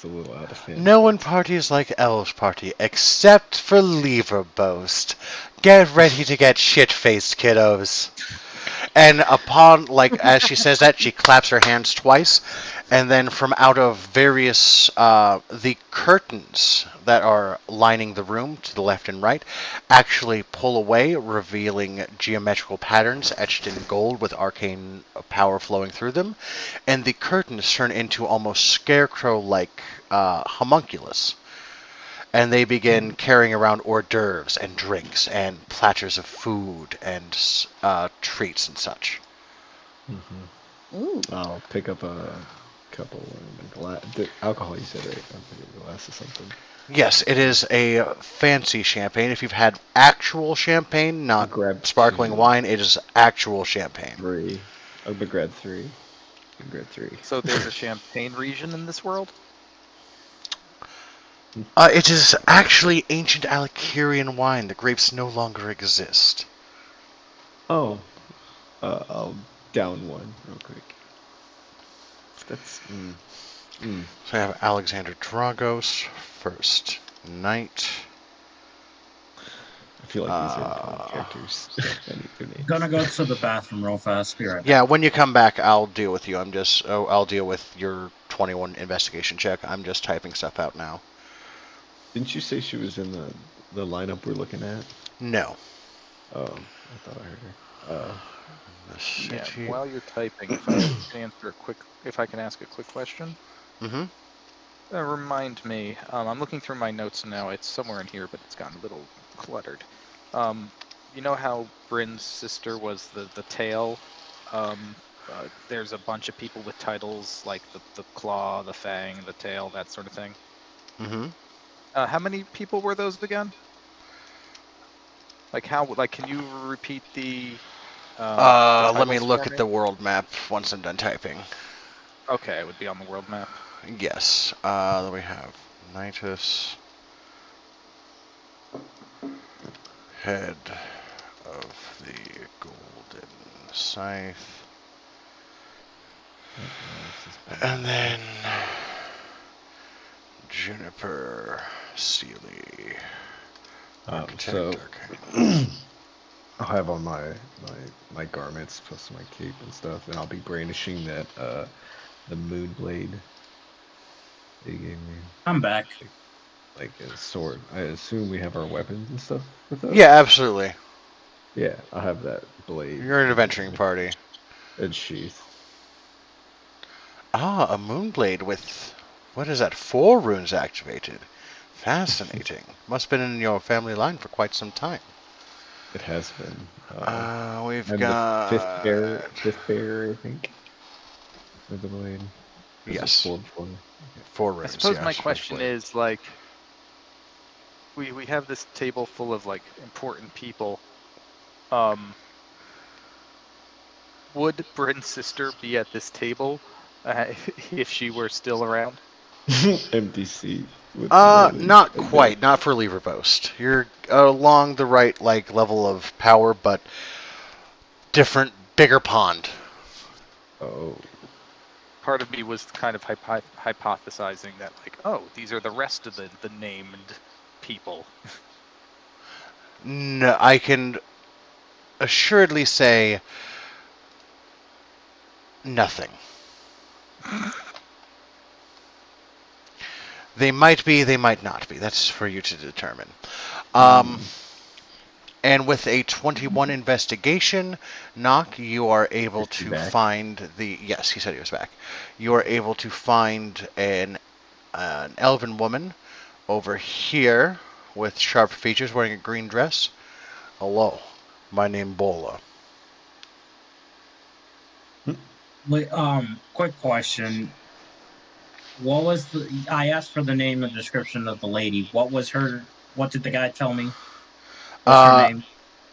S4: a little out of hand,
S1: No one
S4: but
S1: parties like Elves Party, except for Leverboast. Get ready to get shit-faced, kiddos. And upon, like, as she says that, she claps her hands twice, and then from out of various, the curtains that are lining the room to the left and right actually pull away, revealing geometrical patterns etched in gold with arcane power flowing through them, and the curtains turn into almost scarecrow-like homunculus. And they begin carrying around hors d'oeuvres and drinks and platters of food and treats and such.
S5: Ooh.
S4: I'll pick up a couple and a glass. The alcohol, you said, right? I'll pick up a glass of something.
S1: Yes, it is a fancy champagne. If you've had actual champagne, not
S4: Grab
S1: sparkling
S4: two,
S1: wine, it is actual champagne.
S4: three. I'll grab three. Grab three.
S8: So there's a champagne region in this world?
S1: It is actually ancient Alicurian wine. The grapes no longer exist.
S4: Oh, I'll down one real quick. That's
S1: So I have Alexander Dragos, first knight.
S4: I feel like these are important characters. I need their names.
S2: Gonna go to the bathroom real fast. Be right back.
S1: Yeah, when you come back, I'll deal with you. I'll deal with your 21 investigation check. I'm just typing stuff out now.
S4: Didn't you say she was in the lineup we're looking at?
S1: No.
S4: Oh, I thought I heard her.
S1: The
S8: Yeah.
S1: city.
S8: While you're typing, if I can ask a quick question.
S1: Mm-hmm.
S8: Remind me. I'm looking through my notes now. It's somewhere in here, but it's gotten a little cluttered. You know how Bryn's sister was the tail? There's a bunch of people with titles like the claw, the fang, the tail, that sort of thing.
S1: Mm-hmm.
S8: How many people were those again? Like can you repeat the
S1: Let me
S8: titles
S1: look
S8: for
S1: at
S8: me?
S1: the world map once I'm done typing.
S8: Okay, it would be on the world map.
S1: Yes. We have Knightus, head of the Golden Scythe, and then Juniper, Sealy, Architect,
S4: So
S1: Arcane.
S4: I'll have on my garments plus my cape and stuff, and I'll be brandishing that the moon blade they gave me,
S2: I'm back.
S4: like a sword. I assume we have our weapons and stuff with us.
S1: Yeah, absolutely.
S4: Yeah, I'll have that blade.
S1: You're an adventuring party.
S4: And sheath.
S1: Ah, a moonblade with, what is that, 4 runes activated. Fascinating. Must have been in your family line for quite some time.
S4: It has been.
S1: We've
S4: I'm
S1: got...
S4: the fifth bearer, I think. Of the blade.
S1: Yes.
S4: 4
S1: 4
S8: I
S1: runes,
S8: suppose
S1: yes.
S8: my question is like, we have this table full of like important people. Would Bryn's sister be at this table if she were still around?
S4: Empty seat. With literally
S1: Not
S4: a dead.
S1: quite. Not for Leverboast. You're along the right, like, level of power, but different, bigger pond.
S4: Oh.
S8: part of me was kind of hypothesizing that, like, oh, these are the rest of the named people.
S1: No, I can assuredly say nothing. They might be, they might not be. That's for you to determine. And with a 21 investigation, Knock, you are able
S4: Is he
S1: to
S4: back?
S1: find the. Yes, he said he was back. You are able to find an elven woman over here with sharp features wearing a green dress. Hello, my name Bola.
S2: Wait, quick question. What was the? I asked for the name and description of the lady. What was her? What did the guy tell me? What's her
S1: Uh,
S2: name?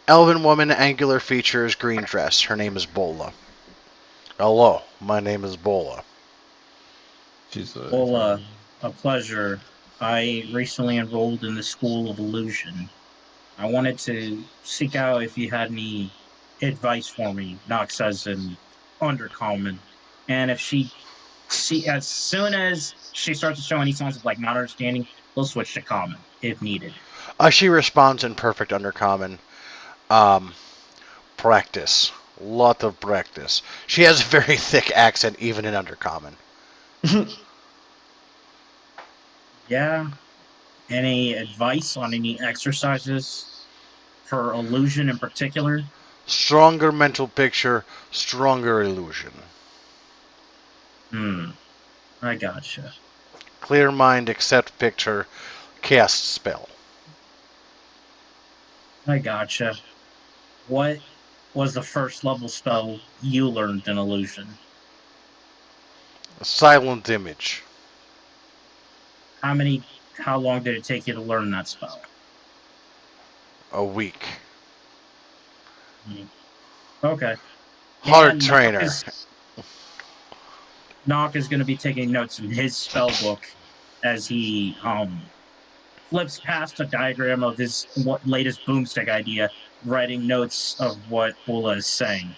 S1: elven woman, angular features, green dress. Her name is Bola. Hello, my name is Bola.
S4: She's
S2: Well, a pleasure. I recently enrolled in the School of Illusion. I wanted to seek out if you had any advice for me. Knox says in Undercommon, and if she as soon as she starts to show any signs of like not understanding, we'll switch to common if needed.
S1: She responds in perfect undercommon. Um, Practice. Lot of practice. She has a very thick accent, even in undercommon.
S2: Yeah. Any advice on any exercises for illusion in particular?
S1: Stronger mental picture, stronger illusion.
S2: Hmm. I gotcha.
S1: Clear mind, accept picture, cast spell.
S2: I gotcha. What was the first level spell you learned in illusion?
S1: A silent image.
S2: How many? How long did it take you to learn that spell?
S1: A week.
S2: Hmm. Okay.
S1: Hard
S2: And
S1: trainer.
S2: Knock is going to be taking notes in his spell book as he flips past a diagram of his what latest boomstick idea, writing notes of what Bula is saying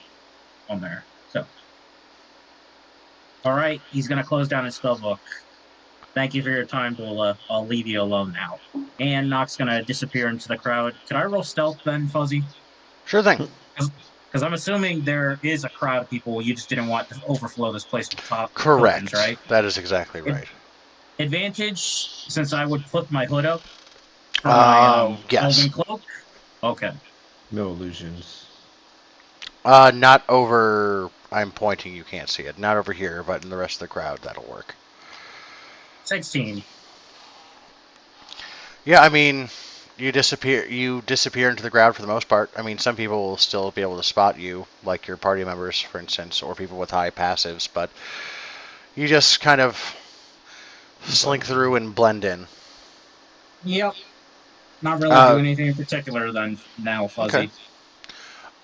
S2: on there. So, all right, he's going to close down his spell book. Thank you for your time, Bula. I'll leave you alone now. And Knock's going to disappear into the crowd. Can I roll stealth then, Fuzzy?
S1: Sure thing.
S2: Because I'm assuming there is a crowd of people. You just didn't want to overflow this place with tokens,
S1: Correct.
S2: right?
S1: That is exactly right.
S2: Advantage since I would put my hood up for my
S1: Yes.
S2: elven cloak. Okay,
S4: No illusions.
S1: Not over. I'm pointing. You can't see it. Not over here, but in the rest of the crowd, that'll work.
S2: 16.
S1: Yeah, I mean, you disappear. You disappear into the crowd for the most part. I mean, some people will still be able to spot you, like your party members, for instance, or people with high passives. But you just kind of slink through and blend in.
S2: Yep. Not really
S1: Uh,
S2: doing anything in particular then now,
S1: okay.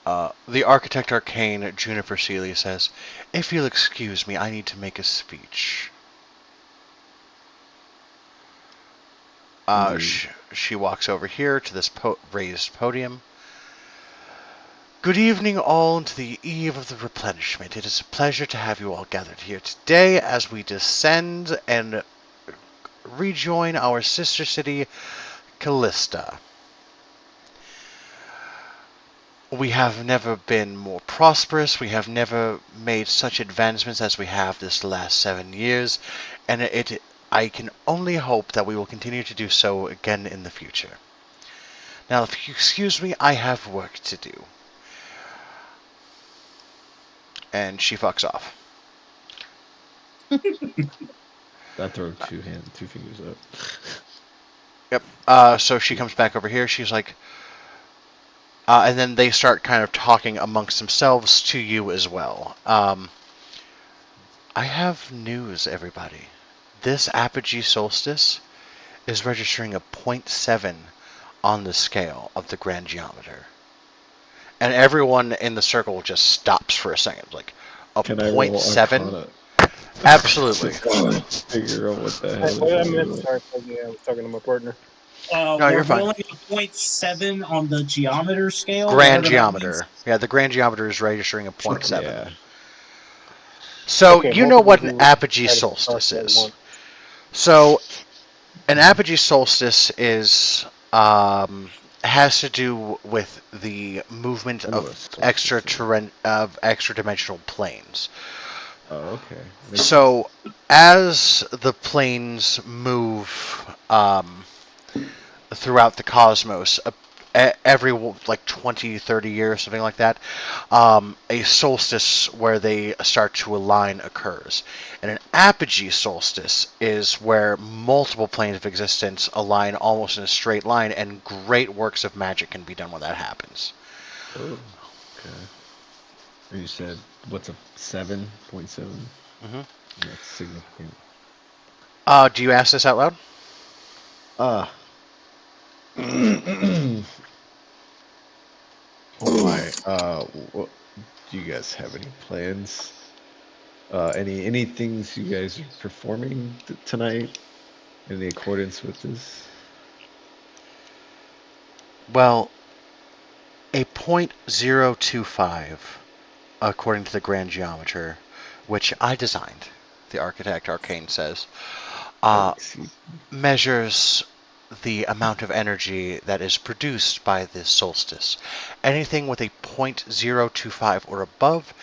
S2: Fuzzy.
S1: The Architect Arcane, Juniper Seeley, says, "If you'll excuse me, I need to make a speech."
S4: Indeed.
S1: She walks over here to this raised podium. Good evening, all, and to the eve of the replenishment. It is a pleasure to have you all gathered here today as we descend and rejoin our sister city, Callista. We have never been more prosperous. We have never made such advancements as we have this last 7 years, and I can only hope that we will continue to do so again in the future. Now, if you excuse me, I have work to do. And she fucks off.
S4: I throw two fingers up.
S1: Yep. So she comes back over here. She's like, and then they start kind of talking amongst themselves to you as well. I have news, everybody. This apogee solstice is registering a .7 on the scale of the grand geometer. And everyone in the circle just stops for a second. Like, a
S4: Can I
S1: point
S4: roll
S1: 7?
S4: Arcana?
S1: Absolutely.
S4: To figure out what the hell
S3: What
S4: is
S3: I
S4: going
S3: meant,
S4: on.
S3: sorry, Fuzzy, I was talking to my partner.
S1: No,
S2: We're
S1: you're fine.
S2: rolling a .7 on the geometer scale,
S1: Grand
S2: whatever that means.
S1: geometer. Yeah, the grand geometer is registering a .7.
S4: Yeah.
S1: So
S3: Okay,
S1: you know
S3: multiple
S1: what an
S3: who
S1: apogee
S3: had to start
S1: solstice
S3: at
S1: is.
S3: once.
S1: So an apogee solstice is has to do with the movement
S4: I know what a
S1: of
S4: solstice is.
S1: extra dimensional planes.
S4: Oh, okay. Makes sense.
S1: So as the planes move throughout the cosmos, every like 20, 30 years, something like that, a solstice where they start to align occurs. And an apogee solstice is where multiple planes of existence align almost in a straight line, and great works of magic can be done when that happens.
S4: Oh, okay. And you said what's a 7.7?
S1: Hmm.
S4: That's significant.
S1: Do you ask this out loud?
S4: Ah. Oh my. What, do you guys have any plans? Any things you guys are performing tonight in the accordance with this?
S1: Well, a .025, according to the grand geometer, which I designed, the architect Arcane says,
S4: That
S1: uh,
S4: exceed.
S1: measures the amount of energy that is produced by this solstice. Anything with a .025 or above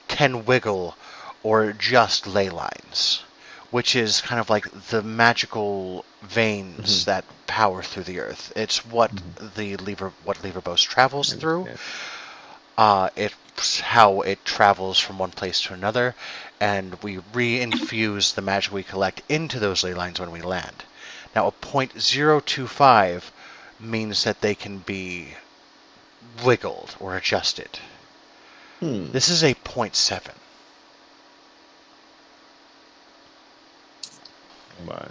S1: can wiggle or just ley lines, which is kind of like the magical veins
S4: Hmm.
S1: that power through the earth. It's what
S4: Hmm.
S1: what Lever Bose travels
S4: I
S1: through.
S4: understand.
S1: It's how it travels from one place to another, and we re-infuse the magic we collect into those ley lines when we land. Now, a .025 means that they can be wiggled or adjusted.
S4: Hmm.
S1: This is a .7.
S4: Oh my.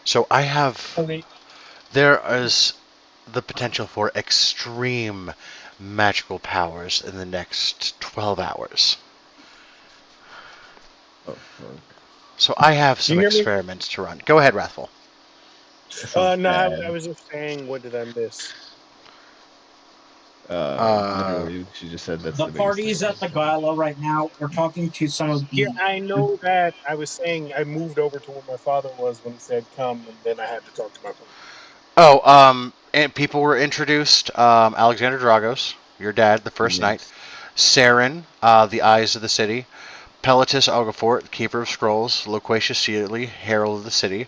S1: So I have,
S3: Okay,
S1: there is the potential for extreme magical powers in the next 12 hours.
S4: Oh fuck.
S1: So I have
S3: do you
S1: some
S3: hear me?
S1: experiments to run. Go ahead, Wrathful.
S4: That sounds
S3: No, I
S4: bad.
S3: was just saying, what did I miss?
S1: Uh,
S4: Literally, she just said that's
S2: The
S4: the biggest thing
S2: party's
S4: on
S2: at
S4: the
S2: the
S4: agenda.
S2: gala right now. We're talking to some of
S3: Yeah,
S2: the.
S3: I know that. I was saying I moved over to where my father was when he said come, and then I had to talk to my father.
S1: and people were introduced. Alexander Dragos, your dad, the first night.
S4: Yes.
S1: Saren, the Eyes of the City. Pelatus Ogafort, the Keeper of Scrolls. Loquacious Sealy, Herald of the City.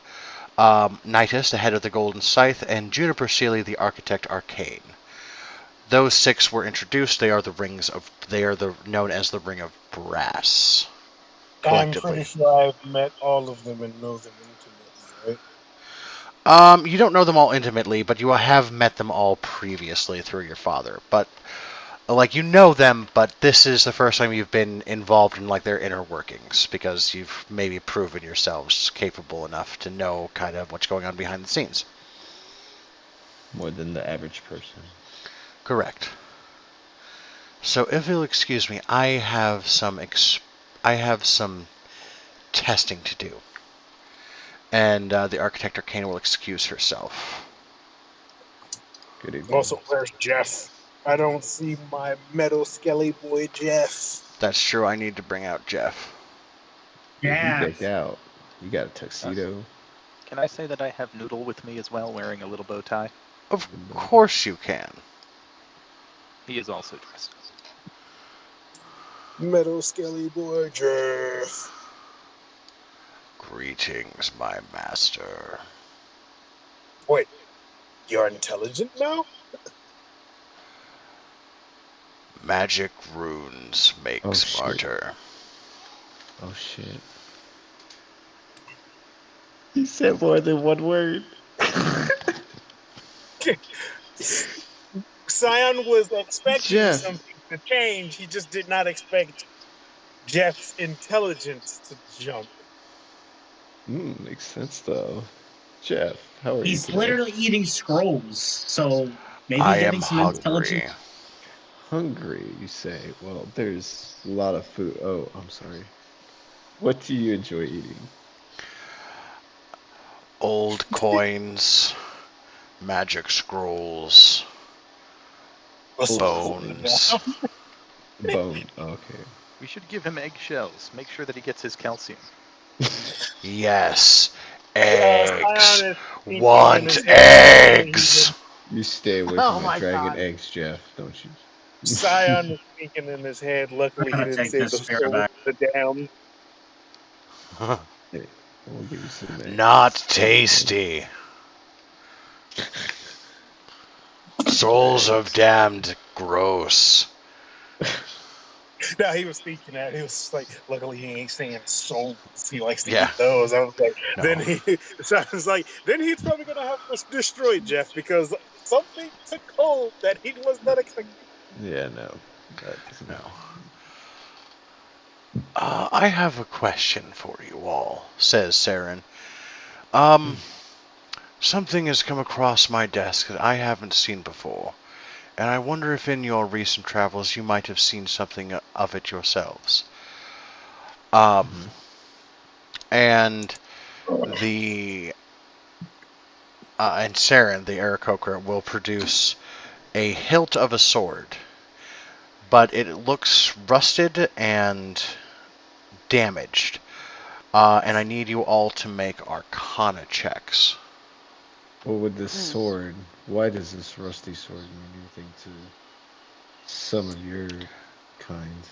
S1: Nitus, the Head of the Golden Scythe. And Juniper Sealy, the Architect Arcane. Those six were introduced. They are the rings of. They are the known as the Ring of Brass,
S3: I'm pretty
S1: collectively.
S3: sure I've met all of them and know them intimately, right?
S1: You don't know them all intimately, but you have met them all previously through your father. But like you know them, but this is the first time you've been involved in like their inner workings because you've maybe proven yourselves capable enough to know kind of what's going on behind the scenes.
S4: More than the average person.
S1: Correct. So if you'll excuse me, I have some testing to do, and the architect Arcana will excuse herself.
S4: Good evening.
S3: Also, where's Jeff? I don't see my metal skelly boy Jeff.
S1: That's true. I need to bring out Jeff.
S4: Ooh, he
S2: Yeah.
S4: decked out. You got a
S8: Uh,
S4: tuxedo.
S8: can I say that I have Noodle with me as well, wearing a little bow tie?
S1: Of
S4: Good bow tie.
S1: course you can.
S8: He is also dressed.
S3: Metal skelly boy Jeff.
S1: Greetings, my master.
S3: Wait, you're intelligent now?
S1: Magic runes make
S4: Oh shit.
S1: smarter.
S4: Oh shit. He said more than one word.
S3: Scion was expecting
S4: Jeff.
S3: something to change. He just did not expect Jeff's intelligence to jump.
S4: Makes sense though. Jeff, how are you
S2: He's
S4: today?
S2: literally eating scrolls, so maybe
S1: I am
S2: getting some intelligence.
S1: hungry.
S4: Hungry, you say? Well, there's a lot of food. Oh, I'm sorry. What do you enjoy eating?
S1: Old coins, magic scrolls,
S3: What's
S4: Old
S3: wrong with you
S1: bones.
S4: coins.
S3: now?
S4: Bone. Oh, okay.
S8: We should give him eggshells. Make sure that he gets his calcium.
S1: Yes.
S3: Scion
S1: Eggs.
S3: is thinking in
S1: Want
S3: his head. Luckily, he
S1: eggs.
S4: You stay away
S5: Oh
S4: from my
S5: my
S4: dragon
S5: god.
S4: eggs, Jeff, don't you?
S3: Scion is thinking in his head. Luckily,
S2: I'm
S3: he
S2: gonna
S3: didn't
S2: take
S3: say
S2: this
S3: the
S2: spear
S3: soul
S2: back.
S3: of the damned.
S4: Hey, we'll give you some eggs.
S1: Not tasty. Souls of
S4: Eggs.
S1: damned. Gross.
S3: No, he was thinking that. He was like, luckily he ain't saying souls. He likes to
S1: Yeah.
S3: eat those. I was like, then
S1: No.
S3: so I was like, then he's probably gonna have to destroy Jeff because something took hold that he was not expecting.
S4: Yeah, no. That doesn't.
S1: No. I have a question for you all, says Saren. Something has come across my desk that I haven't seen before, and I wonder if in your recent travels you might have seen something of it yourselves.
S4: Mhm.
S1: And the and Saren, the Aarakocra, will produce a hilt of a sword, but it looks rusted and damaged. And I need you all to make Arcana checks.
S4: Well, with this
S5: Hmm.
S4: sword, why does this rusty sword mean anything to some of your kind?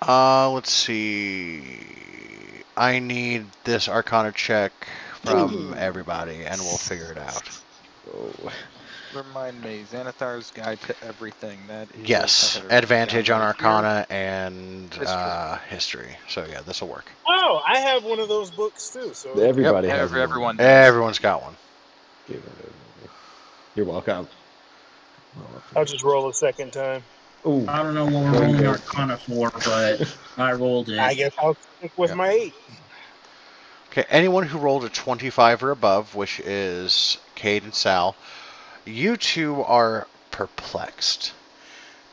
S1: Let's see. I need this Arcana check from everybody, and we'll figure it out.
S4: Oh,
S8: Remind me, Xanathar's Guide to Everything. That is, I
S1: Yes,
S8: had it written down
S1: advantage on
S8: right here.
S1: Arcana and
S8: History.
S1: history. So yeah, this will work.
S3: Oh, I have one of those books too. So
S1: Yep,
S4: everybody has one.
S8: Everyone does.
S1: everyone's got one.
S4: Give it over. You're welcome. Roll up for
S3: I'll
S4: that.
S3: just roll a second time.
S4: Oh,
S2: I don't know what we're
S4: no, you
S2: rolling
S4: don't.
S2: Arcana for, but I rolled
S3: I
S2: it.
S3: guess I'll stick with
S1: Yep.
S3: my 8.
S1: Okay, anyone who rolled a 25 or above, which is Cade and Sal, you two are perplexed.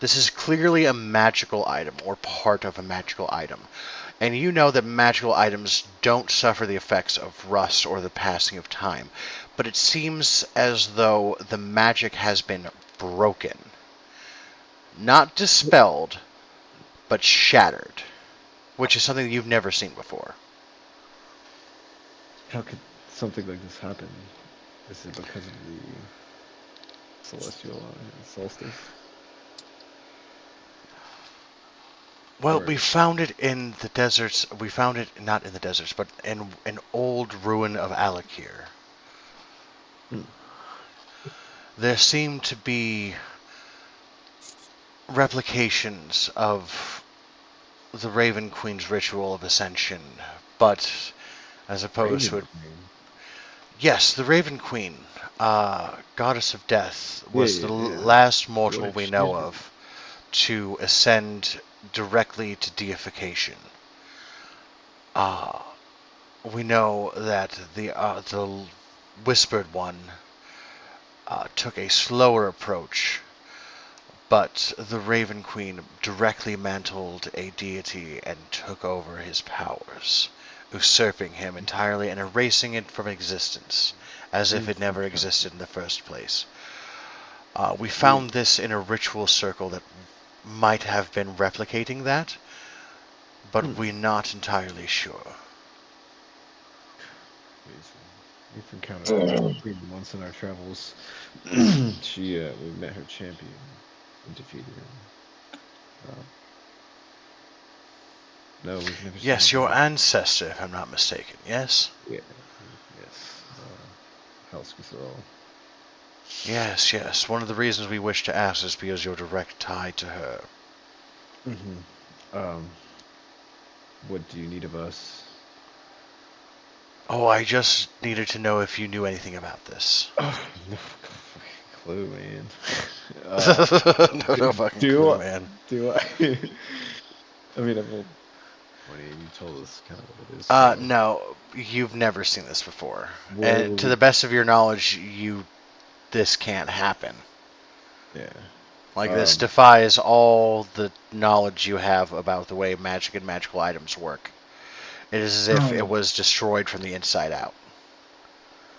S1: This is clearly a magical item, or part of a magical item. And you know that magical items don't suffer the effects of rust or the passing of time. But it seems as though the magic has been broken. Not dispelled, but shattered. Which is something you've never seen before.
S4: How could something like this happen? Is it because of the celestial solstice?
S1: Well,
S4: Or
S1: we found it in the deserts. We found it not in the deserts, but in an old ruin of Alakir.
S4: Hmm.
S1: There seem to be replications of the Raven Queen's ritual of ascension, but as opposed to
S4: Raven
S1: it.
S4: Queen?
S1: Yes, the Raven Queen, goddess of death,
S4: Yeah,
S1: was the
S4: yeah, yeah.
S1: last
S4: What
S1: mortal
S4: did
S1: we
S4: she
S1: know
S4: do?
S1: of to ascend directly to deification. Uh, we know that the Whispered One took a slower approach, but the Raven Queen directly mantled a deity and took over his powers, usurping him entirely and erasing it from existence, as if it never
S4: Infant
S1: existed in the first place. We
S4: Weird.
S1: found this in a ritual circle that might have been replicating that,
S4: Hmm.
S1: but we're not entirely sure.
S4: We've encountered Queen once in our travels. We met her champion and defeated him. No, we've never seen
S1: Yes, your
S4: anything.
S1: ancestor, if I'm not mistaken, yes?
S4: Yeah, yes. House Casserole.
S1: Yes, yes. One of the reasons we wish to ask is because you're direct tied to her.
S4: Um, what do you need of us?
S1: Oh, I just needed to know if you knew anything about this.
S4: Oh, no fucking clue, man.
S1: No, no fucking
S4: do
S1: clue,
S4: I?
S1: man.
S4: Do I? I mean, I've old 20, and you told us kind of what it is. So,
S1: No, you've never seen this before.
S4: where
S1: And
S4: will
S1: to
S4: we?
S1: the best of your knowledge, this can't happen.
S4: Yeah.
S1: Like, this
S4: Um.
S1: defies all the knowledge you have about the way magic and magical items work. It is as if it
S2: Oh,
S1: was destroyed from the inside out.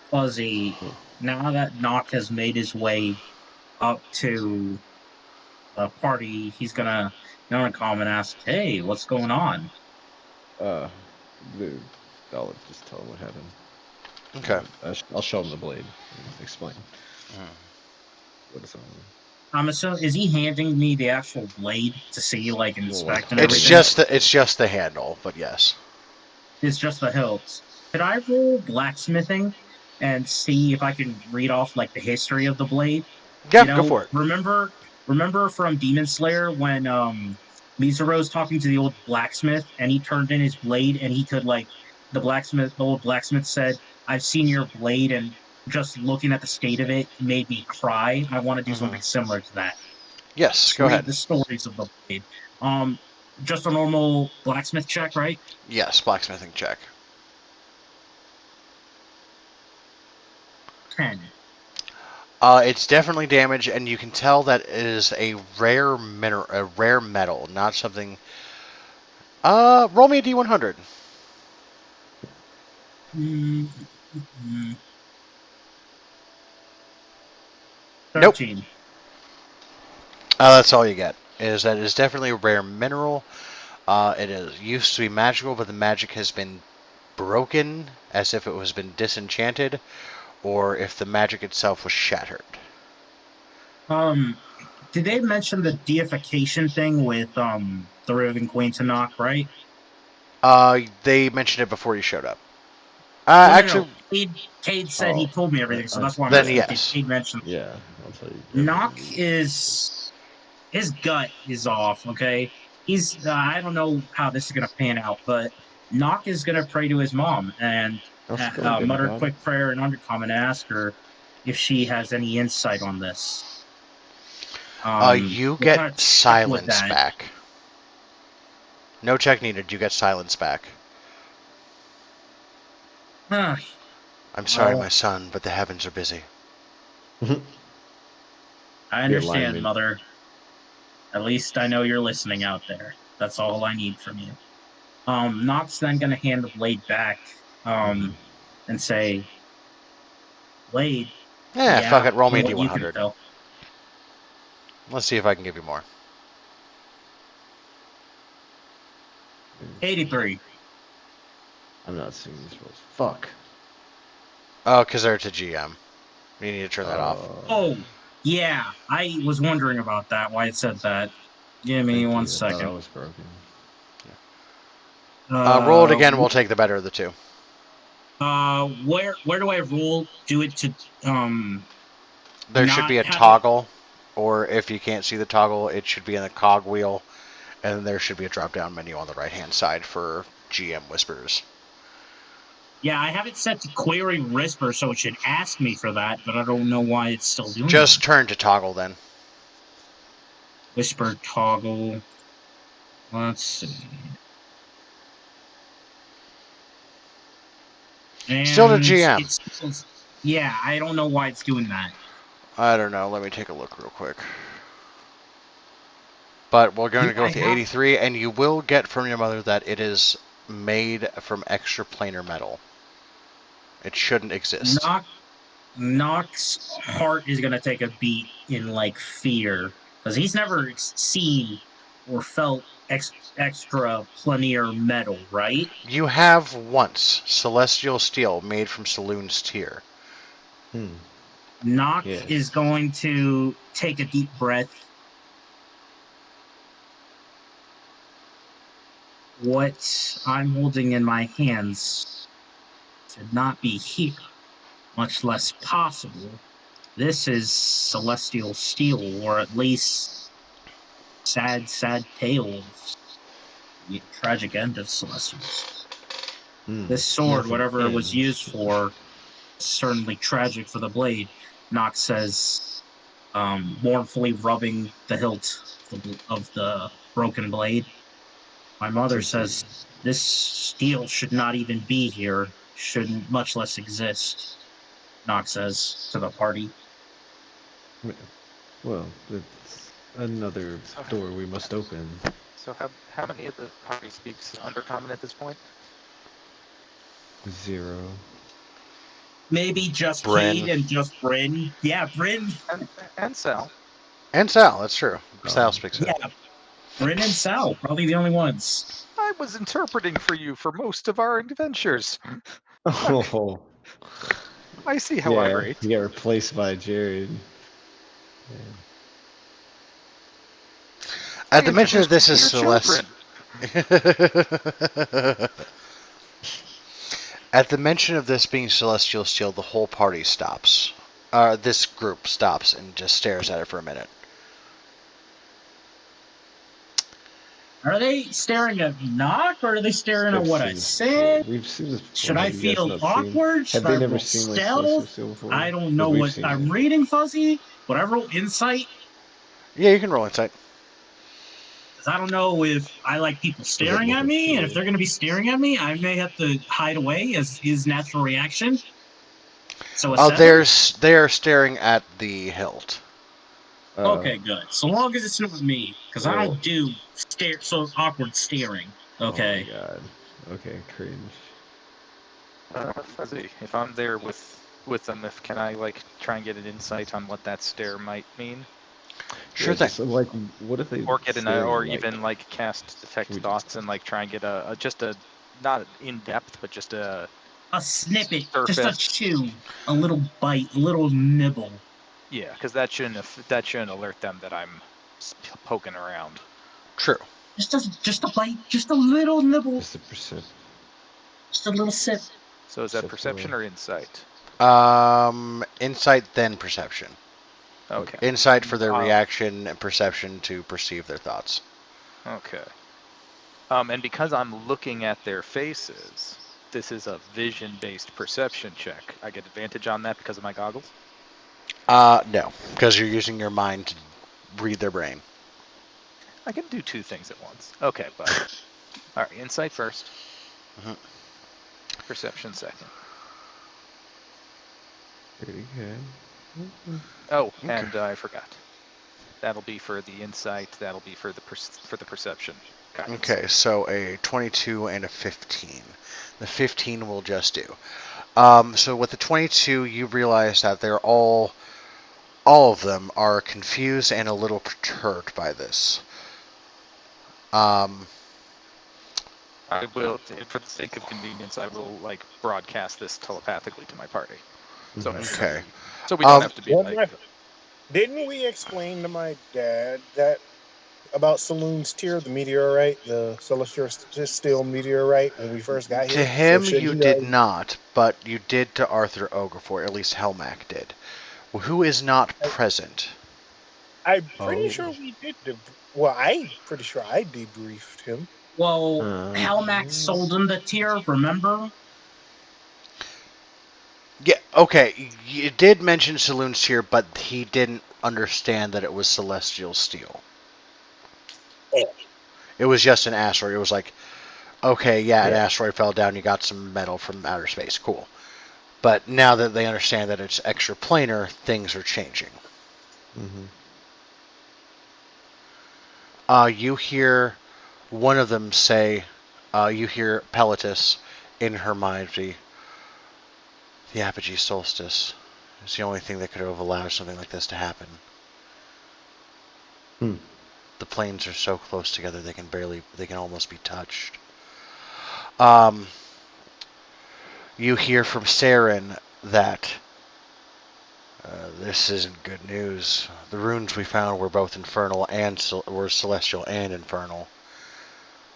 S2: Fuzzy. Now that Nock has made his way up to party, he's gonna come and ask, "Hey, what's going on?"
S4: Uh, the, I'll just tell him what happened.
S1: Okay.
S4: I'll show him the blade and explain
S1: Mhm.
S4: what it's on.
S2: I'm assuming, is he handing me the actual blade to see, like,
S4: Well, like
S2: inspect and
S1: It's
S2: everything?
S1: just the handle, but yes.
S2: It's just the hilts. Could I roll blacksmithing and see if I can read off like the history of the blade?
S1: Yeah, go for it.
S2: Remember from Demon Slayer when Mizuro's talking to the old blacksmith and he turned in his blade and he could like the old blacksmith said, "I've seen your blade and just looking at the state of it made me cry. I want to do
S1: Hmm.
S2: something similar to that.
S1: Yes,
S2: Just
S1: go
S2: read
S1: ahead.
S2: the stories of the blade." Um, just a normal blacksmith check, right?
S1: Yes, blacksmithing check.
S2: 10.
S1: It's definitely damaged, and you can tell that it is a rare metal, not something. Roll me a d100.
S2: Mm,
S1: Nope.
S2: 13.
S1: That's all you get. Is that it is definitely a rare mineral. It is used to be magical, but the magic has been broken, as if it was been disenchanted, or if the magic itself was shattered.
S2: Um, did they mention the deification thing with the Raven Queen to knock, right?
S1: They mentioned it before you showed up.
S2: Well, no.
S1: Actually,
S2: Cade said he
S4: Oh,
S2: told me everything, so
S4: I
S2: that's why I'm
S1: then
S2: asking. Did
S1: yes.
S2: Cade mention
S4: yeah, I'll tell you
S2: knock?
S4: everything you need.
S2: Is his gut is off? Okay, he's I don't know how this is gonna pan out, but knock is gonna pray to his mom and
S4: I'll still get
S2: mutter a
S4: about it.
S2: quick prayer in undercommon and ask her if she has any insight on this.
S1: You
S2: What
S1: get
S2: kind of check would
S1: silence
S2: that?
S1: back. No check needed. You get silence back.
S2: Huh,
S1: I'm sorry, my
S2: well,
S1: son, but the heavens are busy.
S4: The
S2: I understand,
S4: alignment.
S2: Mother. At least I know you're listening out there. That's all I need from you. Nox then gonna hand the blade back,
S4: Hmm.
S2: and say, "Blade,
S1: Fuck
S2: yeah,
S1: it. Roll me
S2: from
S1: a
S2: what you can
S1: d100.
S2: tell,
S1: Let's see if I can give you more.
S2: 83."
S4: I'm not seeing these rolls. Fuck.
S1: Oh, because they're to GM. You need to turn that off.
S2: Oh, yeah, I was wondering about that. Why it said that. Give me
S4: Thank
S2: one
S4: you. I thought I
S2: second.
S4: was broken.
S1: Roll it again. We'll take the better of the two.
S2: Where do I roll? Do it to
S1: There should
S2: not
S1: be a
S2: have it.
S1: toggle, or if you can't see the toggle, it should be in the cog wheel, and there should be a drop down menu on the right hand side for GM whispers.
S2: Yeah, I have it set to query whisper, so it should ask me for that, but I don't know why it's still doing
S1: Just
S2: that.
S1: turn to toggle then.
S2: Whisper toggle. Let's see.
S1: Still to
S2: And
S1: GM.
S2: it's yeah, I don't know why it's doing that.
S1: I don't know. Let me take a look real quick. But we're going to
S2: Do
S1: go
S2: I
S1: with the
S2: have
S1: 83, and you will get from your mother that it is made from extra planar metal. It shouldn't exist.
S2: knock Knock's heart is gonna take a beat in like fear because he's never seen or felt extra planier metal, right?
S1: You have once celestial steel made from Saloon's tear.
S4: Hmm.
S2: Knock is
S4: Yes.
S2: going to take a deep breath. What I'm holding in my hands should not be here, much less possible. This is celestial steel, or at least sad, sad tale of the tragic end of celestials.
S4: Hmm.
S2: This sword,
S4: Nothing
S2: whatever it was
S4: ends.
S2: used for, is certainly tragic for the blade. Nox says, mournfully rubbing the hilt of the broken blade. My mother
S4: Tis the
S2: says this steel should not even be here, shouldn't much less exist. Nox says to the party.
S4: well, it's another
S8: So,
S4: door we must open.
S8: so how many of the party speaks Undercommon at this point?
S4: 0.
S2: Maybe just Cade
S1: Bryn.
S2: and just Bryn. Yeah, Bryn.
S8: And Sal.
S1: And Sal, that's true. Sal
S4: Oh,
S1: speaks
S2: Yeah,
S1: it.
S2: Bryn and Sal, probably the only ones.
S8: I was interpreting for you for most of our adventures.
S4: Oh,
S8: I see how I
S4: yeah,
S8: rate.
S4: you get replaced by Jared.
S1: At
S8: I
S1: the mention of
S8: introduced you
S1: this
S8: to
S1: is
S8: your
S1: Celeste.
S8: children.
S1: At the mention of this being Celestial Steel, the whole party stops. This group stops and just stares at it for a minute.
S2: Are they staring at Knock, or are they staring at
S4: They've
S2: what I
S4: seen this before.
S2: said?
S4: We've seen this before.
S2: Should I
S4: Have you guys
S2: feel
S4: not seen?
S2: awkward? Should
S4: Have
S2: I
S4: they never
S2: roll
S4: seen like Celestial
S2: stealth?
S4: Steel before?
S2: I don't know
S4: Because we've
S2: what
S4: seen
S2: I'm
S4: it.
S2: reading, Fuzzy. Would I roll insight?
S1: Yeah, you can roll insight.
S2: Because I don't know if I like people
S4: What does it
S2: staring
S4: look
S2: at
S4: like to
S2: me, and if
S4: you?
S2: they're going to be staring at me, I may have to hide away as his natural reaction. So a 7?
S1: They are staring at the hilt.
S2: Okay, good. So long as it's not me, because I
S4: Well,
S2: don't do so awkward staring.
S4: oh my
S2: Okay.
S4: god. Okay, cringe.
S8: Fuzzy, if I'm there with them, if can I like try and get an insight on what that stare might mean,
S1: Sure
S4: Yeah,
S1: thing.
S4: just like, what if they
S8: or get an
S4: staring
S8: or
S4: like?
S8: even like cast detect
S4: Can we
S8: thoughts and like try and get a just a not in depth, but just a
S2: A snippet, just a
S8: surface.
S2: chew, a little bite, a little nibble.
S8: Yeah, because that shouldn't alert them that I'm poking around.
S1: True.
S2: Just a bite, just a little nibble,
S4: just a percent?
S2: just a little sip.
S8: So is that perception or insight?
S1: Insight then perception.
S8: Okay.
S1: Insight for their
S8: Uh,
S1: reaction and perception to perceive their thoughts.
S8: Okay. And because I'm looking at their faces, this is a vision-based perception check. I get advantage on that because of my goggles?
S1: No, because you're using your mind to read their brain.
S8: I can do two things at once. Okay, but all right, insight first,
S1: Mhm.
S8: perception second.
S4: Pretty good.
S8: Oh,
S1: Okay.
S8: and I forgot. That'll be for the insight. That'll be for the perception. Guidance.
S1: Okay, so a 22 and a 15. The 15 will just do. So with the 22, you realize that they're all of them are confused and a little perturbed by this. Um,
S8: I will, for the sake of convenience, I will like broadcast this telepathically to my party. So everybody,
S1: okay.
S8: so we don't have to be
S3: Well,
S8: like.
S3: didn't we explain to my dad that about Saloon's tier, the meteorite, the celestial steel meteorite, when we first got
S1: To
S3: here? So
S1: him,
S3: should
S1: you
S3: he?
S1: did not, but you did to Arthur Ogerfor, at least Helmac did, who is not present.
S3: I'm pretty
S4: Oh.
S3: sure we did. Well, I'm pretty sure I debriefed him.
S2: Well, Halmax sold him the tier, remember?
S1: Yeah, okay, you did mention Saloon's here, but he didn't understand that it was celestial steel.
S3: Oh.
S1: It was just an asteroid. It was like, okay, yeah, an
S3: Yeah.
S1: asteroid fell down, you got some metal from outer space, cool. But now that they understand that it's extraplanar, things are changing.
S4: Mm-hmm.
S1: You hear one of them say, you hear Peletus in her mind, the apogee solstice is the only thing that could have allowed something like this to happen.
S4: Hmm.
S1: The planes are so close together they can almost be touched. You hear from Saren that this isn't good news. The runes we found were both infernal and were celestial and infernal.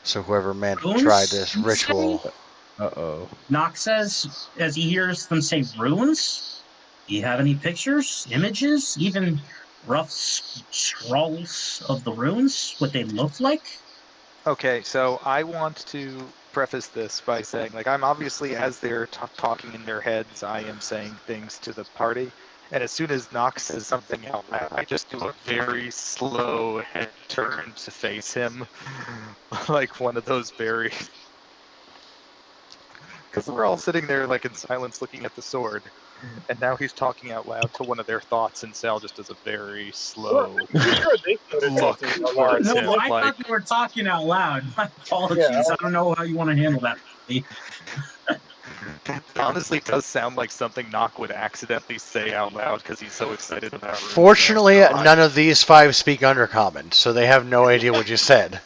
S1: So whoever tried
S2: Runes,
S1: this
S2: you say?
S1: ritual.
S4: Uh-oh.
S2: Nox says as he hears them say runes. Do you have any pictures, images, even rough scrolls of the runes? What they look like?
S8: Okay, so I want to preface this by saying, like, I'm obviously, as they're talking in their heads, I am saying things to the party. And as soon as Nox says something out loud, I just do a very slow head turn to face him. Like one of those very. Because we're all sitting there, like, in silence looking at the sword. And now he's talking out loud to one of their thoughts, and Sal just does a very
S3: Well,
S8: slow
S3: I'm pretty sure they started
S8: look
S3: talking a lot.
S8: towards
S2: No,
S8: him.
S2: I
S8: Like,
S2: thought they were talking out loud. My
S3: Yeah.
S2: apologies. I don't know how you want to handle that.
S8: honestly does sound like something Nock would accidentally say out loud because he's so excited about Rune
S1: Fortunately,
S8: Spell. So
S1: none of these 5 speak Undercommon, so they have no idea what you said.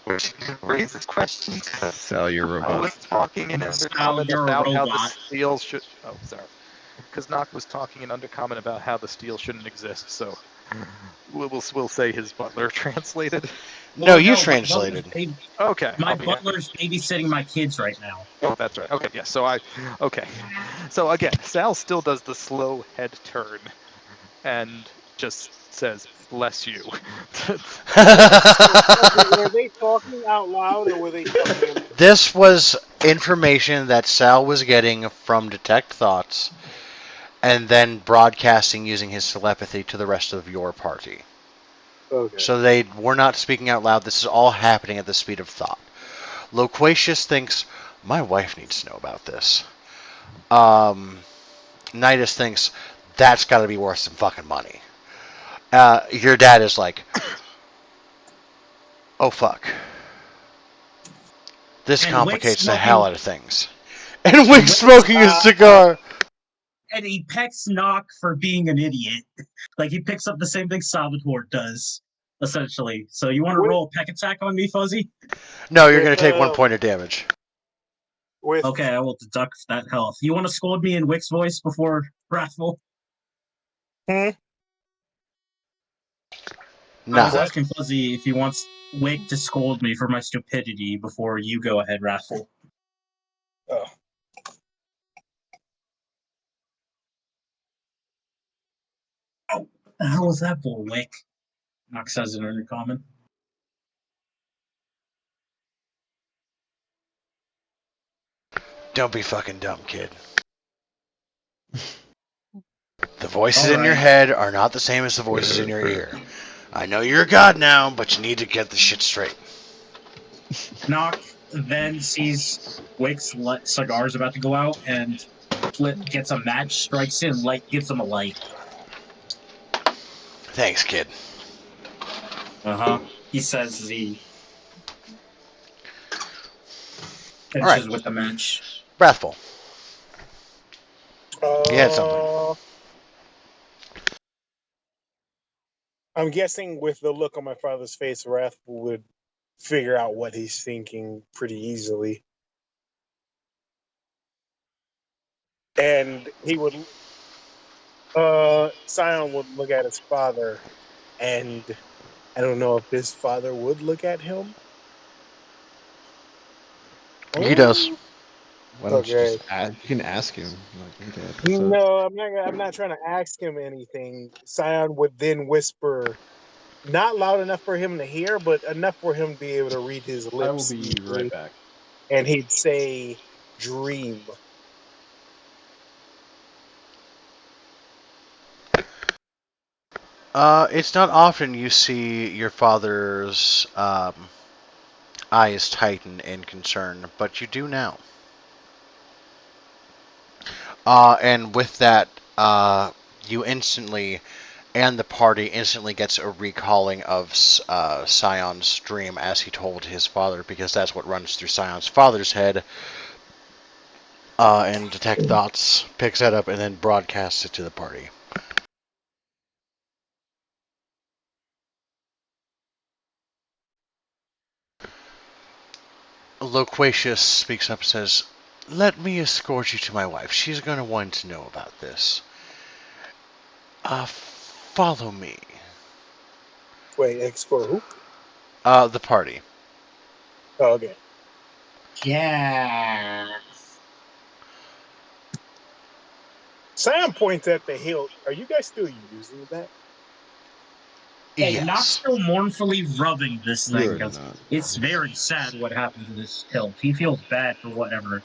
S8: Which raises questions.
S4: Sal, you're a
S8: I
S4: robot.
S8: was talking in
S2: Sal,
S8: Undercommon
S2: you're a
S8: about how the
S2: robot.
S8: steel should. Oh, sorry. Because Nock was talking in Undercommon about how the steel shouldn't exist, so we'll say his butler translated.
S1: No,
S2: Well,
S1: you
S2: no,
S1: translated.
S8: Okay.
S2: my
S8: I'll be happy.
S2: butler's babysitting my kids right now.
S8: Oh, that's right. Okay, yeah. Okay. So again, Sal still does the slow head turn and just says, "Bless you."
S3: Okay, were they talking out loud or were they talking in?
S1: This was information that Sal was getting from Detect Thoughts and then broadcasting using his telepathy to the rest of your party.
S3: Okay.
S1: So they were not speaking out loud. This is all happening at the speed of thought. Loquacious thinks, my wife needs to know about this. Nidus thinks, that's got to be worth some fucking money. Your dad is like, oh fuck. This
S2: And Wick's
S1: complicates the hell
S2: smoking,
S1: out of things. And Wick's
S2: Wick's,
S1: smoking a cigar.
S2: and he pecks Nock for being an idiot. Like he picks up the same thing Salvatore does, essentially. So you want to
S3: With
S2: roll a peck attack on me, Fuzzy?
S1: No, you're
S3: with
S1: going to take 1 point of damage.
S3: with
S2: Okay, I will deduct that health. You want to scold me in Wick's voice before Wrathful?
S3: hmm?
S2: I was
S1: Nah.
S2: asking Fuzzy if he wants Wick to scold me for my stupidity before you go ahead, Wrathful.
S3: Oh.
S2: Oh, the hell was that for, Wick? Nock says it in common.
S1: Don't be fucking dumb, kid. The voices
S2: All
S1: in your
S2: right.
S1: head are not the same as the voices in your ear. I know you're a god now, but you need to get the shit straight.
S2: Nock then sees Wick's cigar's about to go out and gets a match, strikes it, and gives him a light.
S1: Thanks, kid.
S2: He says as he
S1: All right,
S2: finishes with the match.
S1: Wrathful. You had something.
S3: I'm guessing with the look on my father's face, Wrathful would figure out what he's thinking pretty easily. And he would Sion would look at his father, and I don't know if his father would look at him.
S1: He does.
S4: Why don't you
S3: Okay.
S4: just ask? You can ask him. Like, hey, Dad, what's up?
S3: No, I'm not trying to ask him anything. Sion would then whisper, not loud enough for him to hear, but enough for him to be able to read his
S6: I will
S3: lips
S6: be
S3: easily.
S6: right back.
S3: And he'd say, "Dream."
S1: It's not often you see your father's eyes tighten in concern, but you do now. And with that, you instantly, and the party instantly gets a recalling of Sion's dream as he told his father, because that's what runs through Sion's father's head. And Detect Thoughts picks that up and then broadcasts it to the party. Loquacious speaks up and says, let me escort you to my wife. She's going to want to know about this. Follow me.
S3: Wait, escort who?
S1: The party.
S3: Oh, okay.
S2: Yeah.
S3: Sion points at the hilt. Are you guys still using that?
S2: And Nock's
S1: Yes.
S2: still mournfully rubbing this thing
S4: You're
S2: because
S4: not.
S2: it's very sad what happened to this hilt. He feels bad for whatever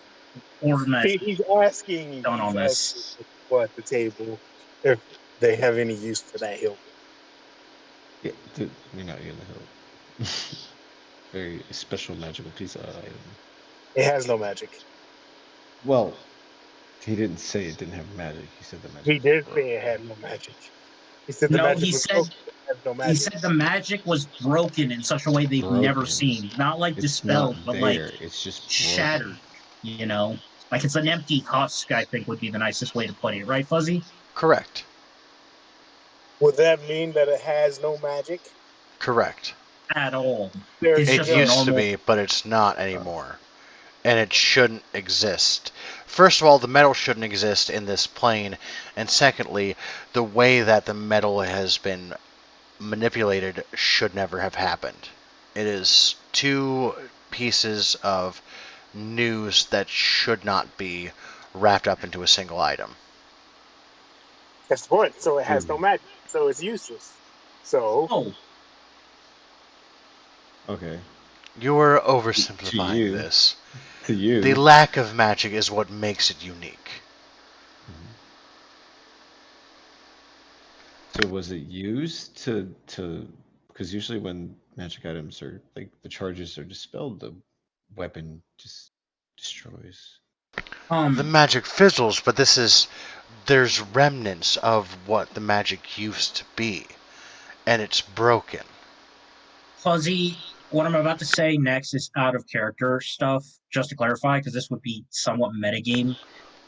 S2: Ormet
S3: He's asking.
S2: done
S3: He's
S2: on
S3: asking
S2: this.
S3: people at the table if they have any use for that hilt.
S4: Yeah, dude, you're not getting the help. Very special magical piece of item.
S3: It has no magic.
S4: Well, he didn't say it didn't have magic. He said the magic
S3: He
S4: was
S3: did
S4: broken.
S3: say it had no magic. He said the
S2: No,
S3: magic
S2: he
S3: was
S2: said
S3: broken. Has no
S2: He
S3: magic.
S2: said the magic was broken in such a way they've never
S4: Broken.
S2: seen. Not like
S4: It's not
S2: dispelled, but like
S4: there. It's just broken.
S2: shattered. You know, like it's an empty husk. I think would be the nicest way to put it, right, Fuzzy?
S1: Correct.
S3: Would that mean that it has no magic?
S1: Correct.
S2: At all.
S3: There's
S2: It's
S1: It
S2: just a
S1: used to
S2: normal.
S1: be, but it's not anymore. And it shouldn't exist. First of all, the metal shouldn't exist in this plane, and secondly, the way that the metal has been manipulated should never have happened. It is two pieces of news that should not be wrapped up into a single item.
S3: That's the point. So it has no
S4: True.
S3: magic. So it's useless. So
S2: Oh,
S4: Okay.
S1: You're
S4: To
S1: oversimplifying
S4: you.
S1: this.
S4: To you.
S1: The lack of magic is what makes it unique.
S4: Mhm. So was it used to because usually when magic items are like the charges are dispelled, the weapon just destroys.
S1: The magic fizzles, but there's remnants of what the magic used to be, and it's broken.
S2: Fuzzy, what I'm about to say next is out of character stuff, just to clarify, because this would be somewhat metagame.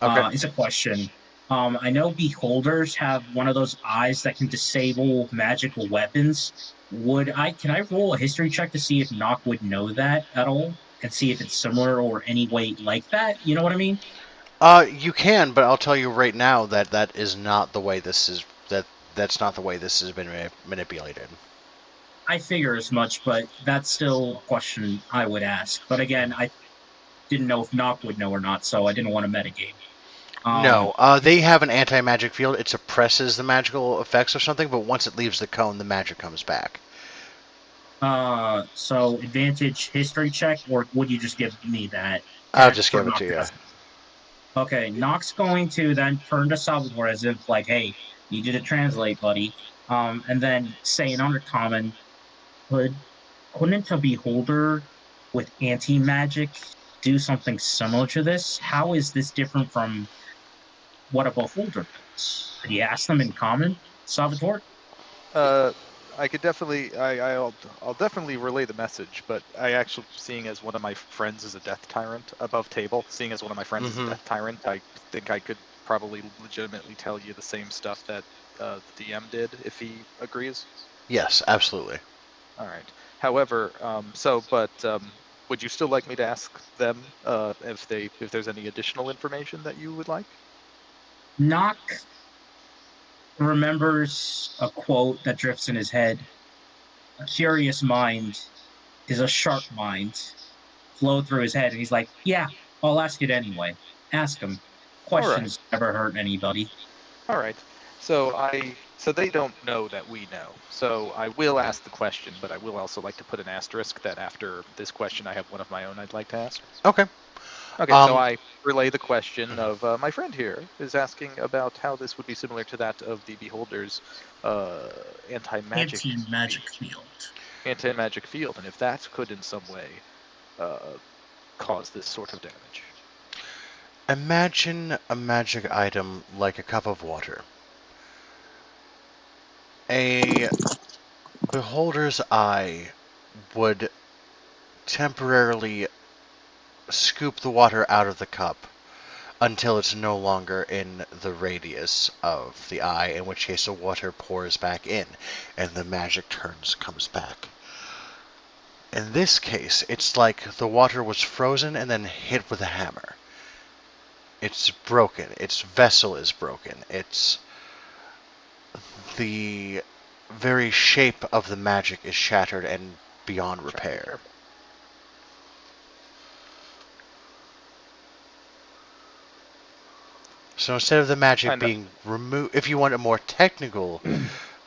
S1: Okay.
S2: It's a question. I know beholders have one of those eyes that can disable magical weapons. Can I roll a history check to see if Nock would know that at all? And see if it's similar or any way like that? You know what I mean?
S1: You can, but I'll tell you right now that that is not the way this is. That's not the way this has been manipulated.
S2: I figure as much, but that's still a question I would ask. But again, I didn't know if Nock would know or not, so I didn't want to metagame. Um,
S1: No, they have an anti-magic field. It suppresses the magical effects of something, but once it leaves the cone, the magic comes back.
S2: so advantage history check, or would you just give me that
S1: I'll just
S2: for
S1: give it to
S2: Nock to
S1: you.
S2: ask? Okay, Nock's going to then turn to Salvatore as if like, hey, need you to translate, buddy. And then say in undercommon, could couldn't a beholder with anti magic do something similar to this? How is this different from what a beholder does? Could you ask them in common, Salvatore?
S8: Uh, I could definitely, I'll definitely relay the message. But I actually, seeing as one of my friends is a death tyrant above table, seeing as one of my friends is a
S1: Mm-hmm.
S8: death tyrant, I think I could probably legitimately tell you the same stuff that the DM did if he agrees.
S1: Yes, absolutely.
S8: All right. However, would you still like me to ask them if there's any additional information that you would like?
S2: Nock remembers a quote that drifts in his head. A curious mind is a sharp mind. Flowed through his head, and he's like, "Yeah, I'll ask it anyway. Ask him.
S8: All right.
S2: Questions never hurt anybody."
S8: All right. So they don't know that we know. So I will ask the question, but I will also like to put an asterisk that after this question, I have one of my own I'd like to ask.
S1: Okay.
S8: Okay, so
S1: Um.
S8: I relay the question of my friend here is asking about how this would be similar to that of the Beholder's uh, anti-magic
S2: Anti-magic
S8: field,
S2: field.
S8: anti-magic field, and if that could in some way uh, cause this sort of damage.
S1: Imagine a magic item like a cup of water. A beholder's eye would temporarily scoop the water out of the cup until it's no longer in the radius of the eye, in which case the water pours back in and the magic comes back. In this case, it's like the water was frozen and then hit with a hammer. It's broken. Its vessel is broken. It's the very shape of the magic is shattered and beyond
S8: Trying to be
S1: repair.
S8: careful.
S1: So instead of the magic
S8: And
S1: being removed, if you want a more technical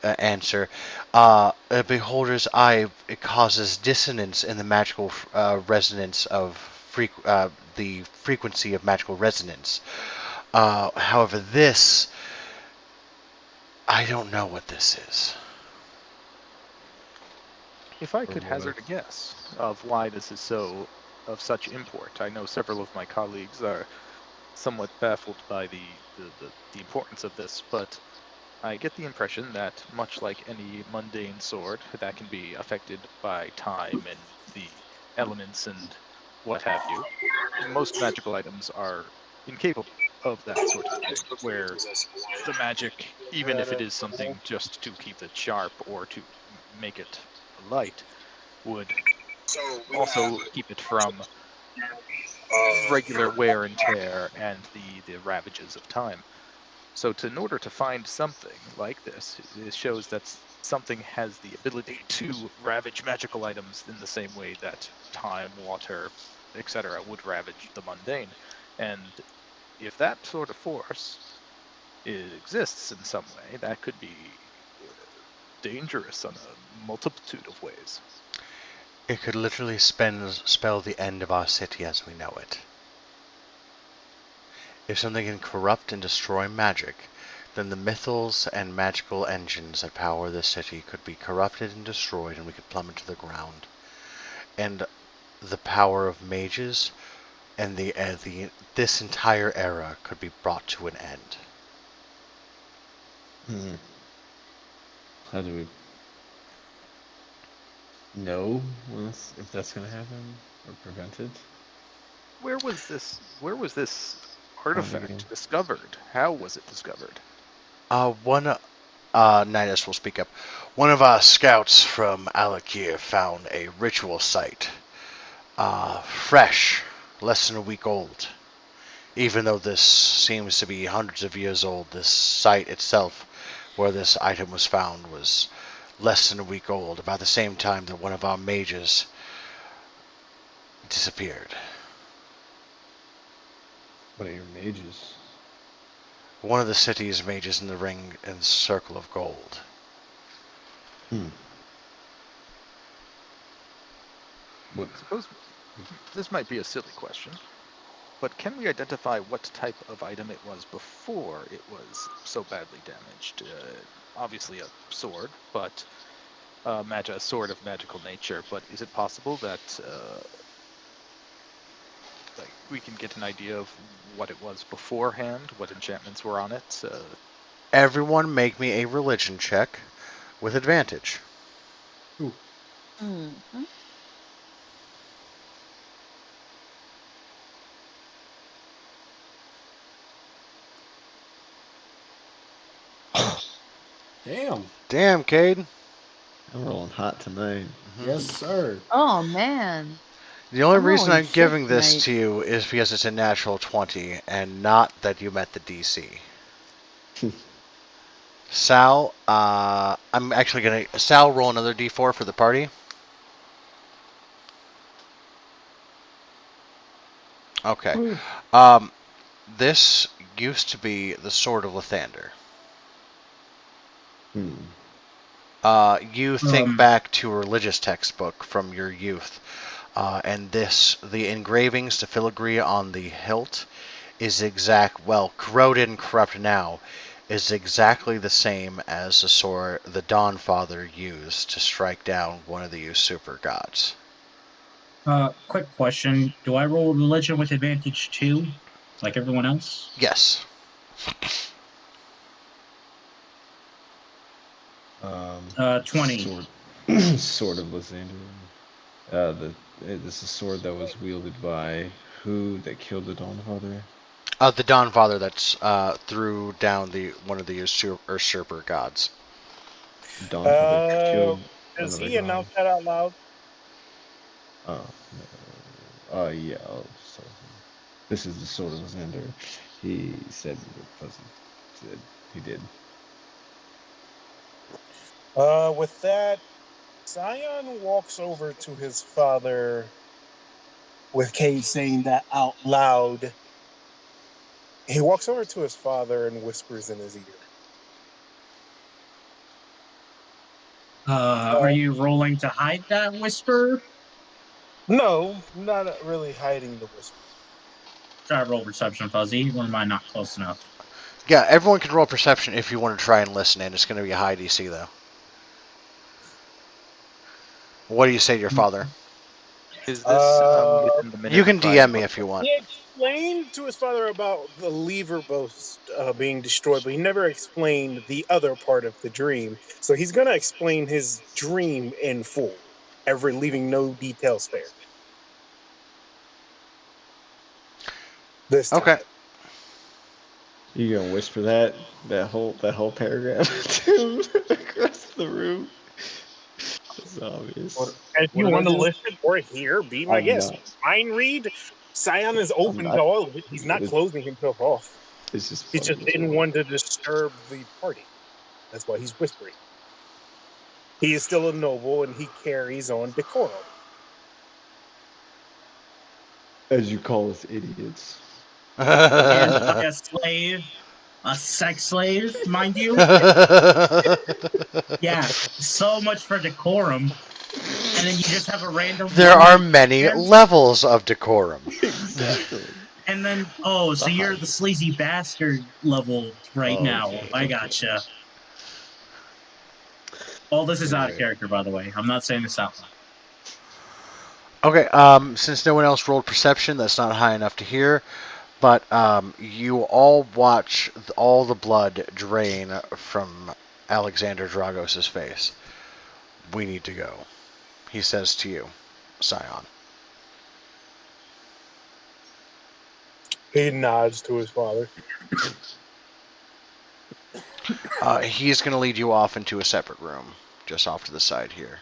S1: answer, a beholder's eye it causes dissonance in the magical resonance of the frequency of magical resonance. However, this I don't know what this is.
S8: if I
S4: Or
S8: could
S4: what?
S8: hazard a guess of why this is so of such import, I know several of my colleagues are somewhat baffled by the importance of this, but I get the impression that, much like any mundane sword that can be affected by time and the elements and what have you, most magical items are incapable of that sort of thing, where the magic, even if it is something just to keep it sharp or to make it light, would also keep it from regular wear and tear and the ravages of time. So, in order to find something like this, it shows that something has the ability to ravage magical items in the same way that time, water, etc., would ravage the mundane. And if that sort of force exists in some way, that could be dangerous on a multitude of ways.
S1: It could literally spell the end of our city as we know it. If something can corrupt and destroy magic, then the mythals and magical engines that power this city could be corrupted and destroyed, and we could plummet to the ground. And the power of mages and this entire era could be brought to an end.
S4: How do we know if that's going to happen or prevent it?
S8: Where was this artifact discovered? How was it discovered?
S1: Nidus will speak up. One of our scouts from Alakir found a ritual site. Fresh, less than a week old. Even though this seems to be hundreds of years old, this site itself, where this item was found, was less than a week old, about the same time that one of our mages disappeared.
S4: What are your mages?
S1: One of the city's mages in the ring and circle of gold.
S4: What?
S8: Suppose this might be a silly question, but can we identify what type of item it was before it was so badly damaged? Obviously a sword, but a sword of magical nature. But is it possible that like we can get an idea of what it was beforehand, what enchantments were on it?
S1: Everyone make me a religion check with advantage.
S6: Ooh.
S5: Mhm.
S6: Damn.
S1: Damn, Cade.
S4: I'm rolling hot tonight.
S6: Yes, sir.
S5: Oh man,
S1: The only
S5: I'm
S1: reason
S5: rolling
S1: I'm
S5: shit
S1: giving this
S5: tonight.
S1: to you is because it's a natural 20 and not that you met the DC. Sal, I'm actually going to... Sal, roll another d4 for the party. Okay. Um, this used to be the Sword of Lathander. You think back to a religious textbook from your youth, and the engravings, the filigree on the hilt, is corroded and corrupt now, is exactly the same as the sword the Dawnfather used to strike down one of the usurper gods.
S2: Quick question. Do I roll religion with advantage too? Like everyone else?
S1: Yes.
S4: Um,
S2: 20.
S4: sword, sword of Lysander. This is a sword that was wielded by who that killed the Dawnfather?
S1: The Dawnfather that's threw down one of the usurper gods.
S4: Dawnfather killed
S3: Does
S4: another
S3: he
S4: god.
S3: announce that out loud?
S4: Oh, yeah. I'll just tell him. This is the sword of Lysander. He said what Fuzzy said. He did.
S3: With that, Zion walks over to his father with Cade saying that out loud. He walks over to his father and whispers in his ear.
S2: Are you rolling to hide that whisper?
S3: No, not really hiding the whisper.
S2: Try to roll perception, Fuzzy, or am I not close enough?
S1: Yeah, everyone can roll perception if you want to try and listen in. It's going to be a high DC, though. What do you say to your father?
S8: Is this
S3: Uh,
S8: within the
S1: You
S8: minute
S1: can
S8: prior?
S1: DM me if you want.
S3: explained to his father about the lever both being destroyed, but he never explained the other part of the dream. So he's gonna explain his dream in full, leaving no detail spared. This time.
S1: Okay.
S4: You gonna whisper that whole paragraph to him across the room? It's obvious.
S3: And if
S7: What
S3: you
S7: did I
S3: want to
S7: do?
S3: listen or hear, be my
S4: I'm
S3: guest.
S4: not.
S3: Mind read. Scion is
S4: I'm
S3: open to
S4: not.
S3: all of it. He's not
S4: It's,
S3: closing himself off.
S4: it's just
S3: He
S4: funny
S3: just
S4: as
S3: didn't
S4: hell.
S3: want to disturb the party. That's why he's whispering. He is still a noble and he carries on decorum.
S4: As you call us idiots.
S2: And by a slave, a sex slave, mind you. Yeah, so much for decorum. And then you just have a random
S1: There
S2: one
S1: are
S2: night
S1: many
S2: stand.
S1: levels of decorum.
S4: Exactly.
S2: And then, oh, so
S4: The
S2: you're
S4: high.
S2: the sleazy bastard level right
S4: Oh,
S2: now.
S4: okay.
S2: I
S4: Okay.
S2: gotcha. All this is
S4: All
S2: out of
S4: right.
S2: character, by the way. I'm not saying this out loud.
S1: Okay, since no one else rolled perception, that's not high enough to hear, but you all watch all the blood drain from Alexander Dragos' face. We need to go, he says to you, Scion.
S3: He nods to his father.
S1: He's going to lead you off into a separate room, just off to the side here.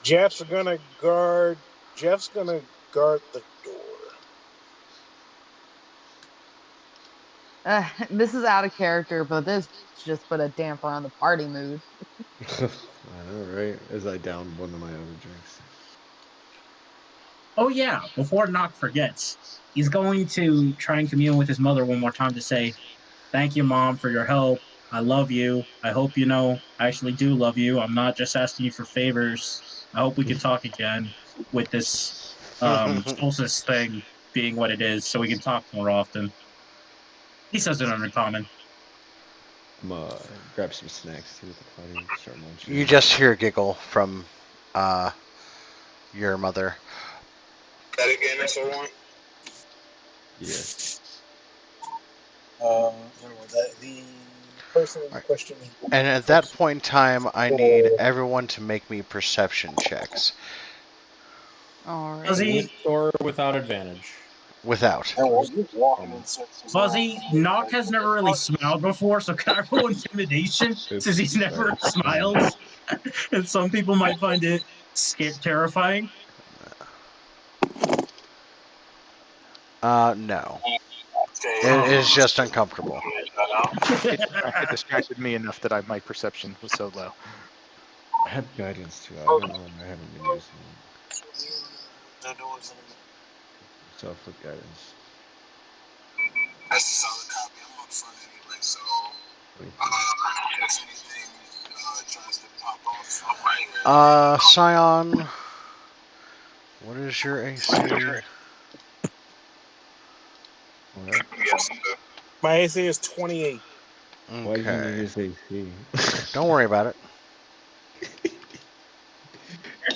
S3: Jeff's gonna guard. Jeff's gonna guard the door.
S5: This is out of character, but this just put a damper on the party mood.
S4: I know, right? As I downed one of my other drinks.
S2: Oh, yeah, before Nock forgets, he's going to try and commune with his mother one more time to say, thank you, Mom, for your help. I love you. I hope you know I actually do love you. I'm not just asking you for favors. I hope we can talk again with this solstice thing being what it is, so we can talk more often. He says it uncommon.
S4: I'm grab some snacks too at the party. Start munching.
S1: You just hear a giggle from your mother.
S3: That again, that's the one.
S4: Yeah.
S3: The person in
S1: Right.
S3: question is
S1: And at that point in time, I need everyone to make me perception checks.
S5: Alrighty.
S2: Fuzzy,
S6: With or without advantage.
S1: Without.
S3: And while you're walking in
S4: Um,
S3: circles around
S2: Fuzzy, Nock has never really smiled before, so can I roll intimidation since
S4: oops.
S2: he's never
S4: Sorry.
S2: smiled? And some people might find it terrifying.
S1: No. It
S2: Oh.
S1: is just uncomfortable.
S8: It distracted me enough that my perception was so low.
S4: I have guidance too. I don't know why I haven't been using it. So I'll put guidance.
S3: That's a solid copy. I'm up front anyway, so
S4: 23.
S3: if anything tries to pop off on my end.
S1: Scion, what is your AC?
S4: What?
S3: Yes. My AC is 28.
S4: Why do you
S1: Okay.
S4: need his AC?
S1: Don't worry about it.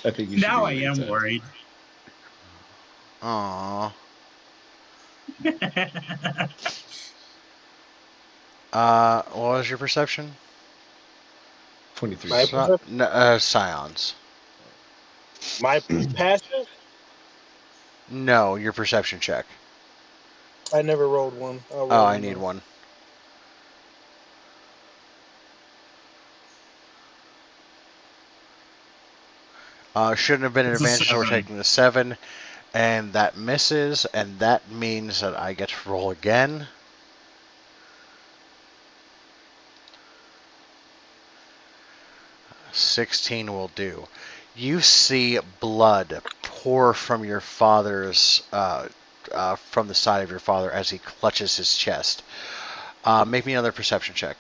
S4: I think you should
S2: Now
S4: be
S2: I
S4: a
S2: am
S4: retard.
S2: worried.
S1: Aww. What was your perception?
S4: 23.
S3: My
S1: Scions.
S3: my passive,
S1: No, your perception check.
S3: I never rolled one. I'll
S1: Oh,
S3: roll
S1: I
S3: one
S1: need
S3: now.
S1: one. Shouldn't have been an
S2: It's a
S1: advantage, so we're
S2: 7.
S1: taking the 7, and that misses, and that means that I get to roll again. "16 will do. You see blood pour from your father's, from the side of your father as he clutches his chest. Make me another perception check.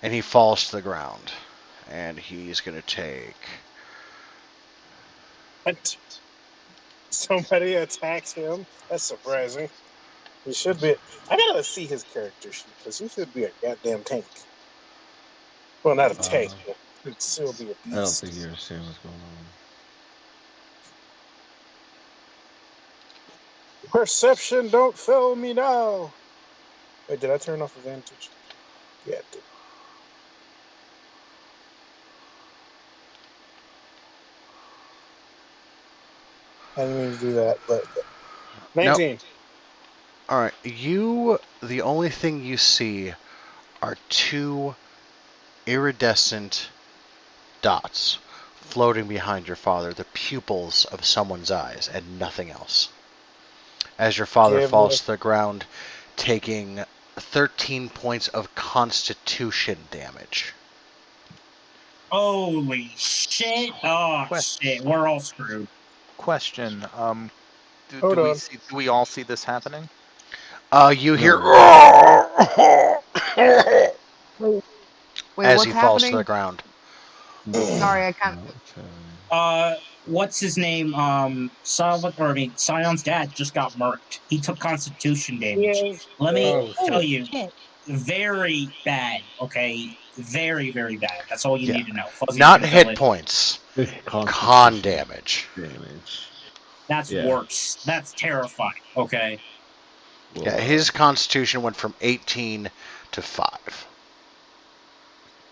S1: And he falls to the ground. And he's going to take.
S3: What? Somebody attacks him. That's surprising. He should be. I gotta see his character sheet because he should be a goddamn tank. Well, not a tank, but it'd still be a
S4: I don't
S3: beast.
S4: think you understand what's going on.
S3: Perception, don't fail me now. Wait, did I turn off advantage? Yeah, I did. I didn't mean to do that, but yeah.
S1: Nope.
S3: 19.
S1: All right. The only thing you see are two iridescent dots floating behind your father, the pupils of someone's eyes, and nothing else. As your father
S3: Give
S1: falls
S3: it.
S1: to the ground, taking 13 points of constitution damage.
S2: Holy shit! Oh shit, we're all screwed.
S8: Question.
S3: Hold on.
S8: Do we all see this happening?
S1: You hear
S5: Wait,
S1: as
S5: what's
S1: he falls to the
S5: happening?
S1: ground.
S5: Sorry, I can't.
S4: What's happening?
S2: What's his name? Sion's dad just got murked. He took constitution damage.
S3: Yeah.
S2: Let me
S7: Oh
S2: tell
S7: shit.
S2: you, very bad. Okay, very very bad. That's all you
S1: Yeah.
S2: need to know. Fuzzy's
S1: Not
S2: gonna fill
S1: hit
S2: in.
S1: points.
S4: This
S1: Con
S4: constitution
S1: damage.
S4: damage.
S2: That's
S4: Yeah.
S2: worse. That's terrifying. Okay.
S4: Well,
S1: Yeah, his constitution went from 18 to 5.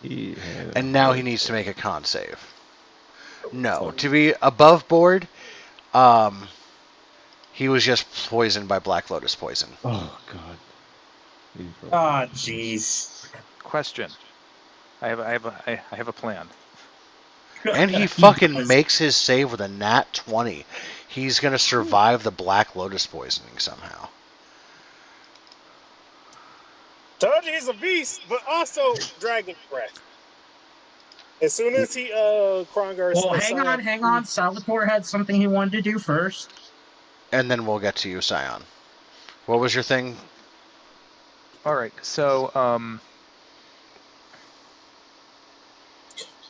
S4: he had a
S1: And now he
S4: heart
S1: needs to make a
S4: attack.
S1: con save. No,
S4: Fuck.
S1: to be above board, he was just poisoned by Black Lotus poison.
S4: Oh god. He's
S2: Ah,
S4: rolling.
S2: jeez.
S8: Question. I have a plan.
S1: And he
S2: He
S1: fucking
S2: does.
S1: makes his save with a nat 20. He's gonna survive the Black Lotus poisoning somehow.
S3: Told you he's a beast, but also dragon breath. As soon as he Krongar
S2: Well,
S3: Scion
S2: hang on. Salvatore had something he wanted to do first.
S1: And then we'll get to you, Scion. What was your thing?
S8: All right. So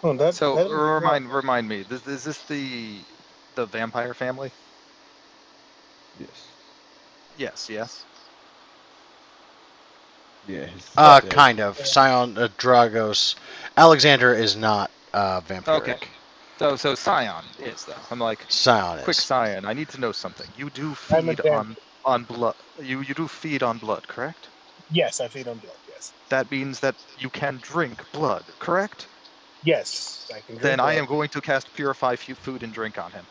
S3: Oh, that
S8: remind me. Is this the vampire family?
S4: Yes.
S8: Yes. Yes.
S4: Yeah, his
S3: yeah.
S4: dad.
S1: Kind of. Scion, Dragos. Alexander is not
S8: Okay.
S1: vampiric.
S8: So Scion is though. I'm like,
S1: Scion
S8: quick
S1: is.
S8: Scion. I need to know something. You do
S3: I'm a
S8: feed
S3: damn.
S8: on blood. You do feed on blood, correct?
S3: Yes, I feed on blood. Yes.
S8: That means that you can drink blood, correct?
S3: Yes, I can
S8: Then
S3: drink
S8: I
S3: blood.
S8: am going to cast Purify Food and Drink on him.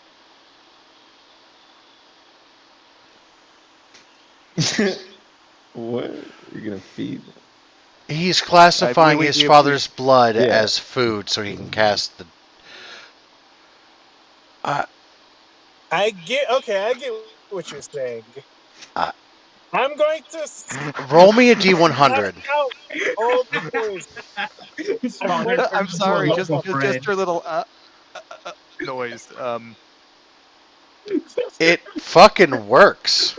S4: What? You're gonna feed?
S1: He's classifying his
S8: We
S1: father's blood
S4: Yeah.
S1: as food so he can cast the.
S3: I get. Okay, I get what you're saying.
S1: Uh,
S3: I'm going to
S1: Roll me a
S3: suck
S1: D100.
S3: out all the poison.
S2: His
S3: I'm
S2: father
S3: going to
S8: I'm
S2: turns into a
S8: sorry,
S3: suck
S2: loaf of
S8: just
S2: bread.
S8: your little noise.
S1: It fucking works.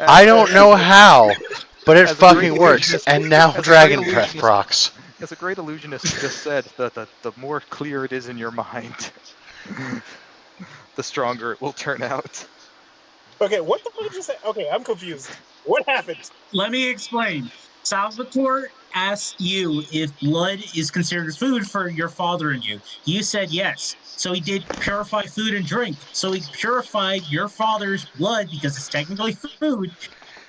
S1: I don't know how, but it
S8: As a great
S1: fucking works.
S8: illusionist,
S1: And now
S8: as a great
S1: Dragon Breath
S8: illusionist,
S1: procs.
S8: as a great illusionist just said, the more clear it is in your mind, the stronger it will turn out.
S3: Okay, what the fuck did you say? Okay, I'm confused. What happened?
S2: Let me explain. Salvatore asked you if blood is considered food for your father and you. You said yes. So he did purify food and drink. So he purified your father's blood because it's technically food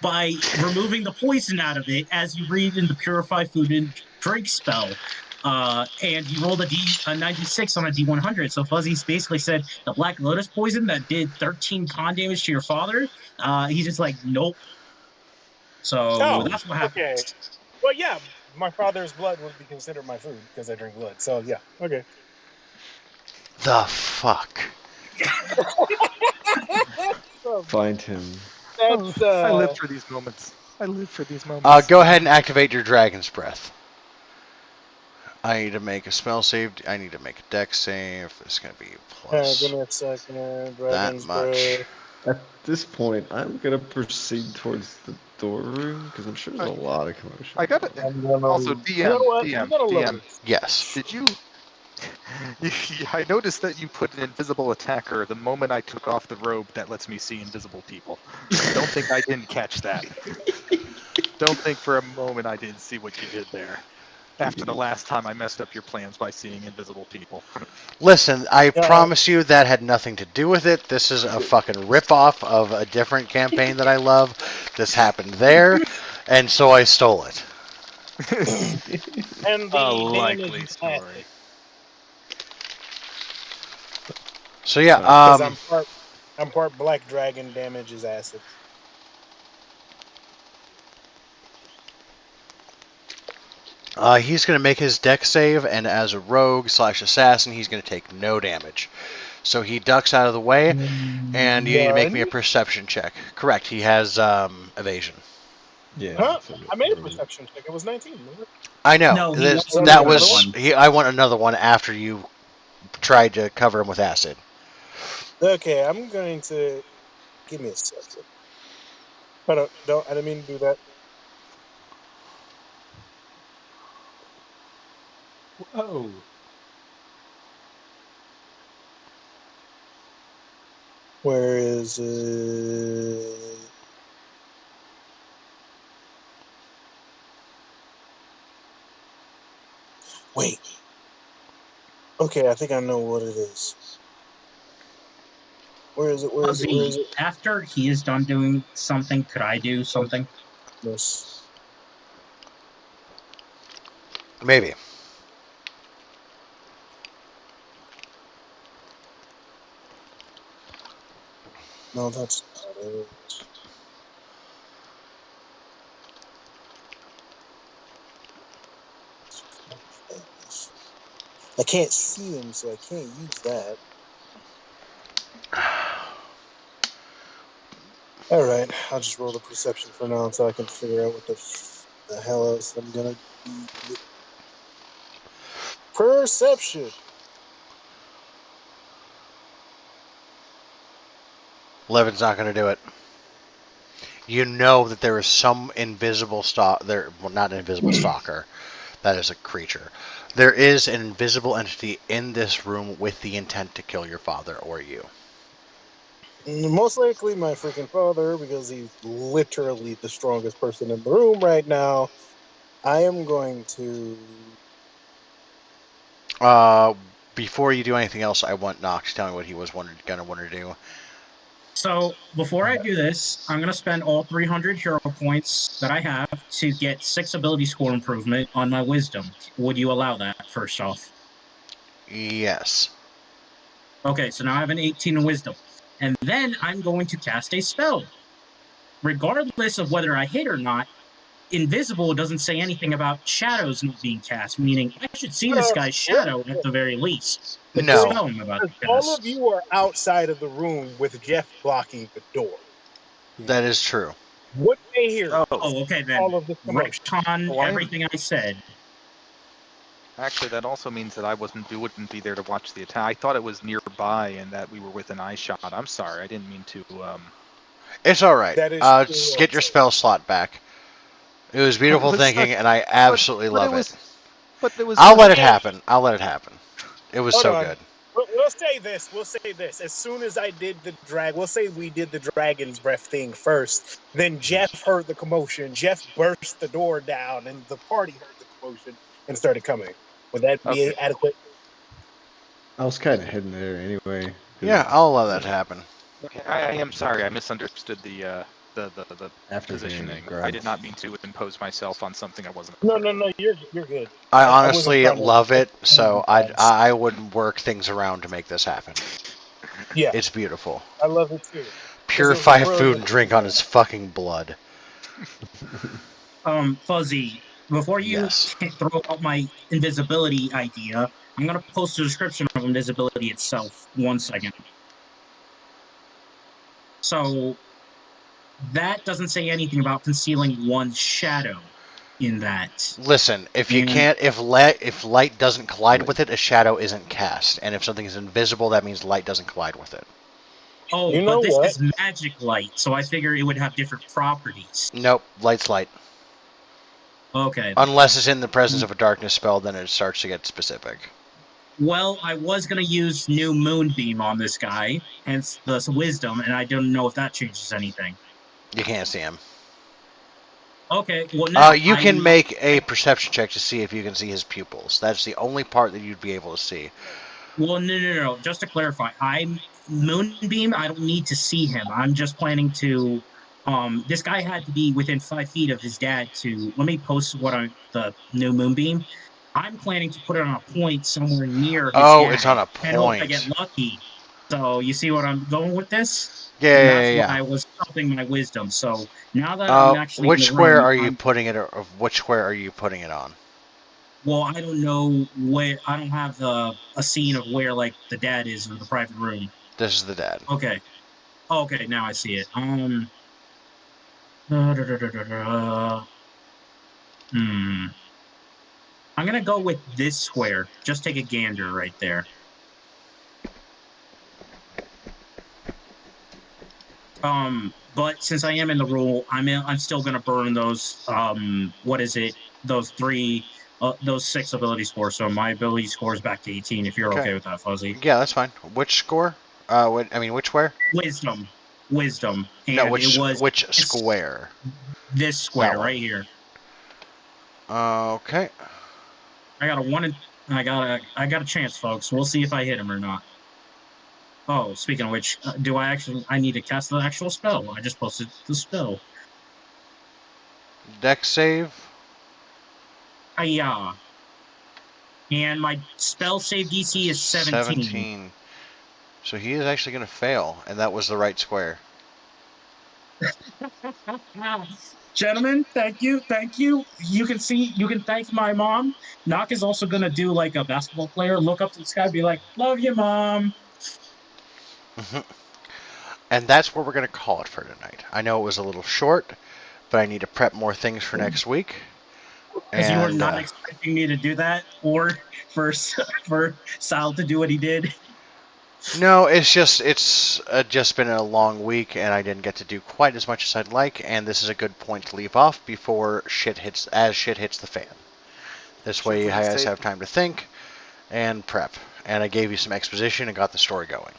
S2: by removing the poison out of it, as you read in the purify food and drink spell. And he rolled a 96 on a D100. So Fuzzy's basically said the Black Lotus poison that did 13 con damage to your father. He's just like, nope. So
S3: Oh,
S2: that's what
S3: okay.
S2: happens.
S3: Well, yeah, my father's blood would be considered my food because I drink blood. So yeah, okay.
S1: The fuck?
S3: So
S4: Find him.
S8: Oh,
S3: that's
S8: I live for these moments. I live for these moments.
S1: Go ahead and activate your Dragon's Breath. I need to make a spell save. I need to make a dex save. It's going to be plus
S3: give me a second.
S1: that
S3: Dragon's
S1: much.
S3: breath.
S4: At this point, I'm gonna proceed towards the door room because I'm sure there's a lot of commotion.
S8: I got it.
S3: I'm gonna.
S8: Also,
S3: You know what? I'm gonna load
S8: DM.
S3: this.
S1: Yes.
S8: Did you? I noticed that you put an invisible attacker the moment I took off the robe that lets me see invisible people. Don't think I didn't catch that. Don't think for a moment I didn't see what you did there. After the last time I messed up your plans by seeing invisible people.
S1: Listen, I
S3: Uh,
S1: promise you that had nothing to do with it. This is a fucking ripoff of a different campaign that I love. This happened there, and so I stole it.
S3: and
S8: A
S3: the damage
S8: likely
S3: is
S8: story.
S3: acid.
S1: So yeah,
S3: Because I'm part black dragon, damage is acid.
S1: he's going to make his deck save, and as a rogue / assassin, he's going to take no damage. So he ducks out of the way, and you need to make me a
S3: None?
S1: perception check. Correct, he has evasion.
S4: Yeah.
S3: Huh?
S4: So
S3: I made a
S4: rogue.
S3: perception check. It was 19, remember?
S1: I know.
S2: No, he wants
S3: Well,
S1: That
S2: another
S3: another
S1: was
S3: one?
S2: one.
S1: I want another one after you tried to cover him with acid.
S3: Okay, I'm going to give me a second. But don't I didn't mean to do that.
S6: Oh,
S3: Where is it? Wait. Okay, I think I know what it is. Where is it? Where is it? Where is
S2: Fuzzy,
S3: it?
S2: after he is done doing something, could I do something?
S3: Yes.
S1: Maybe.
S3: No, that's not it. I can't see him, so I can't use that. All right, I'll just roll the perception for now until I can figure out what the hell else I'm gonna do. Perception.
S1: Levin's not going to do it. You know that there is some invisible stalk there. Well, not an invisible stalker. That is a creature. There is an invisible entity in this room with the intent to kill your father or you.
S3: Most likely my freaking father, because he's literally the strongest person in the room right now. I am going to.
S1: Uh, Before you do anything else, I want Nox to tell me what he was going to want to do.
S2: So before I do this, I'm going to spend all 300 hero points that I have to get 6 ability score improvement on my wisdom. Would you allow that, first off?
S1: Yes.
S2: Okay, so now I have an 18 in wisdom. And then I'm going to cast a spell. Regardless of whether I hit or not, invisible doesn't say anything about shadows not being cast, meaning I should see this guy's shadow at the very least with the
S1: No.
S2: spell I'm about to
S3: All of
S2: cast.
S3: you are outside of the room with Jeff blocking the door.
S1: That is true.
S3: What they hear?
S8: Oh,
S2: Oh, okay then.
S3: All of this
S2: Right
S3: commotion.
S2: on
S8: Oh, I am-
S2: everything I said.
S8: actually, that also means that I wouldn't be there to watch the attack. I thought it was nearby and that we were within eye shot. I'm sorry, I didn't mean to.
S1: It's all right.
S3: That is true.
S1: Just get your
S3: Also.
S1: spell slot back. It was
S8: But it
S1: beautiful
S8: was
S1: thinking,
S8: such.
S1: and I
S8: But
S1: absolutely
S8: but it
S1: love it.
S8: was. But there was
S1: I'll
S8: such.
S1: let it happen. I'll let it happen. It was
S3: Hold
S1: so
S3: on.
S1: good.
S3: We'll say this. We'll say this. As soon as I did the drag, we'll say we did the dragon's breath thing first. Then Jeff heard the commotion. Jeff burst the door down, and the party heard the commotion and started coming. Would that
S8: Okay.
S3: be adequate?
S4: I was kind of heading there anyway.
S1: Yeah,
S4: 'Cause,
S1: I'll allow that to happen.
S8: Okay. I am sorry. I misunderstood the
S4: after hearing the
S8: positioning. I did
S4: grunts.
S8: not mean to impose myself on something I wasn't
S3: No,
S8: aware
S3: no,
S8: of.
S3: no. You're good.
S1: I
S3: I wasn't
S1: honestly
S3: trying to
S1: love it,
S3: fool
S1: so
S3: you guys.
S1: I would work things around to make this happen.
S3: Yeah,
S1: It's beautiful.
S3: I love it too because it was a
S1: Purify food
S3: brilliant
S1: and drink on
S3: idea.
S1: his fucking blood.
S2: Fuzzy, before you
S1: Yes.
S2: throw out my invisibility idea, I'm going to post a description of invisibility itself. 1 second. So that doesn't say anything about concealing one's shadow in that.
S1: Listen, if you
S2: And
S1: can't, if light doesn't collide
S4: Like,
S1: with it, a shadow isn't cast, and if something is invisible, that means light doesn't collide with it.
S2: oh,
S3: You know
S2: but this
S3: what?
S2: is magic light, so I figure it would have different properties.
S1: Nope, light's light.
S2: Okay.
S1: Unless it's in the presence of a darkness spell, then it starts to get specific.
S2: Well, I was going to use new moonbeam on this guy, hence the wisdom, and I don't know if that changes anything.
S1: You can't see him.
S2: Okay, well now
S1: You can make a perception check to see if you can see his pupils. That's the only part that you'd be able to see.
S2: Well, no. Just to clarify, I'm Moonbeam. I don't need to see him. I'm just planning to. This guy had to be within 5 feet of his dad to. Let me post the new Moonbeam. I'm planning to put it on a point somewhere near his
S1: Oh, it's on
S2: dad
S1: a
S2: and hope I get
S1: point.
S2: lucky. So you see what I'm going with this,
S1: Yeah,
S2: and
S1: yeah,
S2: that's why
S1: yeah.
S2: I was upping my wisdom. So now that I'm actually in
S1: Which
S2: the
S1: square
S2: room,
S1: are you putting it? Which square are you putting it on?
S2: well, I don't know where. I don't have a scene of where like the dad is or the private room.
S1: This is the dad.
S2: Okay. Okay, now I see it. Hmm. I'm gonna go with this square. Just take a gander right there. But since I am in the rule, I'm still gonna burn those. What is it? Those three. Those 6 ability scores. So my ability score is back to 18. If you're
S1: Okay.
S2: okay with that, Fuzzy.
S1: Yeah, that's fine. Which score? Which square?
S2: Wisdom, wisdom,
S1: No,
S2: and it was
S1: which
S2: this
S1: square?
S2: this
S1: That
S2: square
S1: one.
S2: right here.
S1: Okay.
S2: I got a one. I got a chance, folks. We'll see if I hit him or not. Oh, speaking of which, do I actually? I need to cast the actual spell. I just posted the spell.
S1: Dex save.
S2: Yeah, and my spell save DC is 17.
S1: 17. So he is actually going to fail, and that was the right square.
S2: Gentlemen, thank you. You can see, you can thank my mom. Knock is also gonna do like a basketball player, look up to the sky, be like, "Love you, mom."
S1: And that's where we're going to call it for tonight. I know it was a little short, but I need to prep more things for next week.
S2: Because you were
S1: And
S2: not expecting me to do that, or for for Sal to do what he did.
S1: no, it's just been a long week, and I didn't get to do quite as much as I'd like. And this is a good point to leave off before shit hits the fan. This way, you guys have time to think and prep. And I gave you some exposition and got the story going.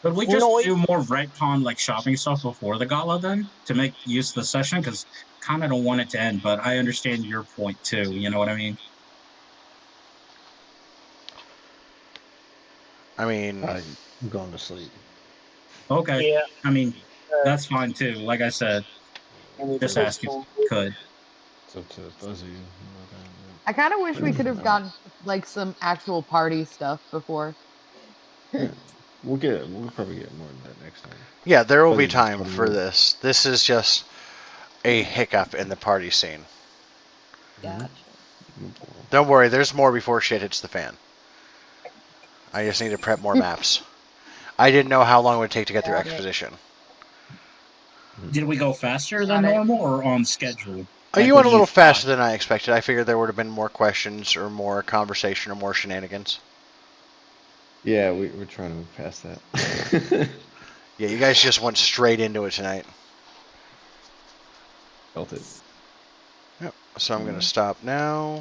S2: But we just do more retcon like shopping stuff before the gala then to make use of the session because kind of don't want it to end. But I understand your point too. You know what I mean?
S1: I mean,
S4: I'm going to sleep.
S2: Okay.
S3: Yeah.
S2: I mean, that's fine too. Like I said,
S9: I need to
S2: just
S9: post
S2: ask if
S9: phone.
S2: you could.
S4: It's up to Fuzzy.
S5: I kind of wish we could have
S4: All right.
S5: gotten like some actual party stuff before.
S4: Yeah. We'll probably get more than that next time.
S1: yeah, there will be
S4: Fuzzy's just
S1: time
S4: funny.
S1: for this. This is just a hiccup in the party scene.
S5: Gotcha.
S1: Don't worry, there's more before shit hits the fan. I just need to prep more maps. I didn't know how long it would take to get through
S5: Got it.
S1: exposition.
S2: Did we go faster than
S5: Got it.
S2: normal or on schedule?
S1: You
S2: Like, what
S1: went
S2: do
S1: a
S2: you
S1: little
S2: thought?
S1: faster than I expected. I figured there would have been more questions or more conversation or more shenanigans.
S4: Yeah, we're trying to move past that.
S1: Yeah, you guys just went straight into it tonight.
S4: Felt it.
S1: Yep. So I'm going to stop now.